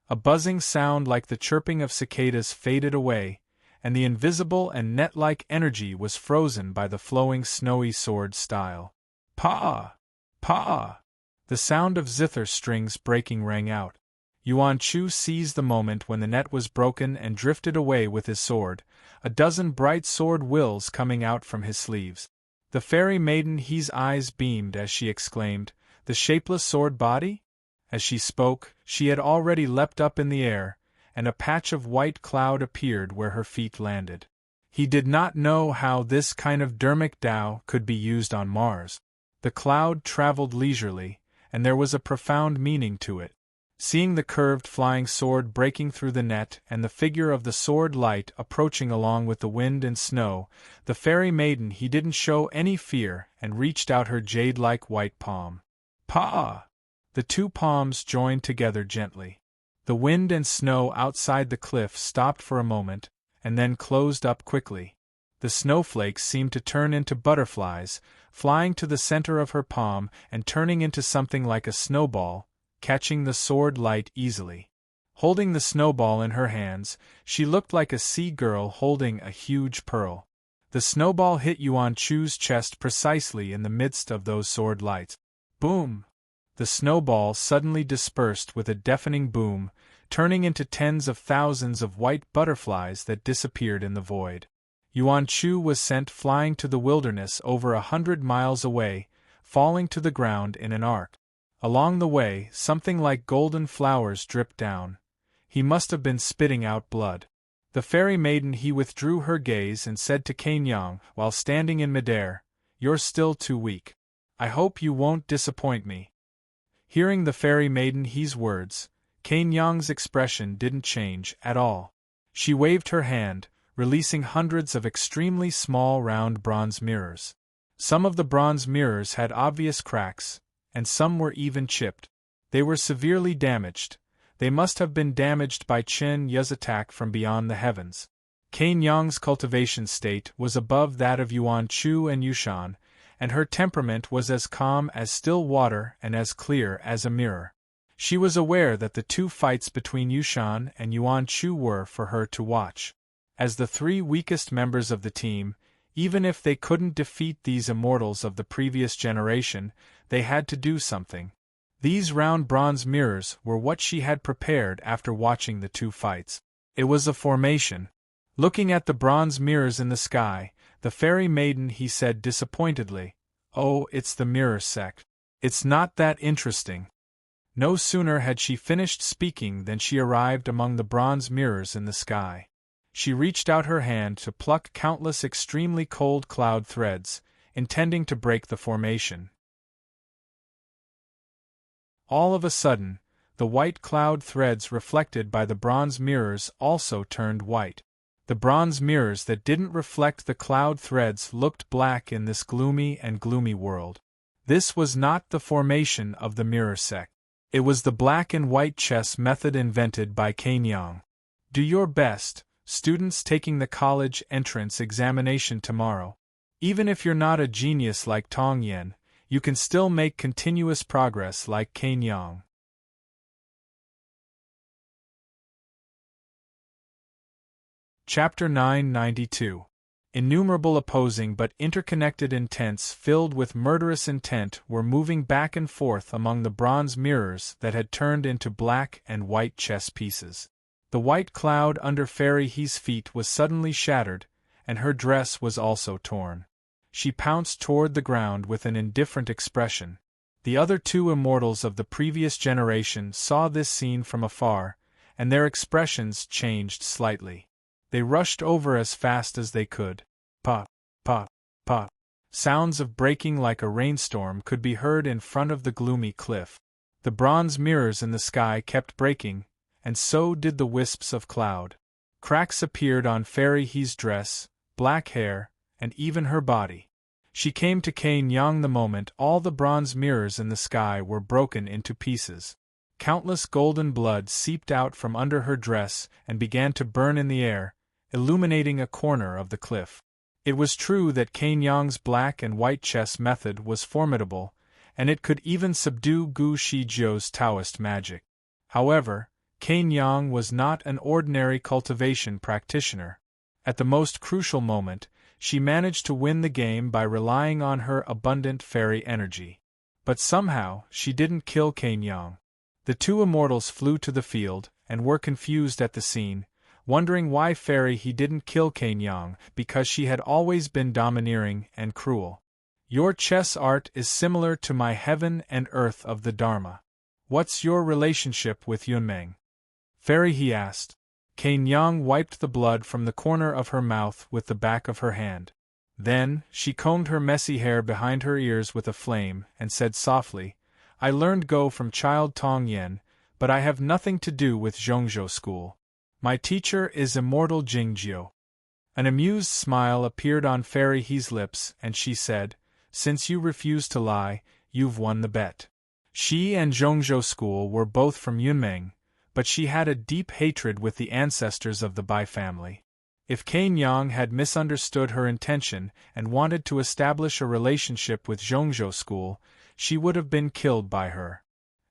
A buzzing sound like the chirping of cicadas faded away, and the invisible and net-like energy was frozen by the flowing snowy sword style. "Pa! Pa!" The sound of zither strings breaking rang out. Yuan Chu seized the moment when the net was broken and drifted away with his sword, a dozen bright sword wills coming out from his sleeves. The fairy maiden He's eyes beamed as she exclaimed, "The shapeless sword body?" As she spoke, she had already leapt up in the air, and a patch of white cloud appeared where her feet landed. He did not know how this kind of dermic Tao could be used on Mars. The cloud traveled leisurely, and there was a profound meaning to it. Seeing the curved flying sword breaking through the net and the figure of the sword light approaching along with the wind and snow, the fairy maiden he didn't show any fear and reached out her jade-like white palm. Pa! The two palms joined together gently. The wind and snow outside the cliff stopped for a moment, and then closed up quickly. The snowflakes seemed to turn into butterflies, flying to the center of her palm and turning into something like a snowball, catching the sword light easily. Holding the snowball in her hands, she looked like a sea girl holding a huge pearl. The snowball hit Yuan Chu's chest precisely in the midst of those sword lights. Boom! The snowball suddenly dispersed with a deafening boom, turning into tens of thousands of white butterflies that disappeared in the void. Yuan Chu was sent flying to the wilderness over 100 miles away, falling to the ground in an arc. Along the way, something like golden flowers dripped down. He must have been spitting out blood. The fairy maiden he withdrew her gaze and said to Cain Yang, while standing in midair, "You're still too weak. I hope you won't disappoint me." Hearing the fairy maiden he's words, Cain Yang's expression didn't change at all. She waved her hand, releasing hundreds of extremely small round bronze mirrors. Some of the bronze mirrors had obvious cracks, and some were even chipped. They were severely damaged. They must have been damaged by Chen Yu's attack from beyond the heavens. Cain Yang's cultivation state was above that of Yuan Chu and Yushan, and her temperament was as calm as still water and as clear as a mirror. She was aware that the two fights between Yushan and Yuan Chu were for her to watch. As the three weakest members of the team, even if they couldn't defeat these immortals of the previous generation, they had to do something. These round bronze mirrors were what she had prepared after watching the two fights. It was a formation. Looking at the bronze mirrors in the sky, the fairy maiden he said disappointedly, "Oh, it's the mirror sect. It's not that interesting." No sooner had she finished speaking than she arrived among the bronze mirrors in the sky. She reached out her hand to pluck countless extremely cold cloud threads, intending to break the formation. All of a sudden, the white cloud threads reflected by the bronze mirrors also turned white. The bronze mirrors that didn't reflect the cloud threads looked black in this gloomy world. This was not the formation of the mirror sect. It was the black and white chess method invented by Cain Yang. Do your best, students taking the college entrance examination tomorrow. Even if you're not a genius like Tong Yen, you can still make continuous progress like Cain Yang. Chapter 992. Innumerable opposing but interconnected intents filled with murderous intent were moving back and forth among the bronze mirrors that had turned into black and white chess pieces. The white cloud under Fairy He's feet was suddenly shattered, and her dress was also torn. She pounced toward the ground with an indifferent expression. The other two immortals of the previous generation saw this scene from afar, and their expressions changed slightly. They rushed over as fast as they could. Pop, pop, pop. Sounds of breaking like a rainstorm could be heard in front of the gloomy cliff. The bronze mirrors in the sky kept breaking, and so did the wisps of cloud. Cracks appeared on Fairy He's dress, black hair, and even her body. She came to Cain Yang the moment all the bronze mirrors in the sky were broken into pieces. Countless golden blood seeped out from under her dress and began to burn in the air, illuminating a corner of the cliff. It was true that Cain Yang's black and white chess method was formidable, and it could even subdue Gu Shijiu's Taoist magic. However, Cain Yang was not an ordinary cultivation practitioner. At the most crucial moment, she managed to win the game by relying on her abundant fairy energy. But somehow, she didn't kill Cain Yang. The two immortals flew to the field, and were confused at the scene, wondering why Fairy He didn't kill Cain Yang, because she had always been domineering and cruel. Your chess art is similar to my heaven and earth of the Dharma. What's your relationship with Yunmeng? Fairy He asked. Cain Yang wiped the blood from the corner of her mouth with the back of her hand. Then, she combed her messy hair behind her ears with a flame, and said softly, I learned Go from child Tong Yen, but I have nothing to do with Zhongzhou school. My teacher is immortal Jingjiu. An amused smile appeared on Fairy He's lips, and she said, Since you refuse to lie, you've won the bet. She and Zhongzhou school were both from Yunmeng, but she had a deep hatred with the ancestors of the Bai family. If Cain Yang had misunderstood her intention and wanted to establish a relationship with Zhongzhou school, she would have been killed by her.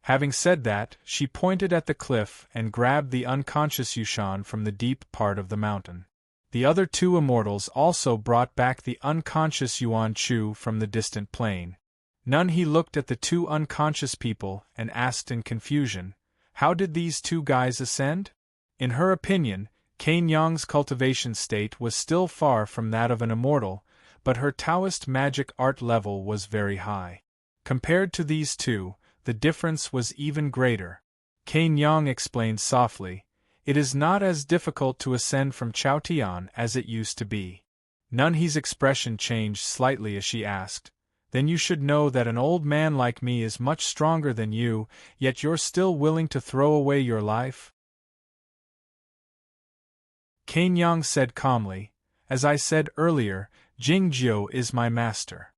Having said that, she pointed at the cliff and grabbed the unconscious Yushan from the deep part of the mountain. The other two immortals also brought back the unconscious Yuan Chu from the distant plain. None He looked at the two unconscious people and asked in confusion, How did these two guys ascend? In her opinion, Cain Yang's cultivation state was still far from that of an immortal, but her Taoist magic art level was very high. Compared to these two, the difference was even greater. Cain Yang explained softly, It is not as difficult to ascend from Chaotian as it used to be. Nunhe's expression changed slightly as she asked, Then you should know that an old man like me is much stronger than you, yet you're still willing to throw away your life? Cain Yang said calmly, As I said earlier, Jingjiu is my master.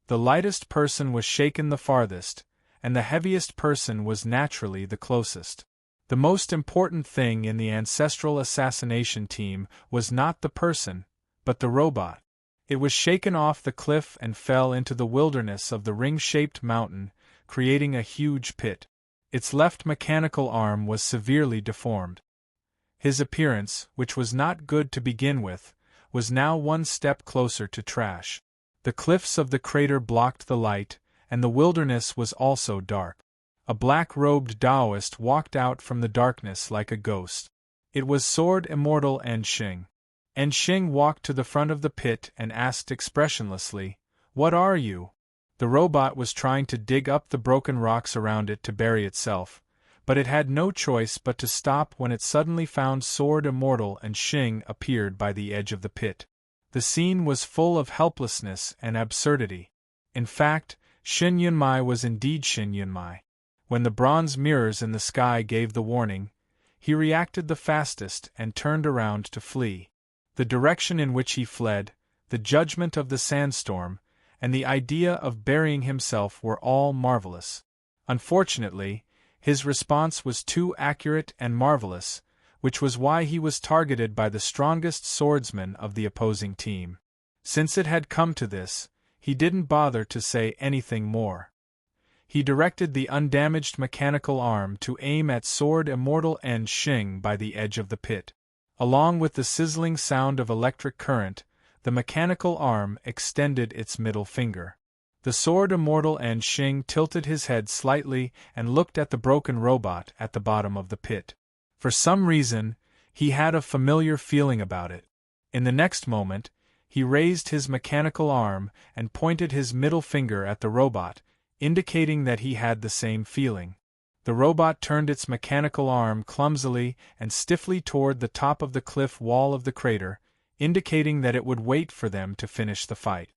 The lightest person was shaken the farthest, and the heaviest person was naturally the closest. The most important thing in the ancestral assassination team was not the person, but the robot. It was shaken off the cliff and fell into the wilderness of the ring-shaped mountain, creating a huge pit. Its left mechanical arm was severely deformed. His appearance, which was not good to begin with, was now one step closer to trash. The cliffs of the crater blocked the light, and the wilderness was also dark. A black-robed Taoist walked out from the darkness like a ghost. It was Sword Immortal Enxing. Enxing walked to the front of the pit and asked expressionlessly, What are you? The robot was trying to dig up the broken rocks around it to bury itself, but it had no choice but to stop when it suddenly found Sword Immortal Enxing appeared by the edge of the pit. The scene was full of helplessness and absurdity. In fact, Xin Yunmai was indeed Xin Yunmai. When the bronze mirrors in the sky gave the warning, he reacted the fastest and turned around to flee. The direction in which he fled, the judgment of the sandstorm, and the idea of burying himself were all marvelous. Unfortunately, his response was too accurate and marvelous, which was why he was targeted by the strongest swordsman of the opposing team. Since it had come to this, he didn't bother to say anything more. He directed the undamaged mechanical arm to aim at Sword Immortal Enxing by the edge of the pit. Along with the sizzling sound of electric current, the mechanical arm extended its middle finger. The Sword Immortal Enxing tilted his head slightly and looked at the broken robot at the bottom of the pit. For some reason, he had a familiar feeling about it. In the next moment, he raised his mechanical arm and pointed his middle finger at the robot, indicating that he had the same feeling. The robot turned its mechanical arm clumsily and stiffly toward the top of the cliff wall of the crater, indicating that it would wait for them to finish the fight.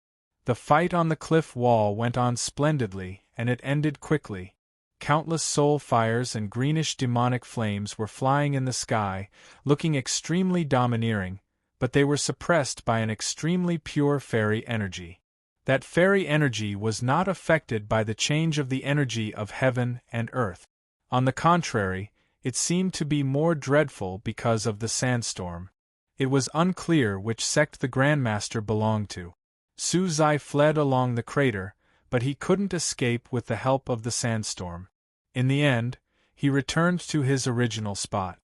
The fight on the cliff wall went on splendidly, and it ended quickly. Countless soul fires and greenish demonic flames were flying in the sky, looking extremely domineering, but they were suppressed by an extremely pure fairy energy. That fairy energy was not affected by the change of the energy of heaven and earth. On the contrary, it seemed to be more dreadful because of the sandstorm. It was unclear which sect the Grandmaster belonged to. Su Zai fled along the crater, but he couldn't escape with the help of the sandstorm. In the end, he returned to his original spot.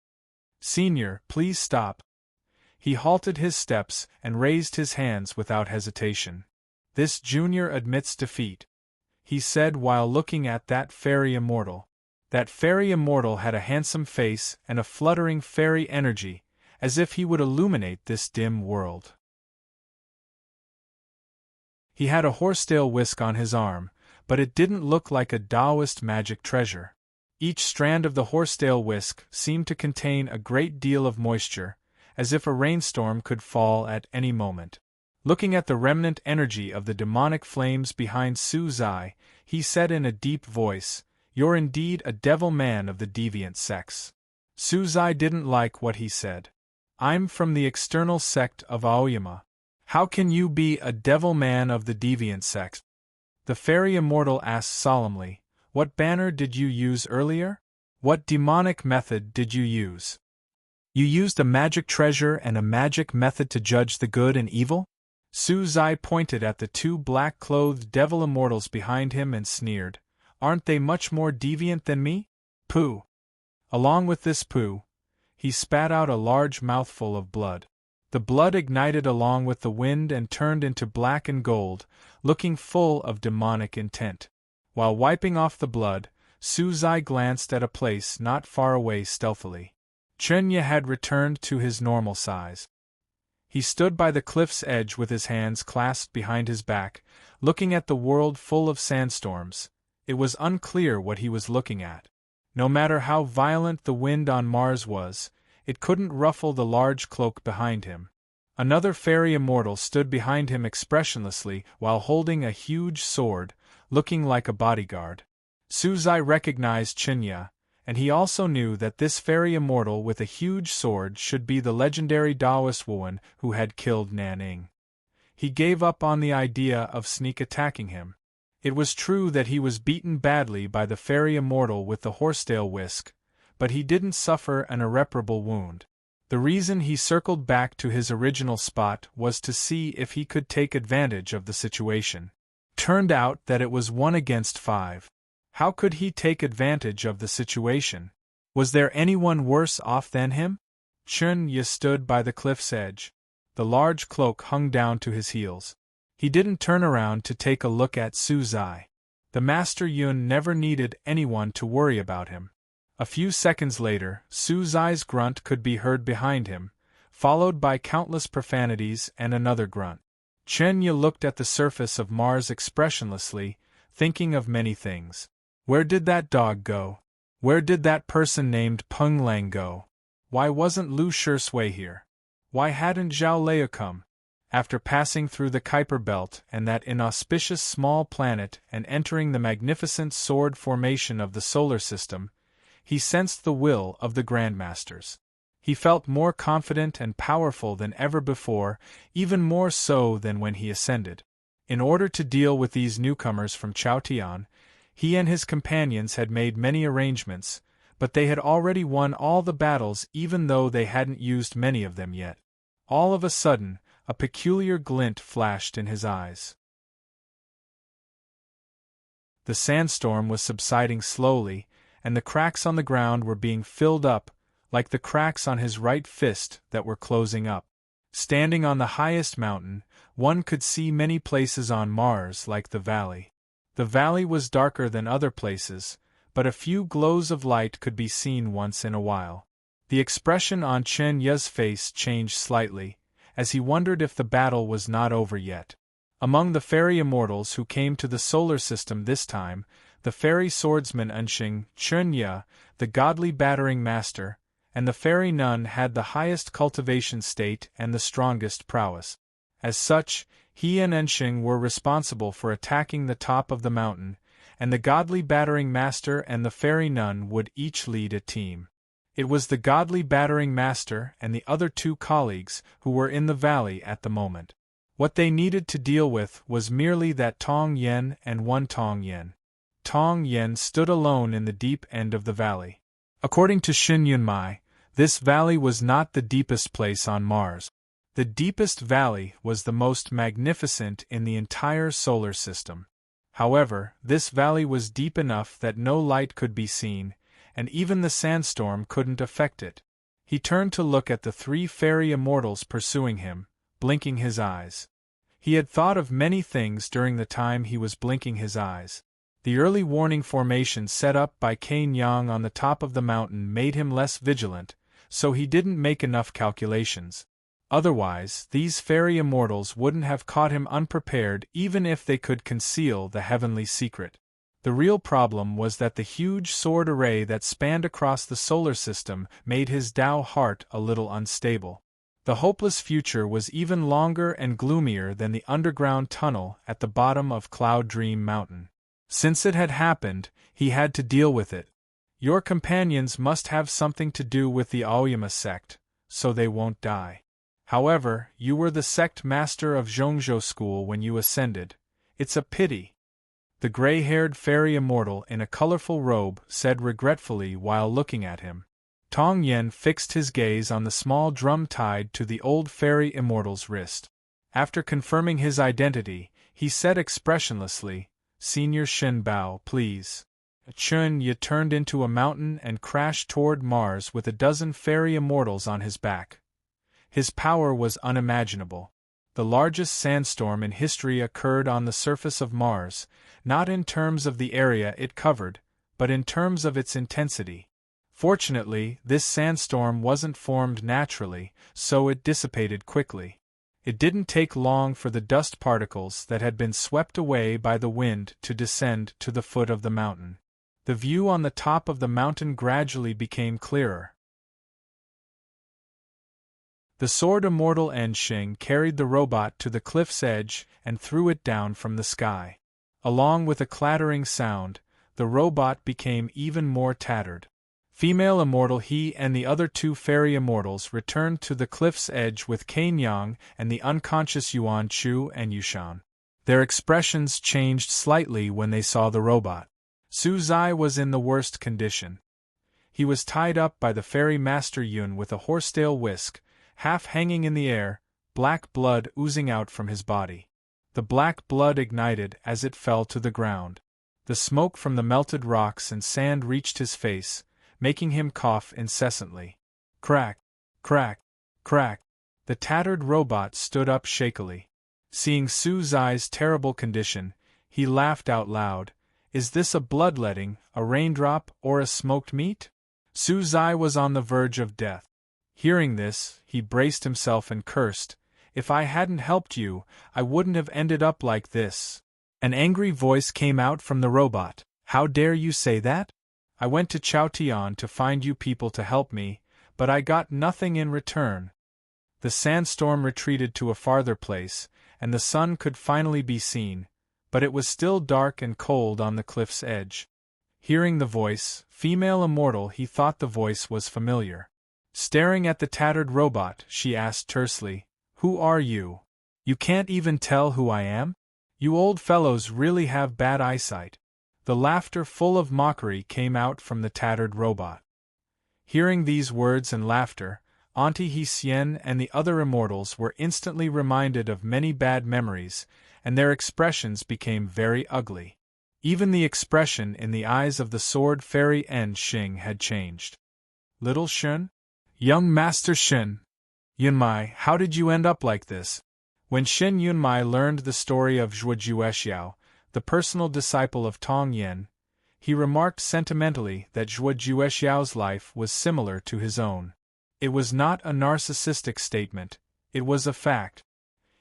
Senior, please stop. He halted his steps and raised his hands without hesitation. This junior admits defeat, he said while looking at that fairy immortal. That fairy immortal had a handsome face and a fluttering fairy energy, as if he would illuminate this dim world. He had a horsetail whisk on his arm, but it didn't look like a Taoist magic treasure. Each strand of the horsetail whisk seemed to contain a great deal of moisture, as if a rainstorm could fall at any moment. Looking at the remnant energy of the demonic flames behind Su's eye, he said in a deep voice, "You're indeed a devil man of the deviant sex." Su's eye didn't like what he said. "I'm from the external sect of Aoyama. How can you be a devil man of the deviant sex?" The fairy immortal asked solemnly, "What banner did you use earlier? What demonic method did you use?" "You used a magic treasure and a magic method to judge the good and evil?" Su's eye pointed at the two black-clothed devil immortals behind him and sneered, "Aren't they much more deviant than me? Pooh!" Along with this pooh, he spat out a large mouthful of blood. The blood ignited along with the wind and turned into black and gold, looking full of demonic intent. While wiping off the blood, Su's eye glanced at a place not far away stealthily. Chunya had returned to his normal size. He stood by the cliff's edge with his hands clasped behind his back, looking at the world full of sandstorms. It was unclear what he was looking at. No matter how violent the wind on Mars was, it couldn't ruffle the large cloak behind him. Another fairy immortal stood behind him expressionlessly while holding a huge sword, looking like a bodyguard. Suzai recognized Chunya, and he also knew that this fairy immortal with a huge sword should be the legendary Taoist woman who had killed Nanning. He gave up on the idea of sneak attacking him. It was true that he was beaten badly by the fairy immortal with the horsetail whisk, but he didn't suffer an irreparable wound. The reason he circled back to his original spot was to see if he could take advantage of the situation. Turned out that it was 1 against 5. How could he take advantage of the situation? Was there anyone worse off than him? Chunya stood by the cliff's edge. The large cloak hung down to his heels. He didn't turn around to take a look at Suzai. The Master Yun never needed anyone to worry about him. A few seconds later, Suzai's grunt could be heard behind him, followed by countless profanities and another grunt. Chunya looked at the surface of Mars expressionlessly, thinking of many things. Where did that dog go? Where did that person named Peng Lang go? Why wasn't Lu Shui here? Why hadn't Zhao Lei come? After passing through the Kuiper Belt and that inauspicious small planet and entering the magnificent sword formation of the solar system, he sensed the will of the Grandmasters. He felt more confident and powerful than ever before, even more so than when he ascended. In order to deal with these newcomers from Chaotian, he and his companions had made many arrangements, but they had already won all the battles even though they hadn't used many of them yet. All of a sudden, a peculiar glint flashed in his eyes. The sandstorm was subsiding slowly, and the cracks on the ground were being filled up, like the cracks on his right fist that were closing up. Standing on the highest mountain, one could see many places on Mars like the valley. The valley was darker than other places, but a few glows of light could be seen once in a while. The expression on Chen Yu's face changed slightly, as he wondered if the battle was not over yet. Among the fairy immortals who came to the solar system this time, the fairy swordsman Enxing, Chen Yu, the godly battering master, and the fairy nun had the highest cultivation state and the strongest prowess. As such, he and Enxing were responsible for attacking the top of the mountain, and the godly battering master and the fairy nun would each lead a team. It was the godly battering master and the other 2 colleagues who were in the valley at the moment. What they needed to deal with was merely that Tong Yen and one Tong Yen. Tong Yen stood alone in the deep end of the valley. According to Xin Yunmai, this valley was not the deepest place on Mars. The deepest valley was the most magnificent in the entire solar system. However, this valley was deep enough that no light could be seen, and even the sandstorm couldn't affect it. He turned to look at the 3 fairy immortals pursuing him, blinking his eyes. He had thought of many things during the time he was blinking his eyes. The early warning formation set up by Cain Yang on the top of the mountain made him less vigilant, so he didn't make enough calculations. Otherwise, these fairy immortals wouldn't have caught him unprepared even if they could conceal the heavenly secret. The real problem was that the huge sword array that spanned across the solar system made his Tao heart a little unstable. The hopeless future was even longer and gloomier than the underground tunnel at the bottom of Cloud Dream Mountain. Since it had happened, he had to deal with it. Your companions must have something to do with the Aoyama sect, so they won't die. However, you were the sect master of Zhongzhou School when you ascended. It's a pity. The gray-haired fairy immortal in a colorful robe said regretfully while looking at him. Tong Yen fixed his gaze on the small drum tied to the old fairy immortal's wrist. After confirming his identity, he said expressionlessly, "Senior Shin Bao, please." Chun Yi turned into a mountain and crashed toward Mars with a dozen fairy immortals on his back. His power was unimaginable. The largest sandstorm in history occurred on the surface of Mars, not in terms of the area it covered, but in terms of its intensity. Fortunately, this sandstorm wasn't formed naturally, so it dissipated quickly. It didn't take long for the dust particles that had been swept away by the wind to descend to the foot of the mountain. The view on the top of the mountain gradually became clearer. The sword immortal Enxing carried the robot to the cliff's edge and threw it down from the sky. Along with a clattering sound, the robot became even more tattered. Female immortal He and the other two fairy immortals returned to the cliff's edge with Cain Yang and the unconscious Yuan Chu and Yushan. Their expressions changed slightly when they saw the robot. Su Zai was in the worst condition. He was tied up by the fairy master Yun with a horsetail whisk, half hanging in the air, black blood oozing out from his body. The black blood ignited as it fell to the ground. The smoke from the melted rocks and sand reached his face, making him cough incessantly. Crack, crack, crack. The tattered robot stood up shakily. Seeing Su Zai's terrible condition, he laughed out loud. Is this a bloodletting, a raindrop, or a smoked meat? Su Zai was on the verge of death. Hearing this, he braced himself and cursed, "If I hadn't helped you, I wouldn't have ended up like this." An angry voice came out from the robot. "How dare you say that? I went to Chaotian to find you people to help me, but I got nothing in return." The sandstorm retreated to a farther place, and the sun could finally be seen, but it was still dark and cold on the cliff's edge. Hearing the voice, female immortal, he thought the voice was familiar. Staring at the tattered robot, she asked tersely, "Who are you? You can't even tell who I am? You old fellows really have bad eyesight." The laughter full of mockery came out from the tattered robot. Hearing these words and laughter, Auntie He Xian and the other immortals were instantly reminded of many bad memories, and their expressions became very ugly. Even the expression in the eyes of the sword fairy Enxing had changed. "Little Shun? Young Master Shin! Yunmai, how did you end up like this?" When Shin Yunmai learned the story of Zhuo Juexiao, the personal disciple of Tong Yen, he remarked sentimentally that Zhuo Juexiao's life was similar to his own. It was not a narcissistic statement, it was a fact.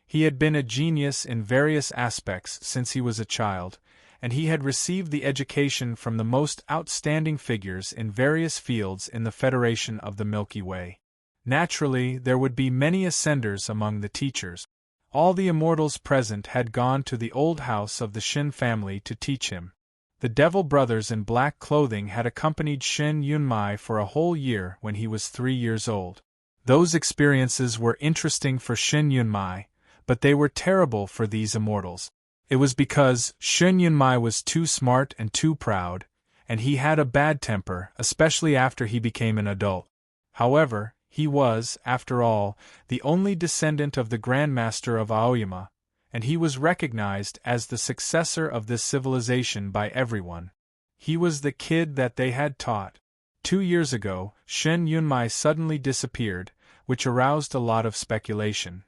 He had been a genius in various aspects since he was a child, and he had received the education from the most outstanding figures in various fields in the Federation of the Milky Way. Naturally, there would be many ascenders among the teachers. All the immortals present had gone to the old house of the Shin family to teach him. The Devil Brothers in black clothing had accompanied Shin Yunmai for a whole year when he was 3 years old. Those experiences were interesting for Shin Yunmai, but they were terrible for these immortals. It was because Shin Yunmai was too smart and too proud, and he had a bad temper, especially after he became an adult. However, he was, after all, the only descendant of the Grandmaster of Aoyama, and he was recognized as the successor of this civilization by everyone. He was the kid that they had taught. 2 years ago, Shin Yunmai suddenly disappeared, which aroused a lot of speculation.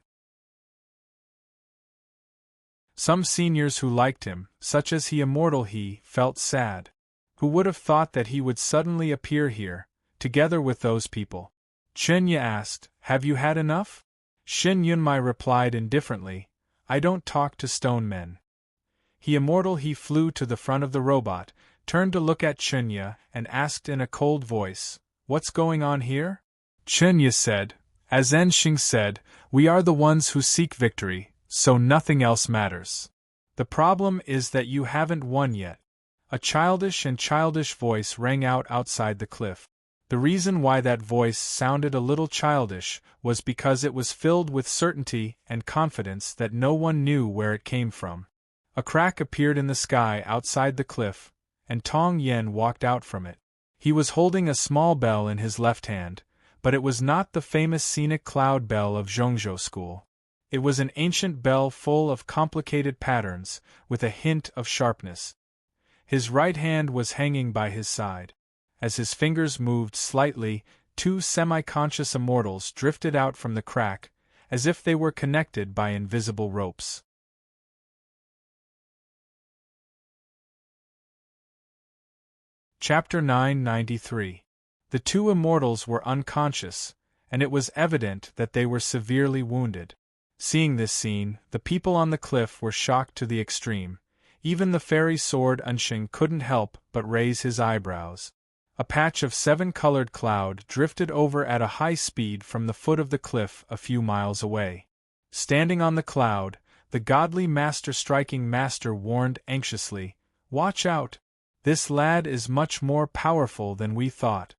Some seniors who liked him, such as he immortal he, felt sad. Who would have thought that he would suddenly appear here, together with those people? Chen Yi asked, "Have you had enough?" Shin Yunmai replied indifferently, "I don't talk to stone men." He immortal he flew to the front of the robot, turned to look at Chen Yi, and asked in a cold voice, "What's going on here?" Chen Yi said, "As Enxing said, we are the ones who seek victory, so nothing else matters. The problem is that you haven't won yet." A childish voice rang out outside the cliff. The reason why that voice sounded a little childish was because it was filled with certainty and confidence that no one knew where it came from. A crack appeared in the sky outside the cliff, and Tong Yen walked out from it. He was holding a small bell in his left hand, but it was not the famous scenic cloud bell of Zhongzhou School. It was an ancient bell full of complicated patterns, with a hint of sharpness. His right hand was hanging by his side. As his fingers moved slightly, two semi-conscious immortals drifted out from the crack, as if they were connected by invisible ropes. Chapter 993. The two immortals were unconscious, and it was evident that they were severely wounded. Seeing this scene, the people on the cliff were shocked to the extreme. Even the fairy sword Enxing couldn't help but raise his eyebrows. A patch of seven-colored cloud drifted over at a high speed from the foot of the cliff a few miles away. Standing on the cloud, the godly striking master warned anxiously, "Watch out! This lad is much more powerful than we thought."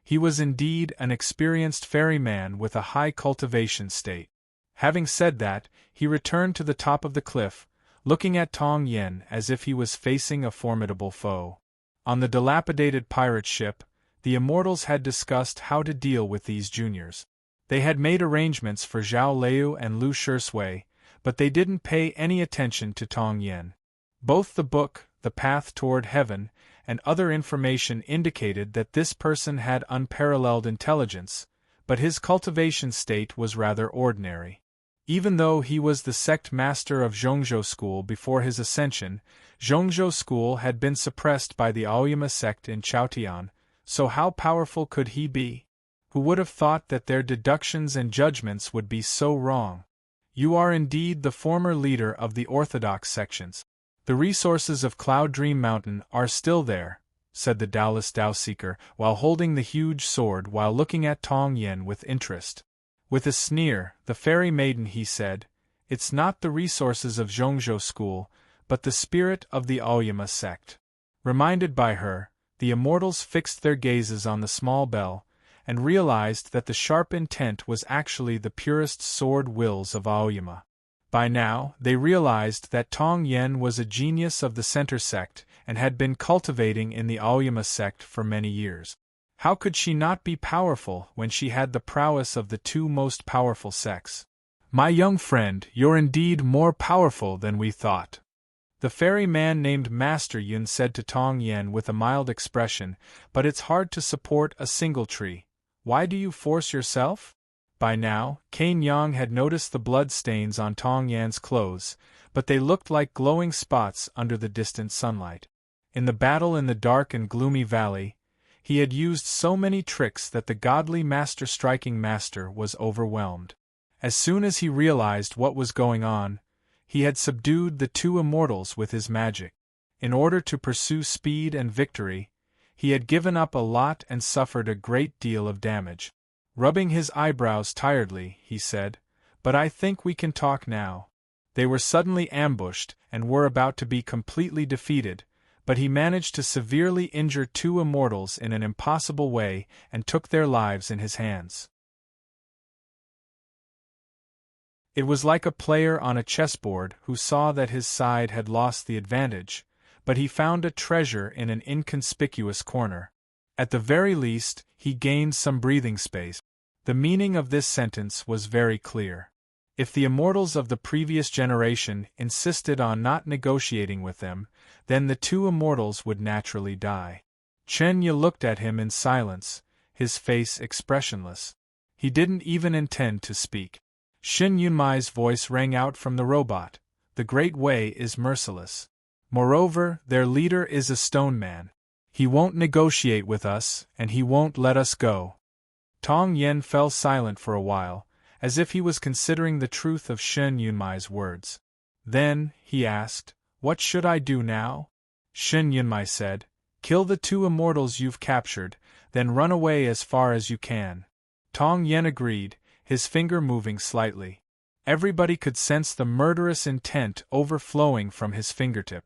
He was indeed an experienced ferryman with a high cultivation state. Having said that, he returned to the top of the cliff, looking at Tong Yen as if he was facing a formidable foe. On the dilapidated pirate ship, the immortals had discussed how to deal with these juniors. They had made arrangements for Zhao Liu and Lu Shisui, but they didn't pay any attention to Tong Yen. Both the book, The Path Toward Heaven, and other information indicated that this person had unparalleled intelligence, but his cultivation state was rather ordinary. Even though he was the sect master of Zhongzhou School before his ascension, Zhongzhou School had been suppressed by the Aoyama sect in Chaotian, so how powerful could he be? Who would have thought that their deductions and judgments would be so wrong? You are indeed the former leader of the orthodox sections. The resources of Cloud Dream Mountain are still there, said the Taoist Tao-seeker, while holding the huge sword while looking at Tong Yen with interest. With a sneer, the fairy maiden he said, "It's not the resources of Zhongzhou School, but the spirit of the Aoyama sect." Reminded by her, the immortals fixed their gazes on the small bell, and realized that the sharp intent was actually the purest sword wills of Aoyama. By now, they realized that Tong Yen was a genius of the center sect and had been cultivating in the Aoyama sect for many years. How could she not be powerful when she had the prowess of the two most powerful sects? "My young friend, you're indeed more powerful than we thought," the fairy man named Master Yun said to Tong Yen with a mild expression, "but it's hard to support a single tree. Why do you force yourself?" By now, Cain Yang had noticed the blood stains on Tong Yan's clothes, but they looked like glowing spots under the distant sunlight. In the battle in the dark and gloomy valley, he had used so many tricks that the godly striking master was overwhelmed. As soon as he realized what was going on, he had subdued the two immortals with his magic. In order to pursue speed and victory, he had given up a lot and suffered a great deal of damage. Rubbing his eyebrows tiredly, he said, "But I think we can talk now." They were suddenly ambushed and were about to be completely defeated, but he managed to severely injure two immortals in an impossible way and took their lives in his hands. It was like a player on a chessboard who saw that his side had lost the advantage, but he found a treasure in an inconspicuous corner. At the very least, he gained some breathing space. The meaning of this sentence was very clear. If the immortals of the previous generation insisted on not negotiating with them, then the two immortals would naturally die. Chen Yi looked at him in silence, his face expressionless. He didn't even intend to speak. Shin Yunmai's voice rang out from the robot, the Great Way is merciless. Moreover, their leader is a stone man. He won't negotiate with us, and he won't let us go. Tong Yen fell silent for a while, as if he was considering the truth of Shen Yunmai's words. Then, he asked, "What should I do now?" Shen Yunmai said, "Kill the 2 immortals you've captured, then run away as far as you can." Tong Yen agreed, his finger moving slightly. Everybody could sense the murderous intent overflowing from his fingertip.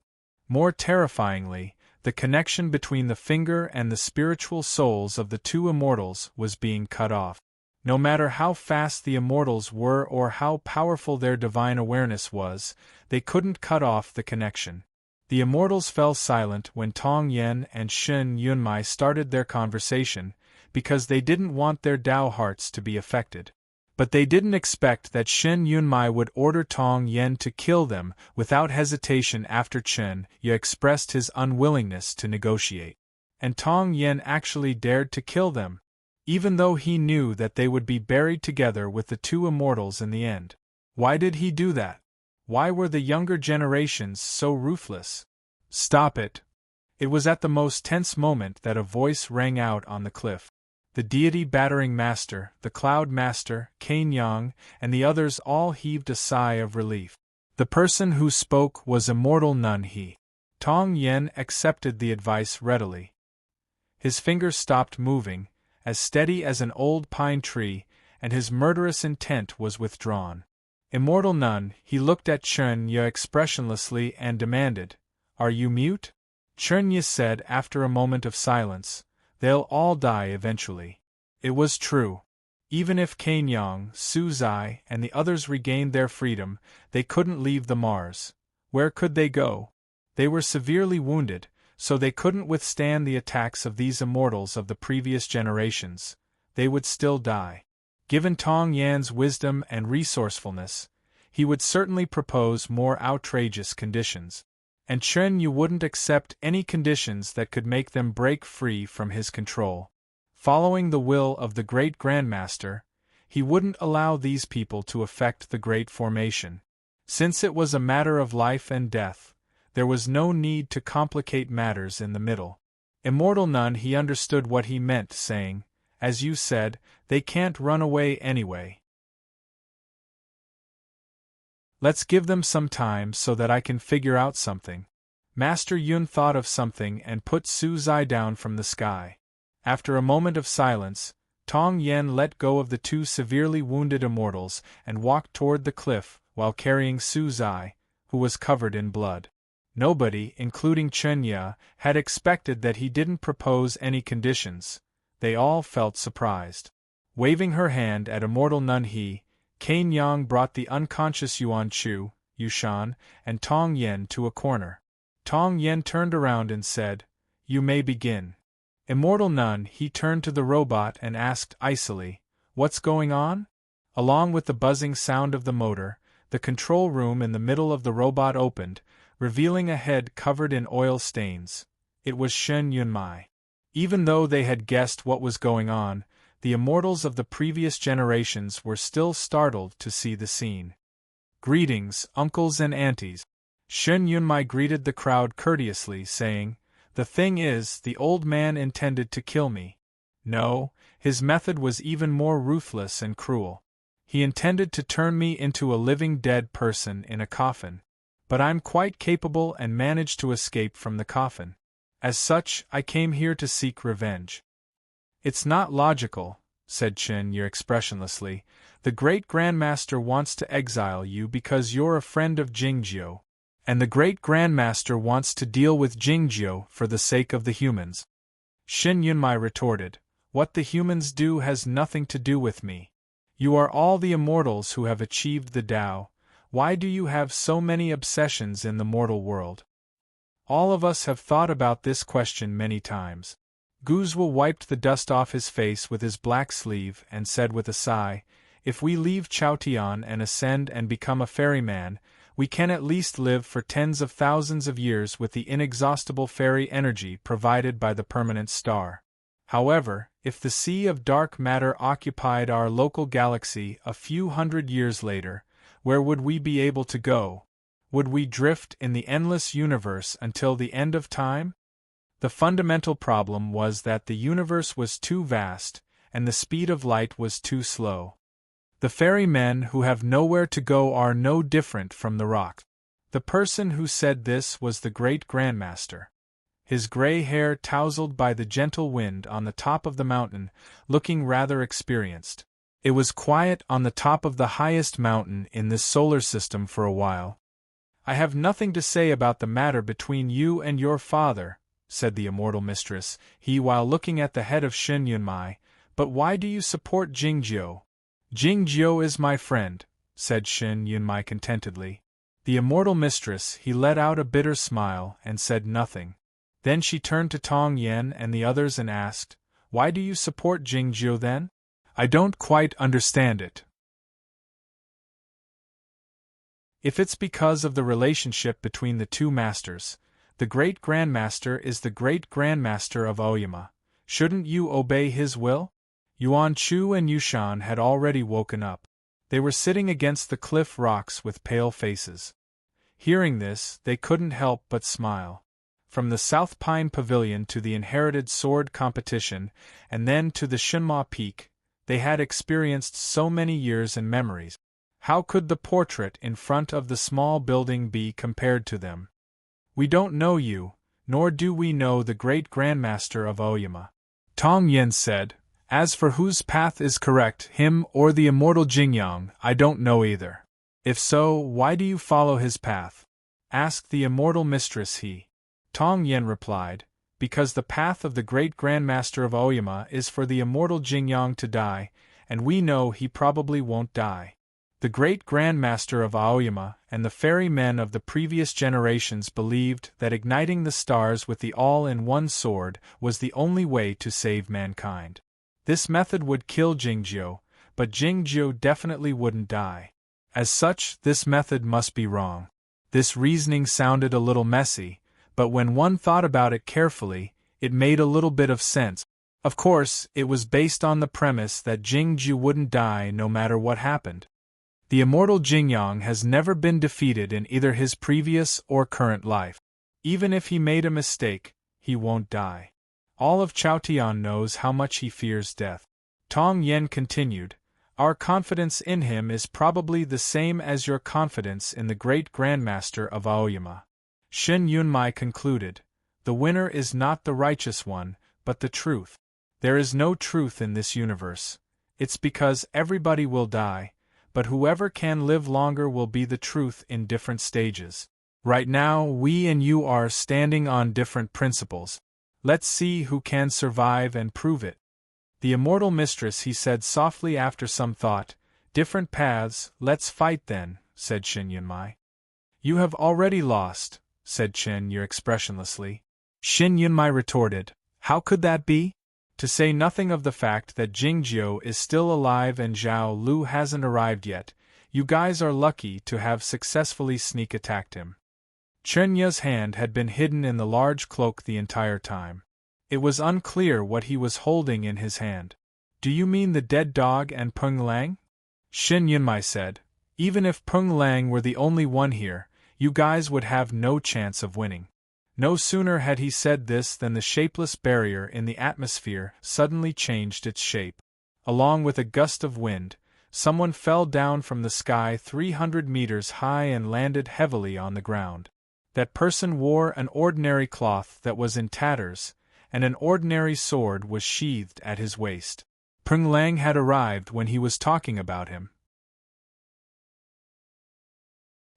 More terrifyingly, the connection between the finger and the spiritual souls of the 2 immortals was being cut off. No matter how fast the immortals were or how powerful their divine awareness was, they couldn't cut off the connection. The immortals fell silent when Tong Yen and Shen Yunmai started their conversation, because they didn't want their Tao hearts to be affected. But they didn't expect that Shen Yunmai would order Tong Yen to kill them without hesitation after Chen Ye expressed his unwillingness to negotiate. And Tong Yen actually dared to kill them, even though he knew that they would be buried together with the 2 immortals in the end. Why did he do that? Why were the younger generations so ruthless? Stop it! It was at the most tense moment that a voice rang out on the cliff. The deity battering master, the cloud master, Cain Yang, and the others all heaved a sigh of relief. The person who spoke was immortal Nun He. Tong Yen accepted the advice readily. His fingers stopped moving, as steady as an old pine tree, and his murderous intent was withdrawn. Immortal Nun, he looked at Chen Ye expressionlessly and demanded, "Are you mute?" Chen Ye said after a moment of silence, "They'll all die eventually." It was true. Even if Cain Yang, Su Zai, and the others regained their freedom, they couldn't leave the Mars. Where could they go? They were severely wounded, so they couldn't withstand the attacks of these immortals of the previous generations. They would still die. Given Tong Yan's wisdom and resourcefulness, he would certainly propose more outrageous conditions. And Chen Yu wouldn't accept any conditions that could make them break free from his control. Following the will of the Great Grandmaster, he wouldn't allow these people to affect the Great Formation. Since it was a matter of life and death, there was no need to complicate matters in the middle. Immortal Nun, he understood what he meant, saying, "As you said, they can't run away anyway. Let's give them some time so that I can figure out something." Master Yun thought of something and put Su Zai down from the sky. After a moment of silence, Tong Yen let go of the 2 severely wounded immortals and walked toward the cliff while carrying Su Zai, who was covered in blood. Nobody, including Chen Ye, had expected that he didn't propose any conditions. They all felt surprised. Waving her hand at Immortal Nun He, Cain Yang brought the unconscious Yuan Chu, Yushan, and Tong Yen to a corner. Tong Yen turned around and said, "You may begin." Immortal Nun, he turned to the robot and asked icily, "What's going on?" Along with the buzzing sound of the motor, the control room in the middle of the robot opened, revealing a head covered in oil stains. It was Shen Yunmai. Even though they had guessed what was going on, the immortals of the previous generations were still startled to see the scene. "Greetings, uncles and aunties." Shen Yunmai greeted the crowd courteously, saying, "The thing is, the old man intended to kill me. No, his method was even more ruthless and cruel. He intended to turn me into a living dead person in a coffin. But I'm quite capable and managed to escape from the coffin. As such, I came here to seek revenge." "It's not logical," said Chen Ye expressionlessly. "The Great Grandmaster wants to exile you because you're a friend of Jingjiu. And the Great Grandmaster wants to deal with Jingjiu for the sake of the humans." Shen Yunmai retorted, "What the humans do has nothing to do with me. You are all the immortals who have achieved the Tao. Why do you have so many obsessions in the mortal world?" All of us have thought about this question many times. Guzhou wiped the dust off his face with his black sleeve and said with a sigh, "If we leave Chaotian and ascend and become a ferryman, we can at least live for tens of thousands of years with the inexhaustible fairy energy provided by the permanent star. However, if the sea of dark matter occupied our local galaxy a few hundred years later, where would we be able to go? Would we drift in the endless universe until the end of time? The fundamental problem was that the universe was too vast, and the speed of light was too slow. The ferrymen who have nowhere to go are no different from the rock. The person who said this was the great Grandmaster. His gray hair tousled by the gentle wind on the top of the mountain, looking rather experienced. It was quiet on the top of the highest mountain in this solar system for a while. "I have nothing to say about the matter between you and your father," said the immortal mistress, while looking at the head of Shin Yunmai, "but why do you support Jingjiu?" "Jingjiu is my friend," said Shin Yunmai contentedly. The immortal mistress let out a bitter smile and said nothing. Then she turned to Tong Yen and the others and asked, "Why do you support Jingjiu then? I don't quite understand it." "If it's because of the relationship between the two masters, the great Grandmaster is the great Grandmaster of Aoyama. Shouldn't you obey his will?" Yuan Chu and Yushan had already woken up. They were sitting against the cliff rocks with pale faces. Hearing this, they couldn't help but smile. From the South Pine Pavilion to the inherited sword competition, and then to the Shinma Peak, they had experienced so many years and memories. How could the portrait in front of the small building be compared to them? "We don't know you, nor do we know the great Grandmaster of Aoyama," Tong Yen said. "As for whose path is correct, him or the immortal Jingyang, I don't know either. If so, why do you follow his path?" asked the immortal mistress. Tong Yen replied, "Because the path of the great Grandmaster of Aoyama is for the immortal Jingyang to die, and we know he probably won't die. The great Grandmaster of Aoyama and the fairy men of the previous generations believed that igniting the stars with the all-in-one sword was the only way to save mankind. This method would kill Jingjiu, but Jingjiu definitely wouldn't die. As such, this method must be wrong." This reasoning sounded a little messy, but when one thought about it carefully, it made a little bit of sense. Of course, it was based on the premise that Jingjiu wouldn't die no matter what happened. The immortal Jingyang has never been defeated in either his previous or current life. Even if he made a mistake, he won't die. All of Chaotian knows how much he fears death. Tong Yen continued, "Our confidence in him is probably the same as your confidence in the great Grandmaster of Aoyama." Shin Yunmai concluded, "The winner is not the righteous one, but the truth. There is no truth in this universe. It's because everybody will die, but whoever can live longer will be the truth in different stages. Right now, we and you are standing on different principles. Let's see who can survive and prove it." The immortal mistress said softly after some thought, "Different paths, let's fight then," said Shin Yunmai. "You have already lost," said Chen Yu expressionlessly. Shin Yunmai retorted, "How could that be? To say nothing of the fact that Jingjiu is still alive and Zhao Lu hasn't arrived yet, you guys are lucky to have successfully sneak attacked him." Chen Yu's hand had been hidden in the large cloak the entire time. It was unclear what he was holding in his hand. "Do you mean the dead dog and Peng Lang?" Shin Yunmai said. "Even if Peng Lang were the only one here, you guys would have no chance of winning." No sooner had he said this than the shapeless barrier in the atmosphere suddenly changed its shape. Along with a gust of wind, someone fell down from the sky 300 meters high and landed heavily on the ground. That person wore an ordinary cloth that was in tatters, and an ordinary sword was sheathed at his waist. Peng Lang had arrived when he was talking about him.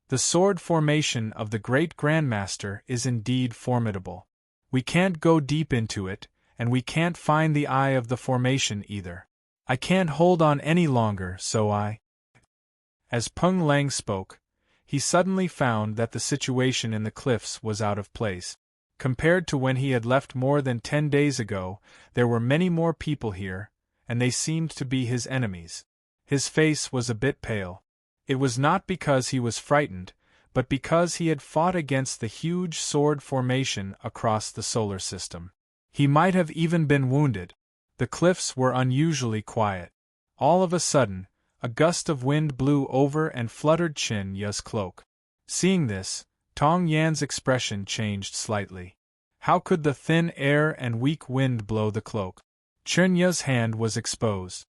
The sword formation of the great Grandmaster is indeed formidable. We can't go deep into it, and we can't find the eye of the formation either. I can't hold on any longer, so I... As Peng Lang spoke, he suddenly found that the situation in the cliffs was out of place. Compared to when he had left more than 10 days ago, there were many more people here, and they seemed to be his enemies. His face was a bit pale. It was not because he was frightened, but because he had fought against the huge sword formation across the solar system. He might have even been wounded. The cliffs were unusually quiet. All of a sudden, a gust of wind blew over and fluttered Chin Yu's cloak. Seeing this, Tong Yan's expression changed slightly. How could the thin air and weak wind blow the cloak? Chen Ya's hand was exposed.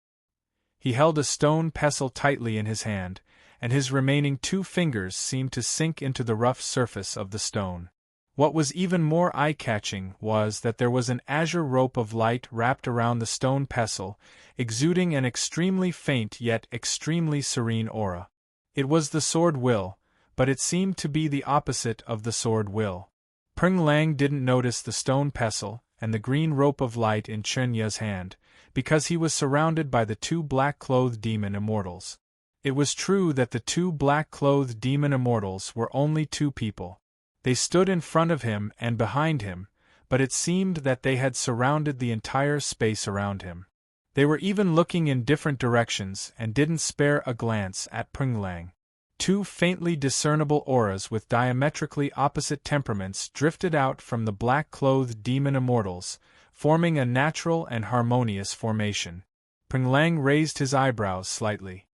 He held a stone pestle tightly in his hand, and his remaining 2 fingers seemed to sink into the rough surface of the stone. What was even more eye-catching was that there was an azure rope of light wrapped around the stone pestle, exuding an extremely faint yet extremely serene aura. It was the sword will, but it seemed to be the opposite of the sword will. Peng Lang didn't notice the stone pestle and the green rope of light in Chen Ya's hand, because he was surrounded by the 2 black-clothed demon immortals. It was true that the 2 black-clothed demon immortals were only 2 people. They stood in front of him and behind him, but it seemed that they had surrounded the entire space around him. They were even looking in different directions and didn't spare a glance at Peng Lang. 2 faintly discernible auras with diametrically opposite temperaments drifted out from the black-clothed demon immortals, forming a natural and harmonious formation. Peng Lang raised his eyebrows slightly.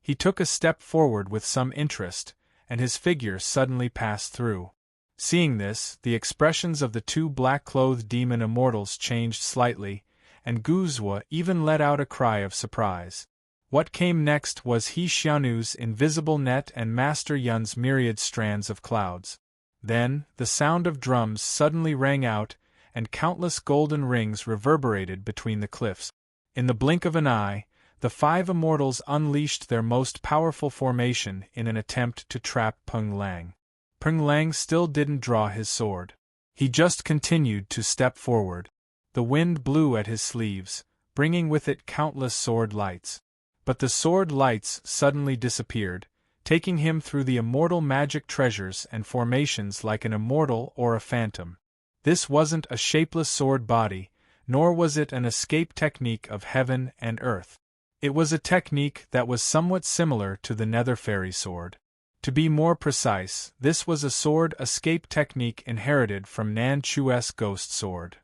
He took a step forward with some interest, and his figure suddenly passed through. Seeing this, the expressions of the 2 black-clothed demon immortals changed slightly, and Guzhua even let out a cry of surprise. What came next was He Xiaonu's invisible net and Master Yun's myriad strands of clouds. Then, the sound of drums suddenly rang out, and countless golden rings reverberated between the cliffs. In the blink of an eye, the 5 immortals unleashed their most powerful formation in an attempt to trap Peng Lang. Peng Lang still didn't draw his sword. He just continued to step forward. The wind blew at his sleeves, bringing with it countless sword lights. But the sword lights suddenly disappeared, taking him through the immortal magic treasures and formations like an immortal or a phantom. This wasn't a shapeless sword body, nor was it an escape technique of heaven and earth. It was a technique that was somewhat similar to the Nether Fairy sword. To be more precise, this was a sword escape technique inherited from Nan Chu's ghost sword.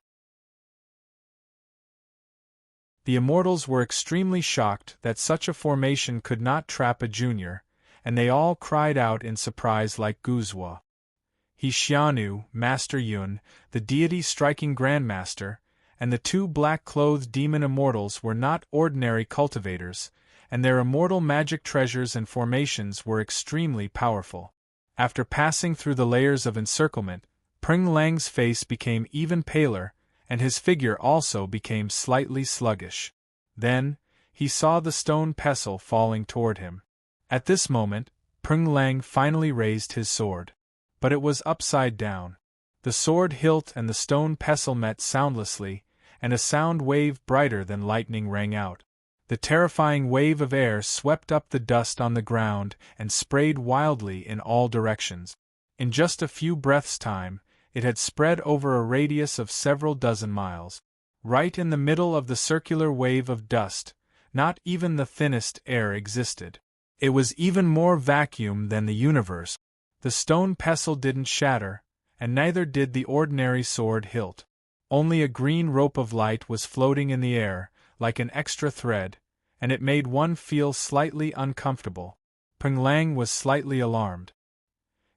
The immortals were extremely shocked that such a formation could not trap a junior, and they all cried out in surprise like Guzhua. He Xianu, Master Yun, the deity striking grandmaster, and the 2 black-clothed demon immortals were not ordinary cultivators, and their immortal magic treasures and formations were extremely powerful. After passing through the layers of encirclement, Peng Lang's face became even paler, and his figure also became slightly sluggish. Then, he saw the stone pestle falling toward him. At this moment, Peng Lang finally raised his sword. But it was upside down. The sword hilt and the stone pestle met soundlessly, and a sound wave brighter than lightning rang out. The terrifying wave of air swept up the dust on the ground and sprayed wildly in all directions. In just a few breaths' time, it had spread over a radius of several dozen miles. Right in the middle of the circular wave of dust, not even the thinnest air existed. It was even more vacuum than the universe. The stone pestle didn't shatter, and neither did the ordinary sword hilt. Only a green rope of light was floating in the air, like an extra thread, and it made one feel slightly uncomfortable. Peng Lang was slightly alarmed.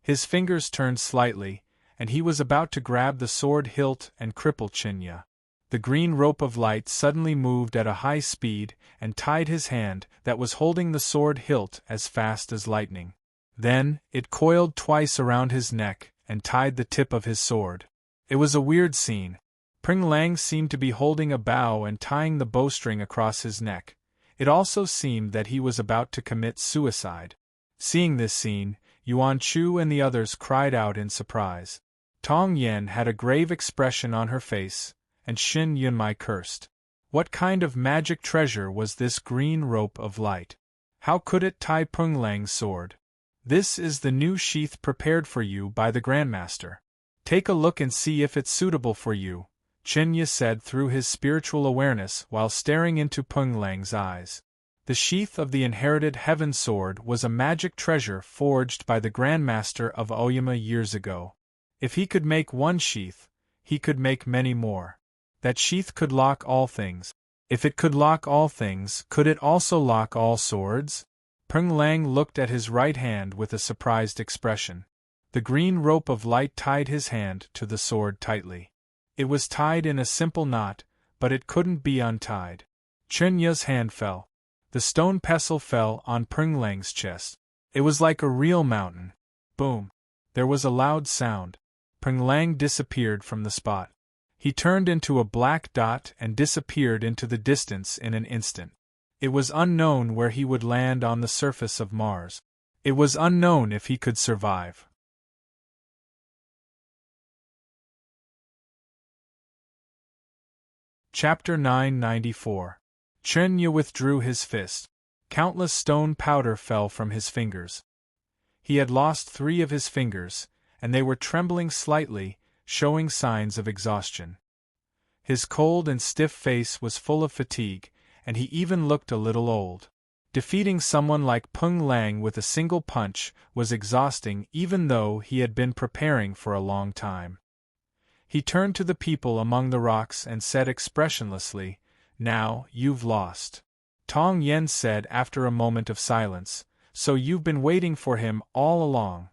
His fingers turned slightly, and he was about to grab the sword hilt and cripple Chinya. The green rope of light suddenly moved at a high speed and tied his hand that was holding the sword hilt as fast as lightning. Then, it coiled twice around his neck and tied the tip of his sword. It was a weird scene. Peng Lang seemed to be holding a bow and tying the bowstring across his neck. It also seemed that he was about to commit suicide. Seeing this scene, Yuan Chu and the others cried out in surprise. Tong Yen had a grave expression on her face, and Xin Yunmai cursed. What kind of magic treasure was this green rope of light? How could it tie Peng Lang's sword? This is the new sheath prepared for you by the Grandmaster. Take a look and see if it's suitable for you, Chinya said through his spiritual awareness while staring into Peng Lang's eyes. The sheath of the inherited Heaven Sword was a magic treasure forged by the Grandmaster of Oyama years ago. If he could make one sheath, he could make many more. That sheath could lock all things. If it could lock all things, could it also lock all swords? Peng Lang looked at his right hand with a surprised expression. The green rope of light tied his hand to the sword tightly. It was tied in a simple knot, but it couldn't be untied. Chen Yu's hand fell. The stone pestle fell on Peng Lang's chest. It was like a real mountain. Boom! There was a loud sound. Peng Lang disappeared from the spot. He turned into a black dot and disappeared into the distance in an instant. It was unknown where he would land on the surface of Mars. It was unknown if he could survive. Chapter 994. Chen Yu withdrew his fist. Countless stone powder fell from his fingers. He had lost 3 of his fingers, and they were trembling slightly, showing signs of exhaustion. His cold and stiff face was full of fatigue, and he even looked a little old. Defeating someone like Peng Lang with a single punch was exhausting even though he had been preparing for a long time. He turned to the people among the rocks and said expressionlessly, "Now, you've lost." Tong Yen said after a moment of silence, "So you've been waiting for him all along."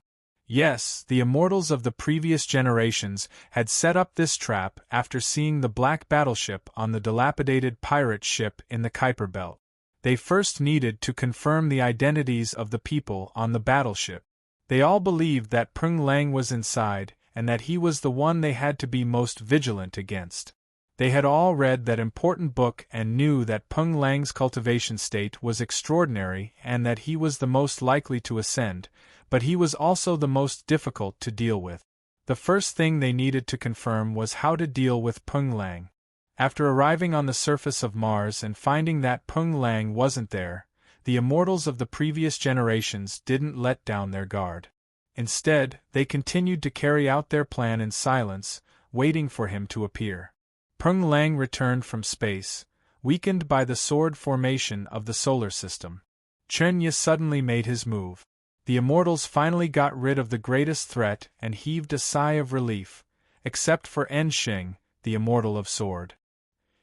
Yes, the immortals of the previous generations had set up this trap after seeing the black battleship on the dilapidated pirate ship in the Kuiper Belt. They first needed to confirm the identities of the people on the battleship. They all believed that Peng Lang was inside, and that he was the one they had to be most vigilant against. They had all read that important book and knew that Peng Lang's cultivation state was extraordinary and that he was the most likely to ascend, but he was also the most difficult to deal with. The first thing they needed to confirm was how to deal with Peng Lang. After arriving on the surface of Mars and finding that Peng Lang wasn't there, the immortals of the previous generations didn't let down their guard. Instead, they continued to carry out their plan in silence, waiting for him to appear. Peng Lang returned from space, weakened by the sword formation of the solar system. Chen Yu suddenly made his move. The immortals finally got rid of the greatest threat and heaved a sigh of relief, except for En Sheng, the immortal of sword.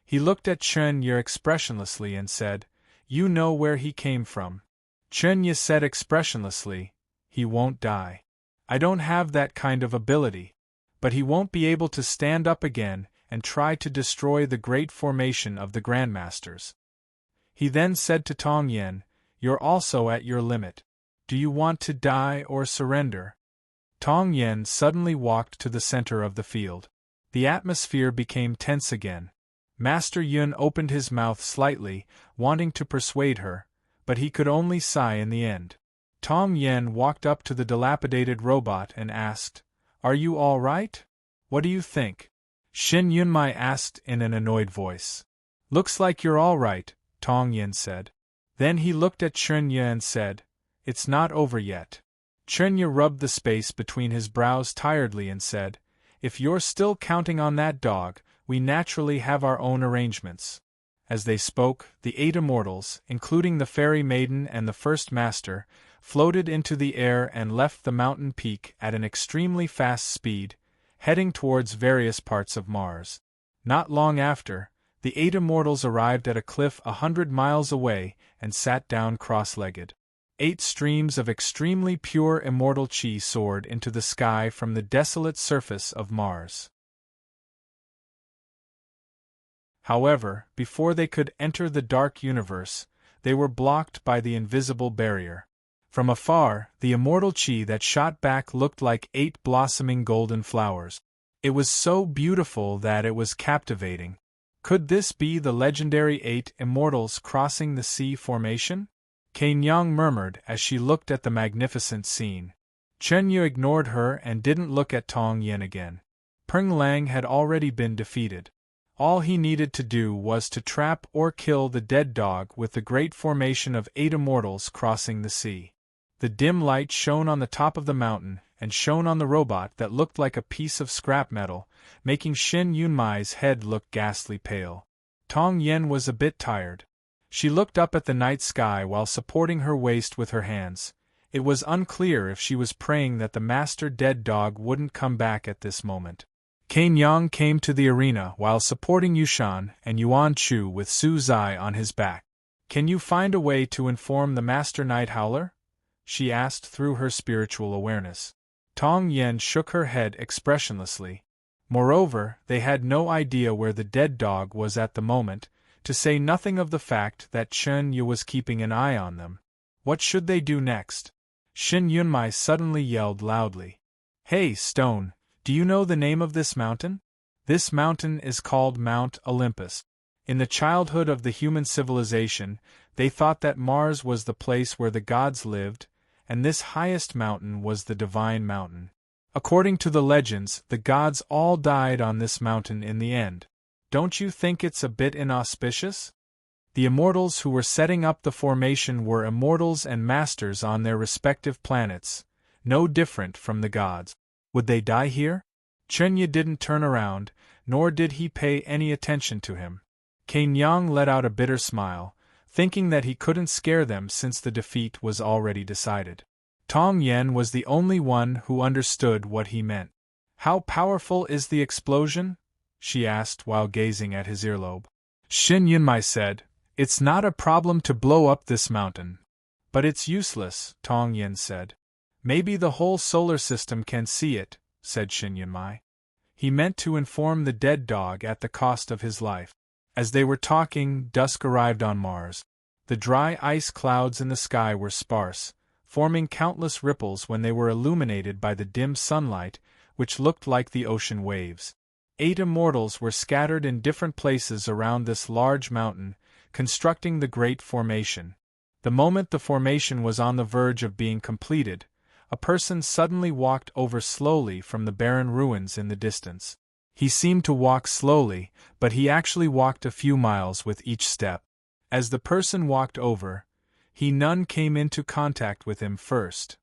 He looked at Chen Yu expressionlessly and said, "You know where he came from." Chen Yu said expressionlessly, "He won't die. I don't have that kind of ability. But he won't be able to stand up again and try to destroy the great formation of the Grandmasters." He then said to Tong Yen, "You're also at your limit. Do you want to die or surrender?" Tong Yen suddenly walked to the center of the field. The atmosphere became tense again. Master Yun opened his mouth slightly, wanting to persuade her, but he could only sigh in the end. Tong Yen walked up to the dilapidated robot and asked, "Are you all right? What do you think?" Shin Yunmai asked in an annoyed voice. "Looks like you're all right," Tong Yen said. Then he looked at Chen Yu and said, "It's not over yet." Chen Yu rubbed the space between his brows tiredly and said, "If you're still counting on that dog, we naturally have our own arrangements." As they spoke, the 8 immortals, including the fairy maiden and the first master, floated into the air and left the mountain peak at an extremely fast speed, heading towards various parts of Mars. Not long after, the 8 immortals arrived at a cliff 100 miles away and sat down cross-legged. 8 streams of extremely pure immortal chi soared into the sky from the desolate surface of Mars. However, before they could enter the dark universe, they were blocked by the invisible barrier. From afar, the immortal chi that shot back looked like 8 blossoming golden flowers. It was so beautiful that it was captivating. Could this be the legendary 8 immortals crossing the sea formation? Kei Nyang murmured as she looked at the magnificent scene. Chen Yu ignored her and didn't look at Tong Yen again. Peng Lang had already been defeated. All he needed to do was to trap or kill the dead dog with the great formation of 8 immortals crossing the sea. The dim light shone on the top of the mountain and shone on the robot that looked like a piece of scrap metal, making Shin Yunmai's head look ghastly pale. Tong Yen was a bit tired. She looked up at the night sky while supporting her waist with her hands. It was unclear if she was praying that the master dead dog wouldn't come back at this moment. Kei Nyang came to the arena while supporting Yushan and Yuan Chu with Su Zai on his back. Can you find a way to inform the Master Night Howler? She asked through her spiritual awareness. Tong Yen shook her head expressionlessly. Moreover, they had no idea where the dead dog was at the moment, to say nothing of the fact that Chen Yu was keeping an eye on them. What should they do next? Shin Yunmai suddenly yelled loudly. Hey, Stone, do you know the name of this mountain? This mountain is called Mount Olympus. In the childhood of the human civilization, they thought that Mars was the place where the gods lived, and this highest mountain was the divine mountain. According to the legends, the gods all died on this mountain in the end. Don't you think it's a bit inauspicious? The immortals who were setting up the formation were immortals and masters on their respective planets, no different from the gods. Would they die here? Chunya didn't turn around, nor did he pay any attention to him. Cain Yang let out a bitter smile, thinking that he couldn't scare them since the defeat was already decided. Tong Yen was the only one who understood what he meant. How powerful is the explosion? She asked while gazing at his earlobe. Shin Yunmai said, It's not a problem to blow up this mountain. But it's useless, Tong Yen said. Maybe the whole solar system can see it, said Shin Yunmai. He meant to inform the dead dog at the cost of his life. As they were talking, dusk arrived on Mars. The dry ice clouds in the sky were sparse, forming countless ripples when they were illuminated by the dim sunlight, which looked like the ocean waves. 8 immortals were scattered in different places around this large mountain, constructing the Great Formation. The moment the formation was on the verge of being completed, a person suddenly walked over slowly from the barren ruins in the distance. He seemed to walk slowly, but he actually walked a few miles with each step. As the person walked over, He Nun came into contact with him first.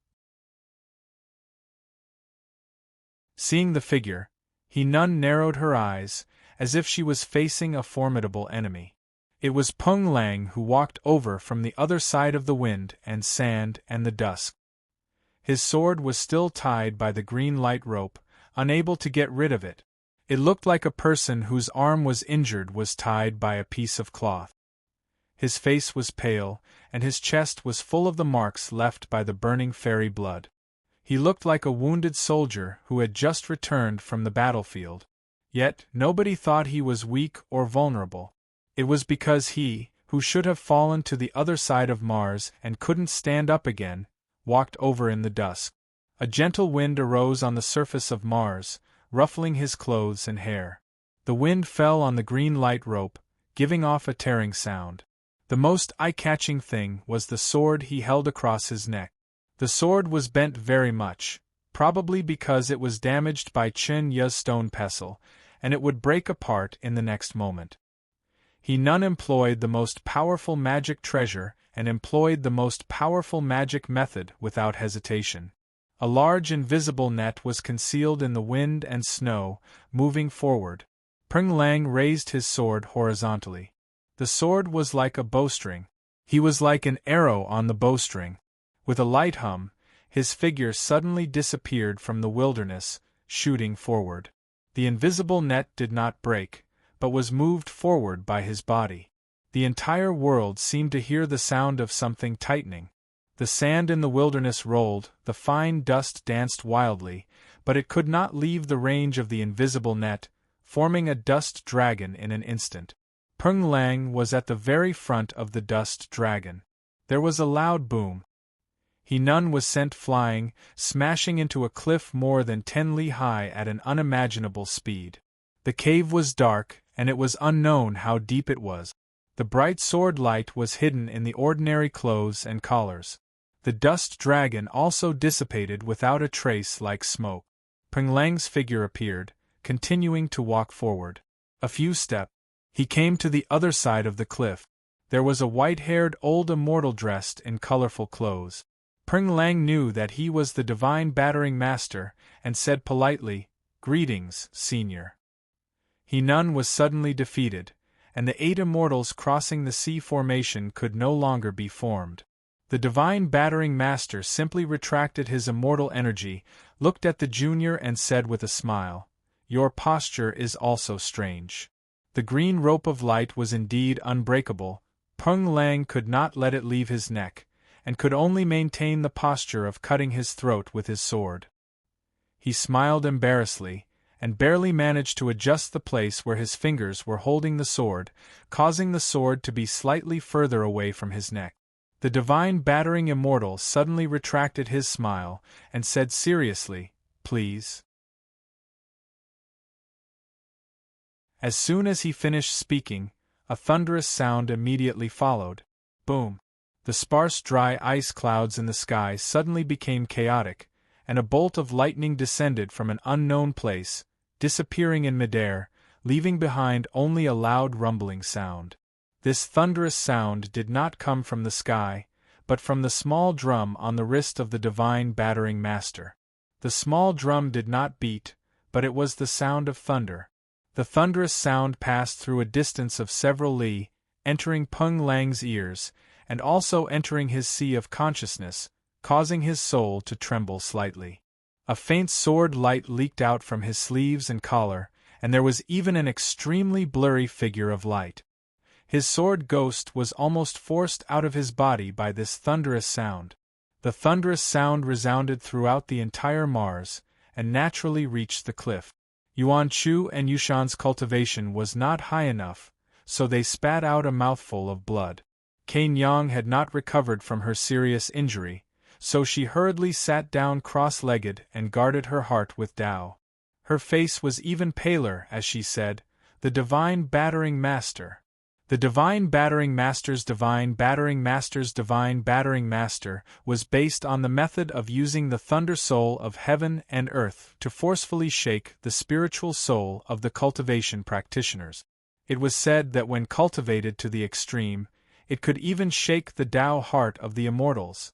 Seeing the figure, He Nun narrowed her eyes, as if she was facing a formidable enemy. It was Peng Lang who walked over from the other side of the wind and sand and the dusk. His sword was still tied by the green light rope, unable to get rid of it. It looked like a person whose arm was injured was tied by a piece of cloth. His face was pale, and his chest was full of the marks left by the burning fairy blood. He looked like a wounded soldier who had just returned from the battlefield. Yet nobody thought he was weak or vulnerable. It was because he, who should have fallen to the other side of Mars and couldn't stand up again, walked over in the dusk. A gentle wind arose on the surface of Mars, ruffling his clothes and hair. The wind fell on the green light rope, giving off a tearing sound. The most eye-catching thing was the sword he held across his neck. The sword was bent very much, probably because it was damaged by Chen Yu's stone pestle, and it would break apart in the next moment. He Nun employed the most powerful magic treasure and employed the most powerful magic method without hesitation. A large invisible net was concealed in the wind and snow, moving forward. Peng Lang raised his sword horizontally. The sword was like a bowstring. He was like an arrow on the bowstring. With a light hum, his figure suddenly disappeared from the wilderness, shooting forward. The invisible net did not break, but was moved forward by his body. The entire world seemed to hear the sound of something tightening. The sand in the wilderness rolled, the fine dust danced wildly, but it could not leave the range of the invisible net, forming a dust dragon in an instant. Peng Lang was at the very front of the dust dragon. There was a loud boom. He Nun was sent flying, smashing into a cliff more than 10 li high at an unimaginable speed. The cave was dark, and it was unknown how deep it was. The bright sword light was hidden in the ordinary clothes and collars. The dust dragon also dissipated without a trace like smoke. Peng Lang's figure appeared, continuing to walk forward. A few steps. He came to the other side of the cliff. There was a white-haired old immortal dressed in colorful clothes. Peng Lang knew that he was the divine battering master, and said politely, "Greetings, senior." He Nun was suddenly defeated, and the 8 immortals crossing the sea formation could no longer be formed. The divine battering master simply retracted his immortal energy, looked at the junior and said with a smile, "Your posture is also strange." The green rope of light was indeed unbreakable. Peng Lang could not let it leave his neck, and could only maintain the posture of cutting his throat with his sword. He smiled embarrassedly, and barely managed to adjust the place where his fingers were holding the sword, causing the sword to be slightly further away from his neck. The divine battering immortal suddenly retracted his smile, and said seriously, "Please." As soon as he finished speaking, a thunderous sound immediately followed. Boom! The sparse dry ice clouds in the sky suddenly became chaotic, and a bolt of lightning descended from an unknown place, disappearing in midair, leaving behind only a loud rumbling sound. This thunderous sound did not come from the sky, but from the small drum on the wrist of the divine battering master. The small drum did not beat, but it was the sound of thunder. The thunderous sound passed through a distance of several li, entering Peng Lang's ears, and also entering his sea of consciousness, causing his soul to tremble slightly. A faint sword light leaked out from his sleeves and collar, and there was even an extremely blurry figure of light. His sword ghost was almost forced out of his body by this thunderous sound. The thunderous sound resounded throughout the entire Mars, and naturally reached the cliff. Yuan Chu and Yushan's cultivation was not high enough, so they spat out a mouthful of blood. Cain Yang had not recovered from her serious injury, so she hurriedly sat down cross-legged and guarded her heart with Tao. Her face was even paler as she said, "The divine battering master." The divine battering master's divine battering master's divine battering master was based on the method of using the thunder soul of heaven and earth to forcefully shake the spiritual soul of the cultivation practitioners. It was said that when cultivated to the extreme, it could even shake the Tao heart of the immortals.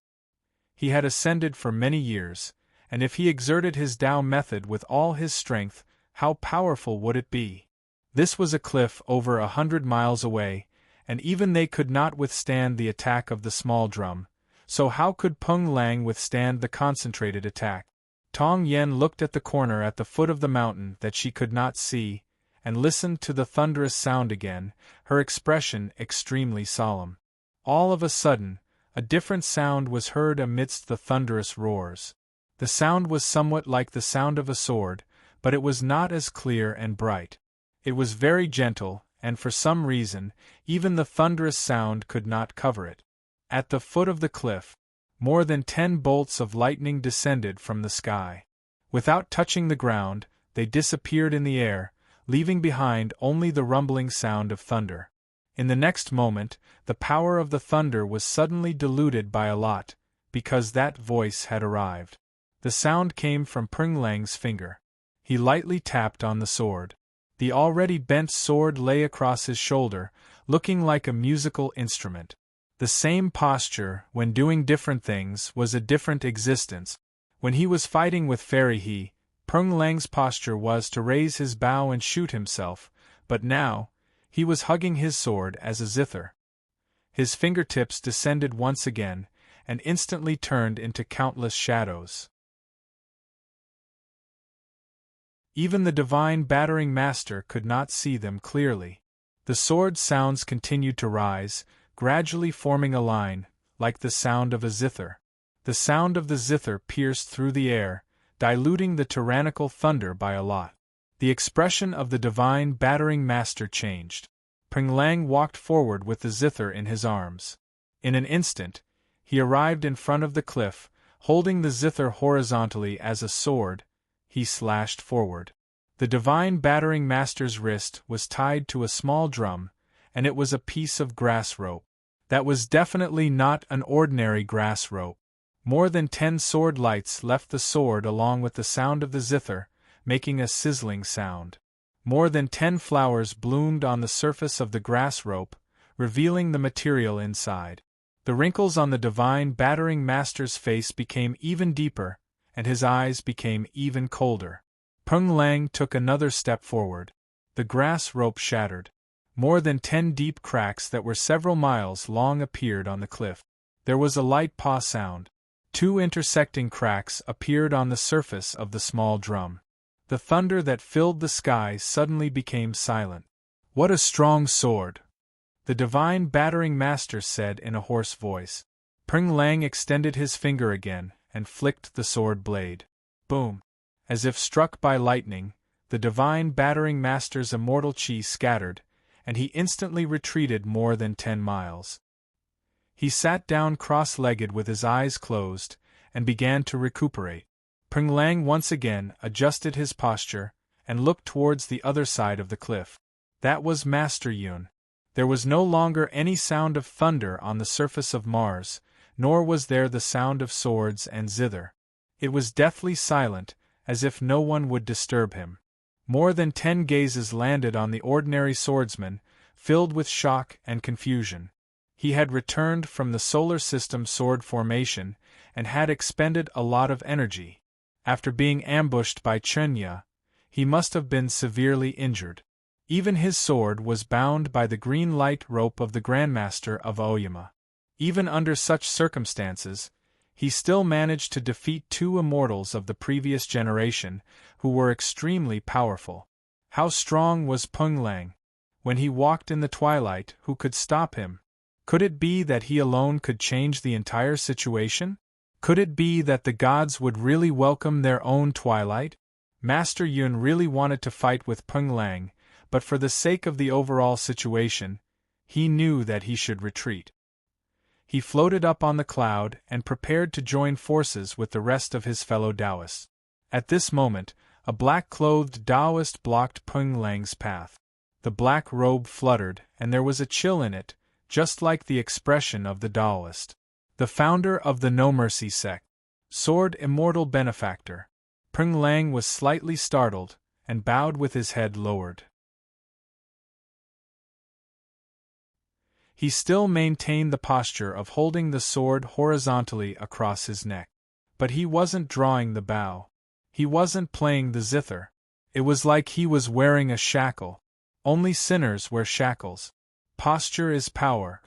He had ascended for many years, and if he exerted his Tao method with all his strength, how powerful would it be? This was a cliff over 100 miles away, and even they could not withstand the attack of the small drum, so how could Peng Lang withstand the concentrated attack? Tong Yen looked at the corner at the foot of the mountain that she could not see, and listened to the thunderous sound again, her expression extremely solemn. All of a sudden, a different sound was heard amidst the thunderous roars. The sound was somewhat like the sound of a sword, but it was not as clear and bright. It was very gentle, and for some reason, even the thunderous sound could not cover it. At the foot of the cliff, more than 10 bolts of lightning descended from the sky. Without touching the ground, they disappeared in the air, leaving behind only the rumbling sound of thunder. In the next moment, the power of the thunder was suddenly diluted by a lot, because that voice had arrived. The sound came from Peng Lang's finger. He lightly tapped on the sword. The already bent sword lay across his shoulder, looking like a musical instrument. The same posture, when doing different things, was a different existence. When he was fighting with Fairy Peng Lang's posture was to raise his bow and shoot himself, but now, he was hugging his sword as a zither. His fingertips descended once again, and instantly turned into countless shadows. Even the divine battering master could not see them clearly. The sword sounds continued to rise, gradually forming a line, like the sound of a zither. The sound of the zither pierced through the air, diluting the tyrannical thunder by a lot. The expression of the divine battering master changed. Peng Lang walked forward with the zither in his arms. In an instant, he arrived in front of the cliff, holding the zither horizontally as a sword. He slashed forward. The divine battering master's wrist was tied to a small drum, and it was a piece of grass rope. That was definitely not an ordinary grass rope. More than 10 sword lights left the sword along with the sound of the zither, making a sizzling sound. More than 10 flowers bloomed on the surface of the grass rope, revealing the material inside. The wrinkles on the divine battering master's face became even deeper, and his eyes became even colder. Peng Lang took another step forward. The grass rope shattered. More than 10 deep cracks that were several miles long appeared on the cliff. There was a light paw sound. 2 intersecting cracks appeared on the surface of the small drum. The thunder that filled the sky suddenly became silent. What a strong sword! the divine battering master said in a hoarse voice. Peng Lang extended his finger again and flicked the sword blade. Boom! As if struck by lightning, the divine battering master's immortal chi scattered, and he instantly retreated more than 10 miles. He sat down cross-legged with his eyes closed, and began to recuperate. Peng Lang once again adjusted his posture, and looked towards the other side of the cliff. That was Master Yun. There was no longer any sound of thunder on the surface of Mars, nor was there the sound of swords and zither. It was deathly silent, as if no one would disturb him. More than 10 gazes landed on the ordinary swordsman, filled with shock and confusion. He had returned from the solar system sword formation, and had expended a lot of energy. After being ambushed by Chenya, he must have been severely injured. Even his sword was bound by the green light rope of the Grandmaster of Aoyama. Even under such circumstances, he still managed to defeat 2 immortals of the previous generation, who were extremely powerful. How strong was Peng Lang? When he walked in the twilight, who could stop him? Could it be that he alone could change the entire situation? Could it be that the gods would really welcome their own twilight? Master Yun really wanted to fight with Peng Lang, but for the sake of the overall situation, he knew that he should retreat. He floated up on the cloud and prepared to join forces with the rest of his fellow Taoists. At this moment, a black-clothed Taoist blocked Peng Lang's path. The black robe fluttered, and there was a chill in it, just like the expression of the Taoist. The founder of the No Mercy sect. Sword Immortal Benefactor. Peng Lang was slightly startled, and bowed with his head lowered. He still maintained the posture of holding the sword horizontally across his neck. But he wasn't drawing the bow. He wasn't playing the zither. It was like he was wearing a shackle. Only sinners wear shackles. Posture is power.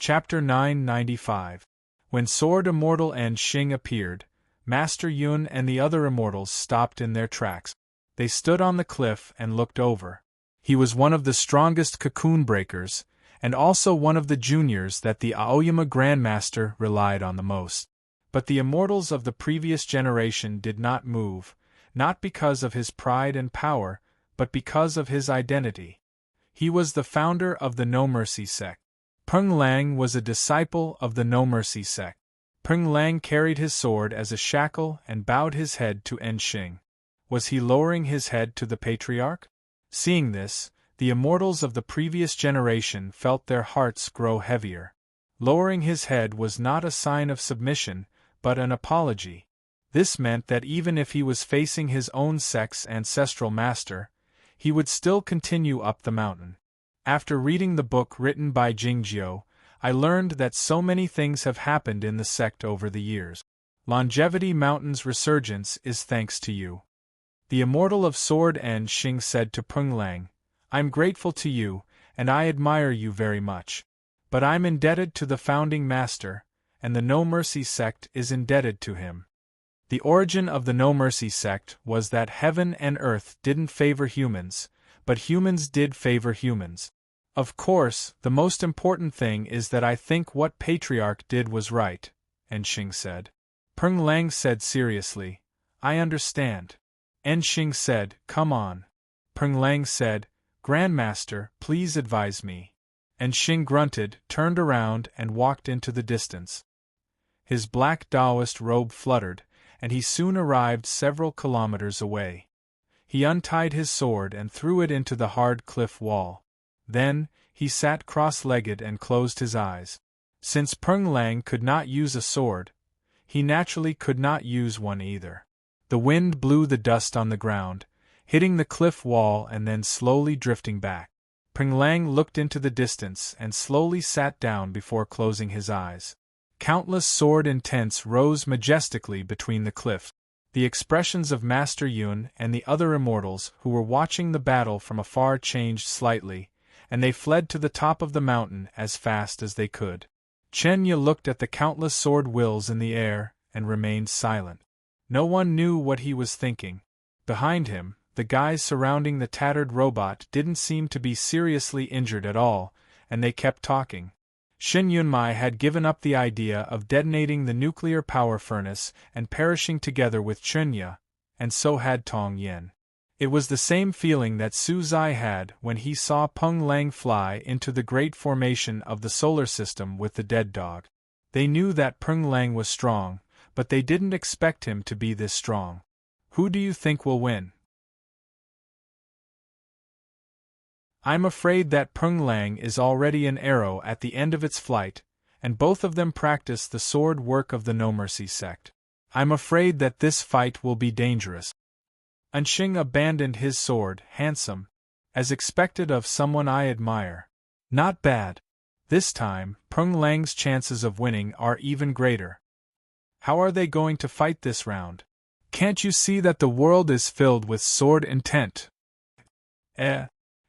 Chapter 995. When Sword Immortal and Xing appeared, Master Yun and the other immortals stopped in their tracks. They stood on the cliff and looked over. He was one of the strongest cocoon breakers, and also one of the juniors that the Aoyama Grandmaster relied on the most. But the immortals of the previous generation did not move, not because of his pride and power, but because of his identity. He was the founder of the No Mercy sect. Peng Lang was a disciple of the No Mercy sect. Peng Lang carried his sword as a shackle and bowed his head to Xing. Was he lowering his head to the patriarch? Seeing this, the immortals of the previous generation felt their hearts grow heavier. Lowering his head was not a sign of submission, but an apology. This meant that even if he was facing his own sect's ancestral master, he would still continue up the mountain. After reading the book written by Jingjiu, I learned that so many things have happened in the sect over the years. Longevity Mountain's resurgence is thanks to you. The immortal of Sword and Xing said to Peng Lang, I'm grateful to you, and I admire you very much. But I'm indebted to the founding master, and the No Mercy sect is indebted to him. The origin of the No Mercy sect was that heaven and earth didn't favor humans, but humans did favor humans. Of course, the most important thing is that I think what Patriarch did was right, Xing said. Peng Lang said seriously, I understand. Xing said, come on. Peng Lang said, Grandmaster, please advise me. Xing grunted, turned around and walked into the distance. His black Taoist robe fluttered, and he soon arrived several kilometers away. He untied his sword and threw it into the hard cliff wall. Then, he sat cross-legged and closed his eyes. Since Peng Lang could not use a sword, he naturally could not use one either. The wind blew the dust on the ground, hitting the cliff wall and then slowly drifting back. Peng Lang looked into the distance and slowly sat down before closing his eyes. Countless sword intents rose majestically between the cliffs. The expressions of Master Yun and the other immortals who were watching the battle from afar changed slightly, and they fled to the top of the mountain as fast as they could. Chenya looked at the countless sword wills in the air and remained silent. No one knew what he was thinking. Behind him, the guys surrounding the tattered robot didn't seem to be seriously injured at all, and they kept talking. Shin Yunmai had given up the idea of detonating the nuclear power furnace and perishing together with Chunya, and so had Tong Yin. It was the same feeling that Su Zai had when he saw Peng Lang fly into the great formation of the solar system with the dead dog. They knew that Peng Lang was strong, but they didn't expect him to be this strong. Who do you think will win? I'm afraid that Peng Lang is already an arrow at the end of its flight, and both of them practice the sword work of the No Mercy sect. I'm afraid that this fight will be dangerous. Anxing abandoned his sword, handsome, as expected of someone I admire. Not bad. This time, Peng Lang's chances of winning are even greater. How are they going to fight this round? Can't you see that the world is filled with sword intent?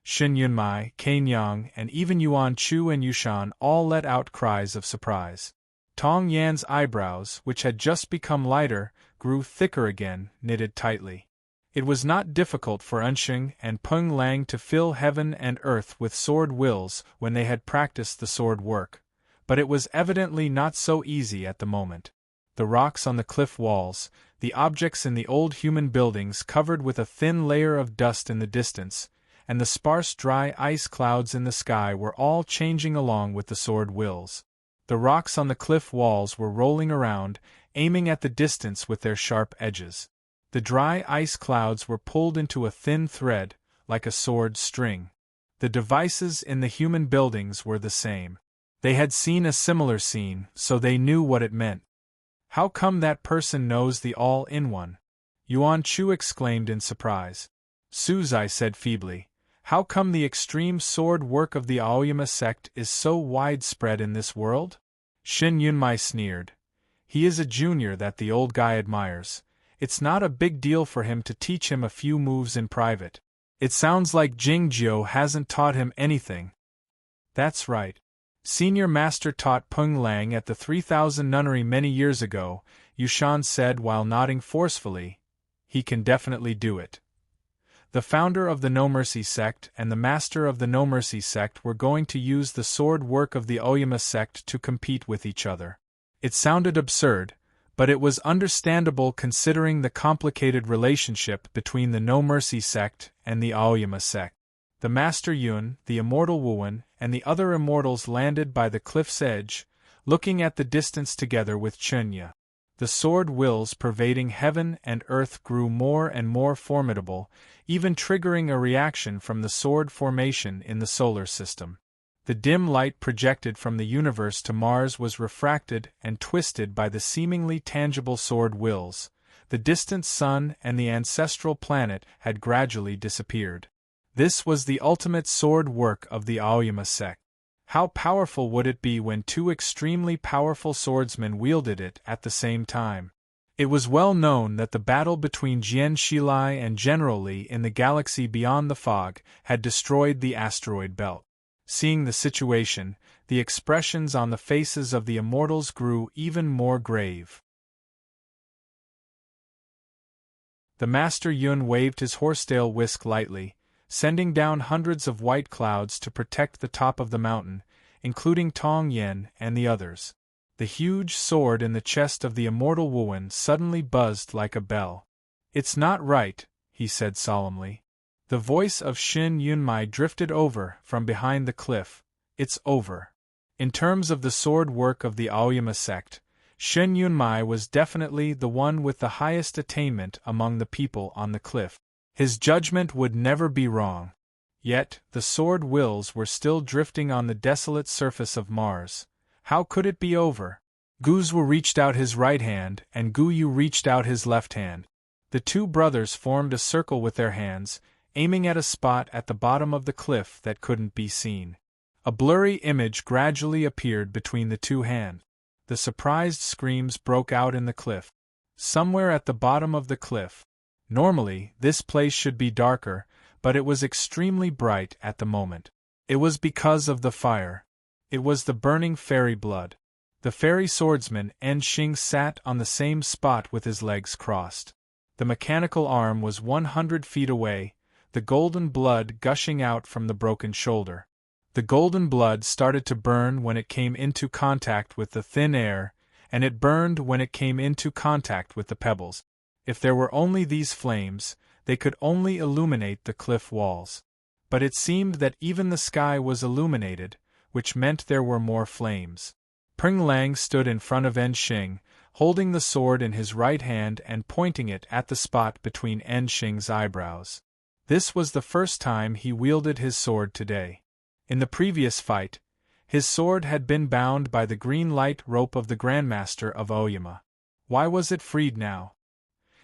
Shin Yunmai, Cain Yang, and even Yuan Chu and Yushan all let out cries of surprise. Tong Yan's eyebrows, which had just become lighter, grew thicker again, knitted tightly. It was not difficult for Anxing and Peng Lang to fill heaven and earth with sword wills when they had practiced the sword work, but it was evidently not so easy at the moment. The rocks on the cliff walls, the objects in the old human buildings covered with a thin layer of dust in the distance, and the sparse dry ice clouds in the sky were all changing along with the sword wills. The rocks on the cliff walls were rolling around, aiming at the distance with their sharp edges. The dry ice clouds were pulled into a thin thread, like a sword string. The devices in the human buildings were the same. They had seen a similar scene, so they knew what it meant. How come that person knows the all-in-one? Yuan Chu exclaimed in surprise. Su Zai said feebly, how come the extreme sword work of the Aoyama sect is so widespread in this world? Shin Yunmai sneered. He is a junior that the old guy admires. It's not a big deal for him to teach him a few moves in private. It sounds like Jingjiu hasn't taught him anything. That's right. Senior Master taught Peng Lang at the 3000 nunnery many years ago, Yushan said while nodding forcefully. He can definitely do it. The founder of the No Mercy sect and the master of the No Mercy sect were going to use the sword work of the Aoyama sect to compete with each other. It sounded absurd, but it was understandable considering the complicated relationship between the No Mercy sect and the Aoyama sect. The Master Yun, the immortal Wuwen, and the other immortals landed by the cliff's edge, looking at the distance together with Chunya. The sword wills pervading heaven and earth grew more and more formidable, even triggering a reaction from the sword formation in the solar system. The dim light projected from the universe to Mars was refracted and twisted by the seemingly tangible sword wills. The distant sun and the ancestral planet had gradually disappeared. This was the ultimate sword work of the Aoyama sect. How powerful would it be when two extremely powerful swordsmen wielded it at the same time? It was well known that the battle between Jian Shilai and General Li in the galaxy beyond the fog had destroyed the asteroid belt. Seeing the situation, the expressions on the faces of the immortals grew even more grave. The Master Yun waved his horsetail whisk lightly, sending down hundreds of white clouds to protect the top of the mountain, including Tong Yen and the others. The huge sword in the chest of the immortal Wuwen suddenly buzzed like a bell. It's not right, he said solemnly. The voice of Shin Yunmai drifted over from behind the cliff. It's over. In terms of the sword work of the Aoyama sect, Shin Yunmai was definitely the one with the highest attainment among the people on the cliff. His judgment would never be wrong. Yet, the sword wills were still drifting on the desolate surface of Mars. How could it be over? Guzwu reached out his right hand and Guyu reached out his left hand. The two brothers formed a circle with their hands, aiming at a spot at the bottom of the cliff that couldn't be seen. A blurry image gradually appeared between the two hands. The surprised screams broke out in the cliff. Somewhere at the bottom of the cliff. Normally, this place should be darker, but it was extremely bright at the moment. It was because of the fire. It was the burning fairy blood. The fairy swordsman Enxing sat on the same spot with his legs crossed. The mechanical arm was 100 feet away, the golden blood gushing out from the broken shoulder. The golden blood started to burn when it came into contact with the thin air, and it burned when it came into contact with the pebbles. If there were only these flames, they could only illuminate the cliff walls. But it seemed that even the sky was illuminated, which meant there were more flames. Peng Lang stood in front of Enxing, holding the sword in his right hand and pointing it at the spot between Enxing's eyebrows. This was the first time he wielded his sword today. In the previous fight, his sword had been bound by the green light rope of the Grandmaster of Oyama. Why was it freed now?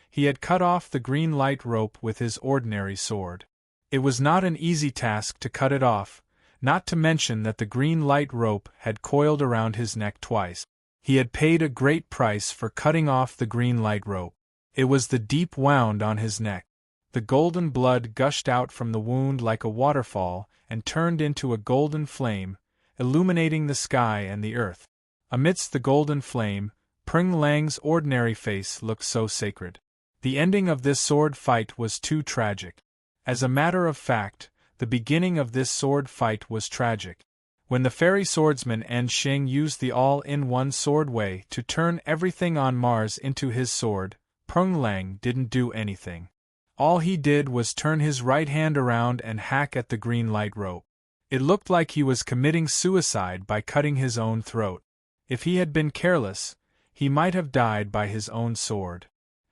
He had cut off the green light rope with his ordinary sword. It was not an easy task to cut it off, not to mention that the green light rope had coiled around his neck twice. He had paid a great price for cutting off the green light rope. It was the deep wound on his neck. The golden blood gushed out from the wound like a waterfall and turned into a golden flame, illuminating the sky and the earth. Amidst the golden flame, Peng Lang's ordinary face looked so sacred. The ending of this sword fight was too tragic. As a matter of fact, the beginning of this sword fight was tragic. When the fairy swordsman Enxing used the all-in-one sword way to turn everything on Mars into his sword, Peng Lang didn't do anything. All he did was turn his right hand around and hack at the green light rope. It looked like he was committing suicide by cutting his own throat. If he had been careless, he might have died by his own sword.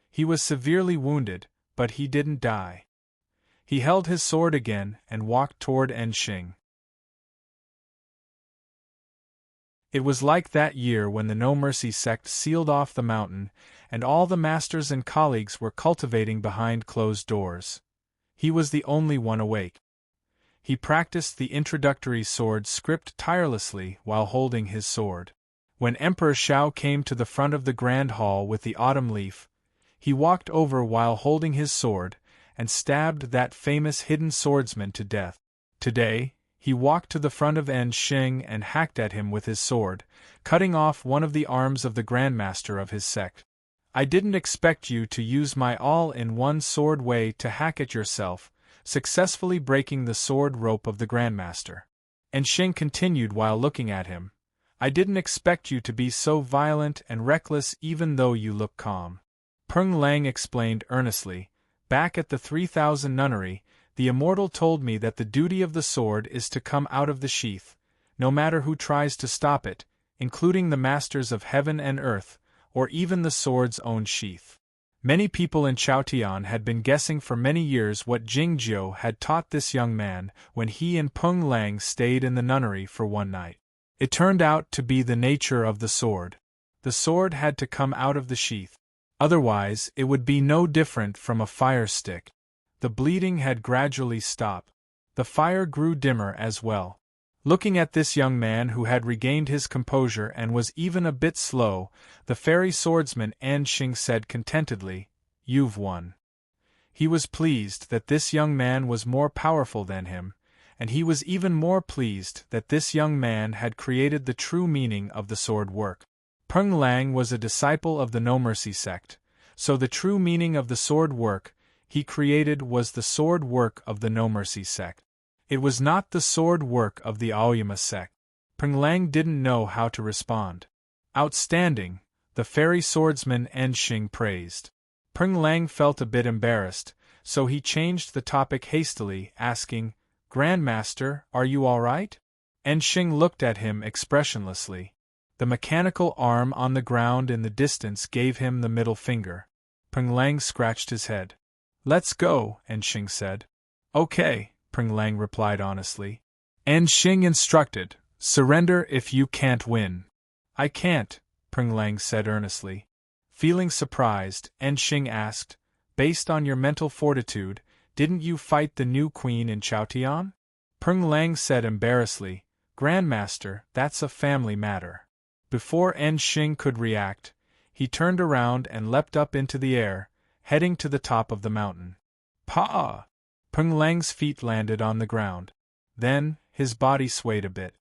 He was severely wounded, but he didn't die. He held his sword again and walked toward Enxing. It was like that year when the No Mercy sect sealed off the mountain, and all the masters and colleagues were cultivating behind closed doors. He was the only one awake. He practiced the introductory sword script tirelessly while holding his sword. When Emperor Shao came to the front of the Grand Hall with the autumn leaf, he walked over while holding his sword, and stabbed that famous hidden swordsman to death. Today, he walked to the front of Enxing and hacked at him with his sword, cutting off one of the arms of the Grandmaster of his sect. I didn't expect you to use my all-in-one sword way to hack at yourself, successfully breaking the sword rope of the Grandmaster. Enxing continued while looking at him. I didn't expect you to be so violent and reckless even though you look calm. Peng Lang explained earnestly. Back at the 3000 nunnery, the immortal told me that the duty of the sword is to come out of the sheath, no matter who tries to stop it, including the masters of heaven and earth, or even the sword's own sheath. Many people in Chaotian had been guessing for many years what Jingjiu had taught this young man when he and Peng Lang stayed in the nunnery for one night. It turned out to be the nature of the sword. The sword had to come out of the sheath. Otherwise, it would be no different from a fire stick. The bleeding had gradually stopped. The fire grew dimmer as well. Looking at this young man who had regained his composure and was even a bit slow, the fairy swordsman Enxing said contentedly, "You've won." He was pleased that this young man was more powerful than him, and he was even more pleased that this young man had created the true meaning of the sword work. Peng Lang was a disciple of the No Mercy sect, so the true meaning of the sword work he created was the sword work of the No Mercy sect. It was not the sword work of the Aoyama sect. Peng Lang didn't know how to respond. Outstanding, the fairy swordsman Enxing praised. Peng Lang felt a bit embarrassed, so he changed the topic hastily, asking, "Grandmaster, are you all right?" Enxing looked at him expressionlessly. The mechanical arm on the ground in the distance gave him the middle finger. Peng Lang scratched his head. "Let's go," Enxing said. "Okay," Peng Lang replied honestly. Enxing instructed, "Surrender if you can't win." "I can't," Peng Lang said earnestly. Feeling surprised, Enxing asked, "Based on your mental fortitude, didn't you fight the new queen in Chaotian?" Peng Lang said embarrassedly, "Grandmaster, that's a family matter." Before Enxing could react, he turned around and leapt up into the air, heading to the top of the mountain. "Pa!" Peng Lang's feet landed on the ground. Then, his body swayed a bit.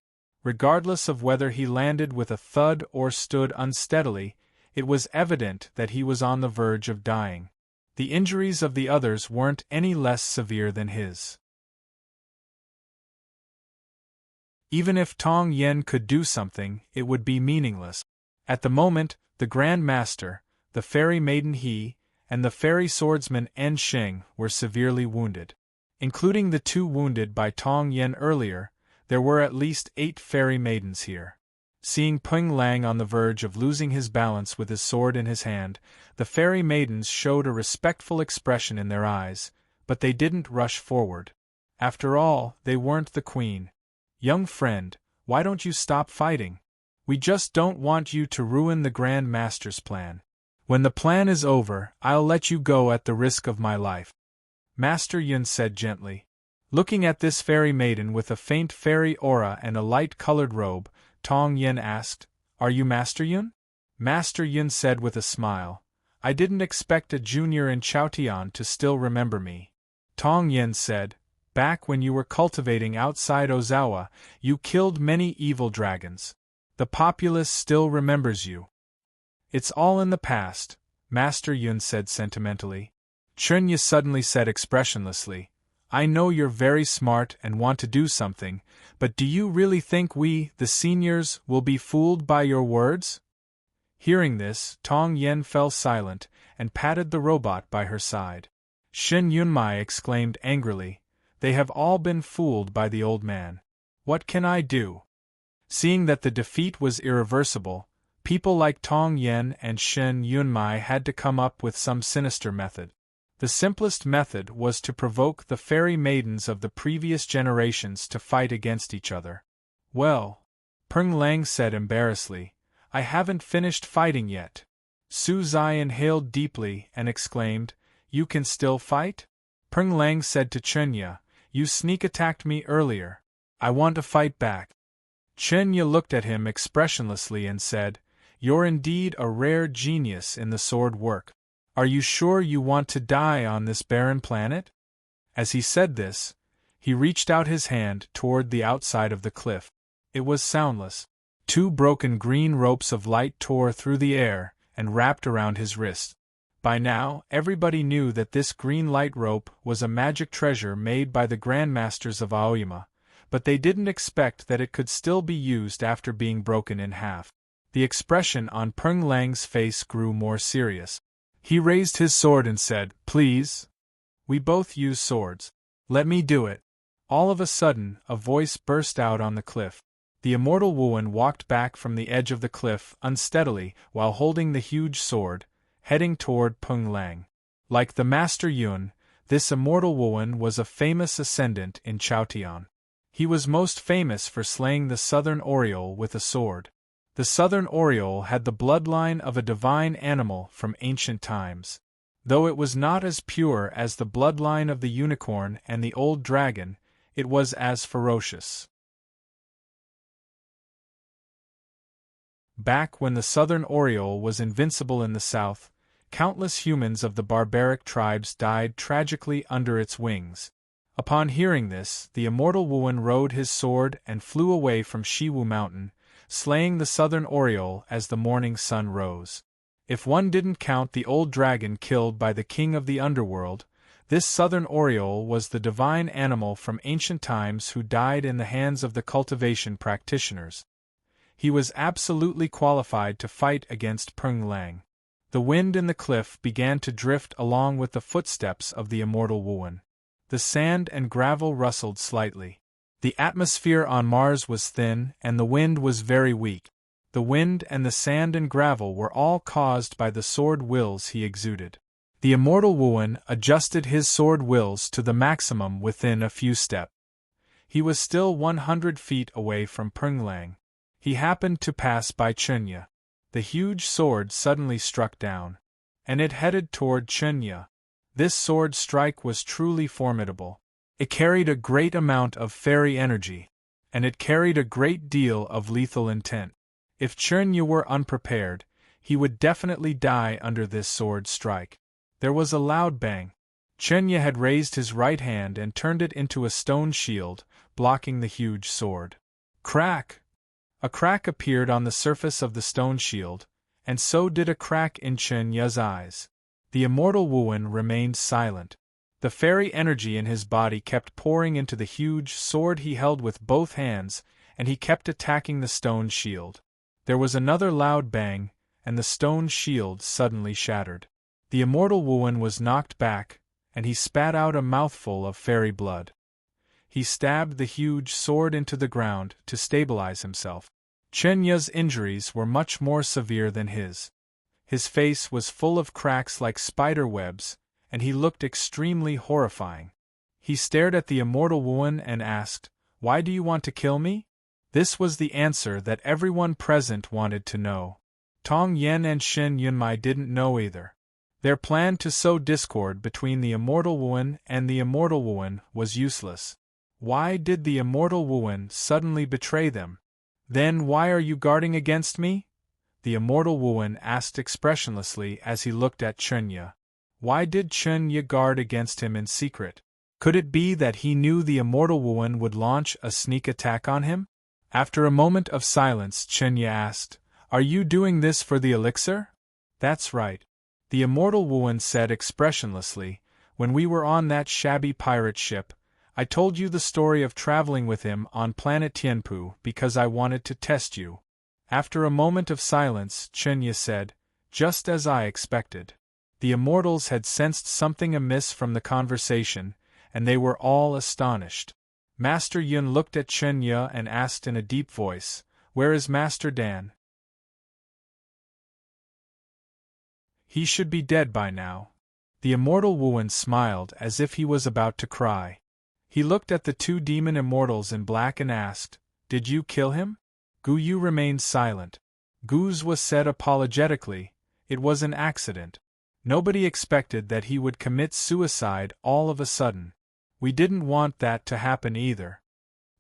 Regardless of whether he landed with a thud or stood unsteadily, it was evident that he was on the verge of dying. The injuries of the others weren't any less severe than his. Even if Tong Yen could do something, it would be meaningless. At the moment, the Grand Master, the fairy maiden He, and the fairy swordsman En Sheng were severely wounded. Including the 2 wounded by Tong Yen earlier, there were at least 8 fairy maidens here. Seeing Peng Lang on the verge of losing his balance with his sword in his hand, the fairy maidens showed a respectful expression in their eyes, but they didn't rush forward. After all, they weren't the queen. "Young friend, why don't you stop fighting? We just don't want you to ruin the Grand Master's plan. When the plan is over, I'll let you go at the risk of my life," Master Yun said gently. Looking at this fairy maiden with a faint fairy aura and a light-colored robe, Tong Yen asked, "Are you Master Yun?" Master Yun said with a smile, "I didn't expect a junior in Chaotian to still remember me." Tong Yen said, "Back when you were cultivating outside Ozawa, you killed many evil dragons. The populace still remembers you." "It's all in the past," Master Yun said sentimentally. Chunya suddenly said expressionlessly, "I know you're very smart and want to do something, but do you really think we, the seniors, will be fooled by your words?" Hearing this, Tong Yen fell silent and patted the robot by her side. Shen Yunmai exclaimed angrily, "They have all been fooled by the old man. What can I do?" Seeing that the defeat was irreversible, people like Tong Yen and Shen Yunmai had to come up with some sinister method. The simplest method was to provoke the fairy maidens of the previous generations to fight against each other. "Well," Peng Lang said embarrassedly, "I haven't finished fighting yet." Su Zai inhaled deeply and exclaimed, "You can still fight?" Peng Lang said to Chunya, "You sneak-attacked me earlier. I want to fight back." Chunya looked at him expressionlessly and said, "You're indeed a rare genius in the sword work. Are you sure you want to die on this barren planet?" As he said this, he reached out his hand toward the outside of the cliff. It was soundless. 2 broken green ropes of light tore through the air and wrapped around his wrist. By now, everybody knew that this green light rope was a magic treasure made by the Grandmasters of Aoyama, but they didn't expect that it could still be used after being broken in half. The expression on Peng Lang's face grew more serious. He raised his sword and said, "Please? We both use swords. Let me do it." All of a sudden, a voice burst out on the cliff. The immortal Wuan walked back from the edge of the cliff unsteadily while holding the huge sword, heading toward Peng Lang. Like the Master Yun, this immortal Wuan was a famous ascendant in Chaotian. He was most famous for slaying the Southern Oriole with a sword. The Southern Oriole had the bloodline of a divine animal from ancient times. Though it was not as pure as the bloodline of the unicorn and the old dragon, it was as ferocious. Back when the Southern Oriole was invincible in the south, countless humans of the barbaric tribes died tragically under its wings. Upon hearing this, the immortal Wuan rode his sword and flew away from Shiwu Mountain, slaying the Southern Oriole as the morning sun rose. If one didn't count the old dragon killed by the king of the underworld, this Southern Oriole was the divine animal from ancient times who died in the hands of the cultivation practitioners. He was absolutely qualified to fight against Peng Lang. The wind in the cliff began to drift along with the footsteps of the immortal Wuan. The sand and gravel rustled slightly. The atmosphere on Mars was thin and the wind was very weak. The wind and the sand and gravel were all caused by the sword wills he exuded. The immortal Wuan adjusted his sword wills to the maximum within a few steps. He was still 100 feet away from Peng Lang. He happened to pass by Chunya. The huge sword suddenly struck down, and it headed toward Chunya. This sword strike was truly formidable. It carried a great amount of fairy energy, and it carried a great deal of lethal intent. If Chunya were unprepared, he would definitely die under this sword strike. There was a loud bang. Chunya had raised his right hand and turned it into a stone shield, blocking the huge sword. Crack! A crack appeared on the surface of the stone shield, and so did a crack in Chunya's eyes. The immortal Wuan remained silent. The fairy energy in his body kept pouring into the huge sword he held with both hands, and he kept attacking the stone shield. There was another loud bang, and the stone shield suddenly shattered. The immortal Wuan was knocked back, and he spat out a mouthful of fairy blood. He stabbed the huge sword into the ground to stabilize himself. Chen Ya's injuries were much more severe than his. His face was full of cracks like spider webs, and he looked extremely horrifying. He stared at the immortal Wuan and asked, "Why do you want to kill me?" This was the answer that everyone present wanted to know. Tong Yen and Shen Yunmai didn't know either. Their plan to sow discord between the immortal Wuan and the immortal Wuan was useless. Why did the immortal Wuan suddenly betray them? Then why are you guarding against me? The immortal Wuan asked expressionlessly as he looked at Chen Ya. Why did Chen Ya guard against him in secret? Could it be that he knew the immortal Wuan would launch a sneak attack on him? After a moment of silence, Chen Ya asked, "Are you doing this for the elixir?" "That's right," the immortal Wuan said expressionlessly. "When we were on that shabby pirate ship, I told you the story of traveling with him on planet Tianpu because I wanted to test you." After a moment of silence, Chen Ya said, "Just as I expected." The immortals had sensed something amiss from the conversation, and they were all astonished. Master Yun looked at Chen Ya and asked in a deep voice, "Where is Master Dan?" "He should be dead by now." The immortal Wuan smiled as if he was about to cry. He looked at the two demon immortals in black and asked, "Did you kill him?" Gu Yu remained silent. Gu's was said apologetically, "It was an accident. Nobody expected that he would commit suicide all of a sudden. We didn't want that to happen either."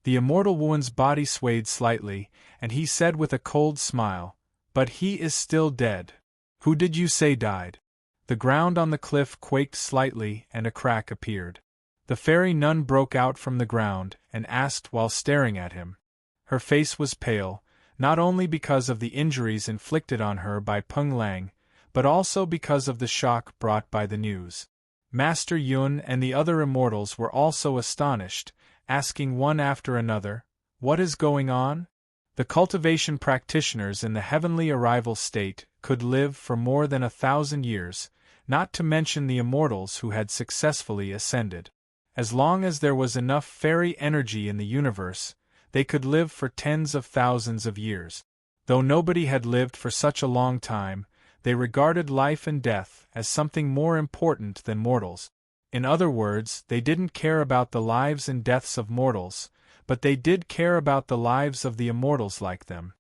The immortal Wuan's body swayed slightly, and he said with a cold smile, "But he is still dead." "Who did you say died?" The ground on the cliff quaked slightly and a crack appeared. The fairy nun broke out from the ground and asked while staring at him. Her face was pale, not only because of the injuries inflicted on her by Peng Lang, but also because of the shock brought by the news. Master Yun and the other immortals were also astonished, asking one after another, "What is going on?" The cultivation practitioners in the heavenly arrival state could live for more than 1,000 years, not to mention the immortals who had successfully ascended. As long as there was enough fairy energy in the universe, they could live for tens of thousands of years. Though nobody had lived for such a long time, they regarded life and death as something more important than mortals. In other words, they didn't care about the lives and deaths of mortals, but they did care about the lives of the immortals like them.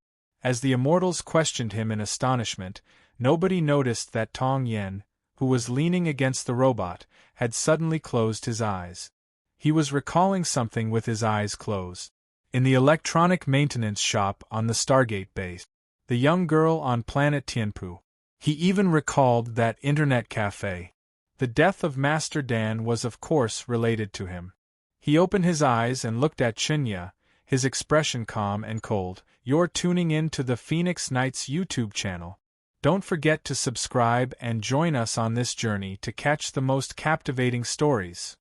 As the immortals questioned him in astonishment, nobody noticed that Tong Yen, who was leaning against the robot, had suddenly closed his eyes. He was recalling something with his eyes closed. In the electronic maintenance shop on the Stargate base, the young girl on planet Tianpu. He even recalled that internet cafe. The death of Master Dan was of course related to him. He opened his eyes and looked at Chen Ya, his expression calm and cold. "You're tuning in to the Phoenix Nights YouTube channel. Don't forget to subscribe and join us on this journey to catch the most captivating stories.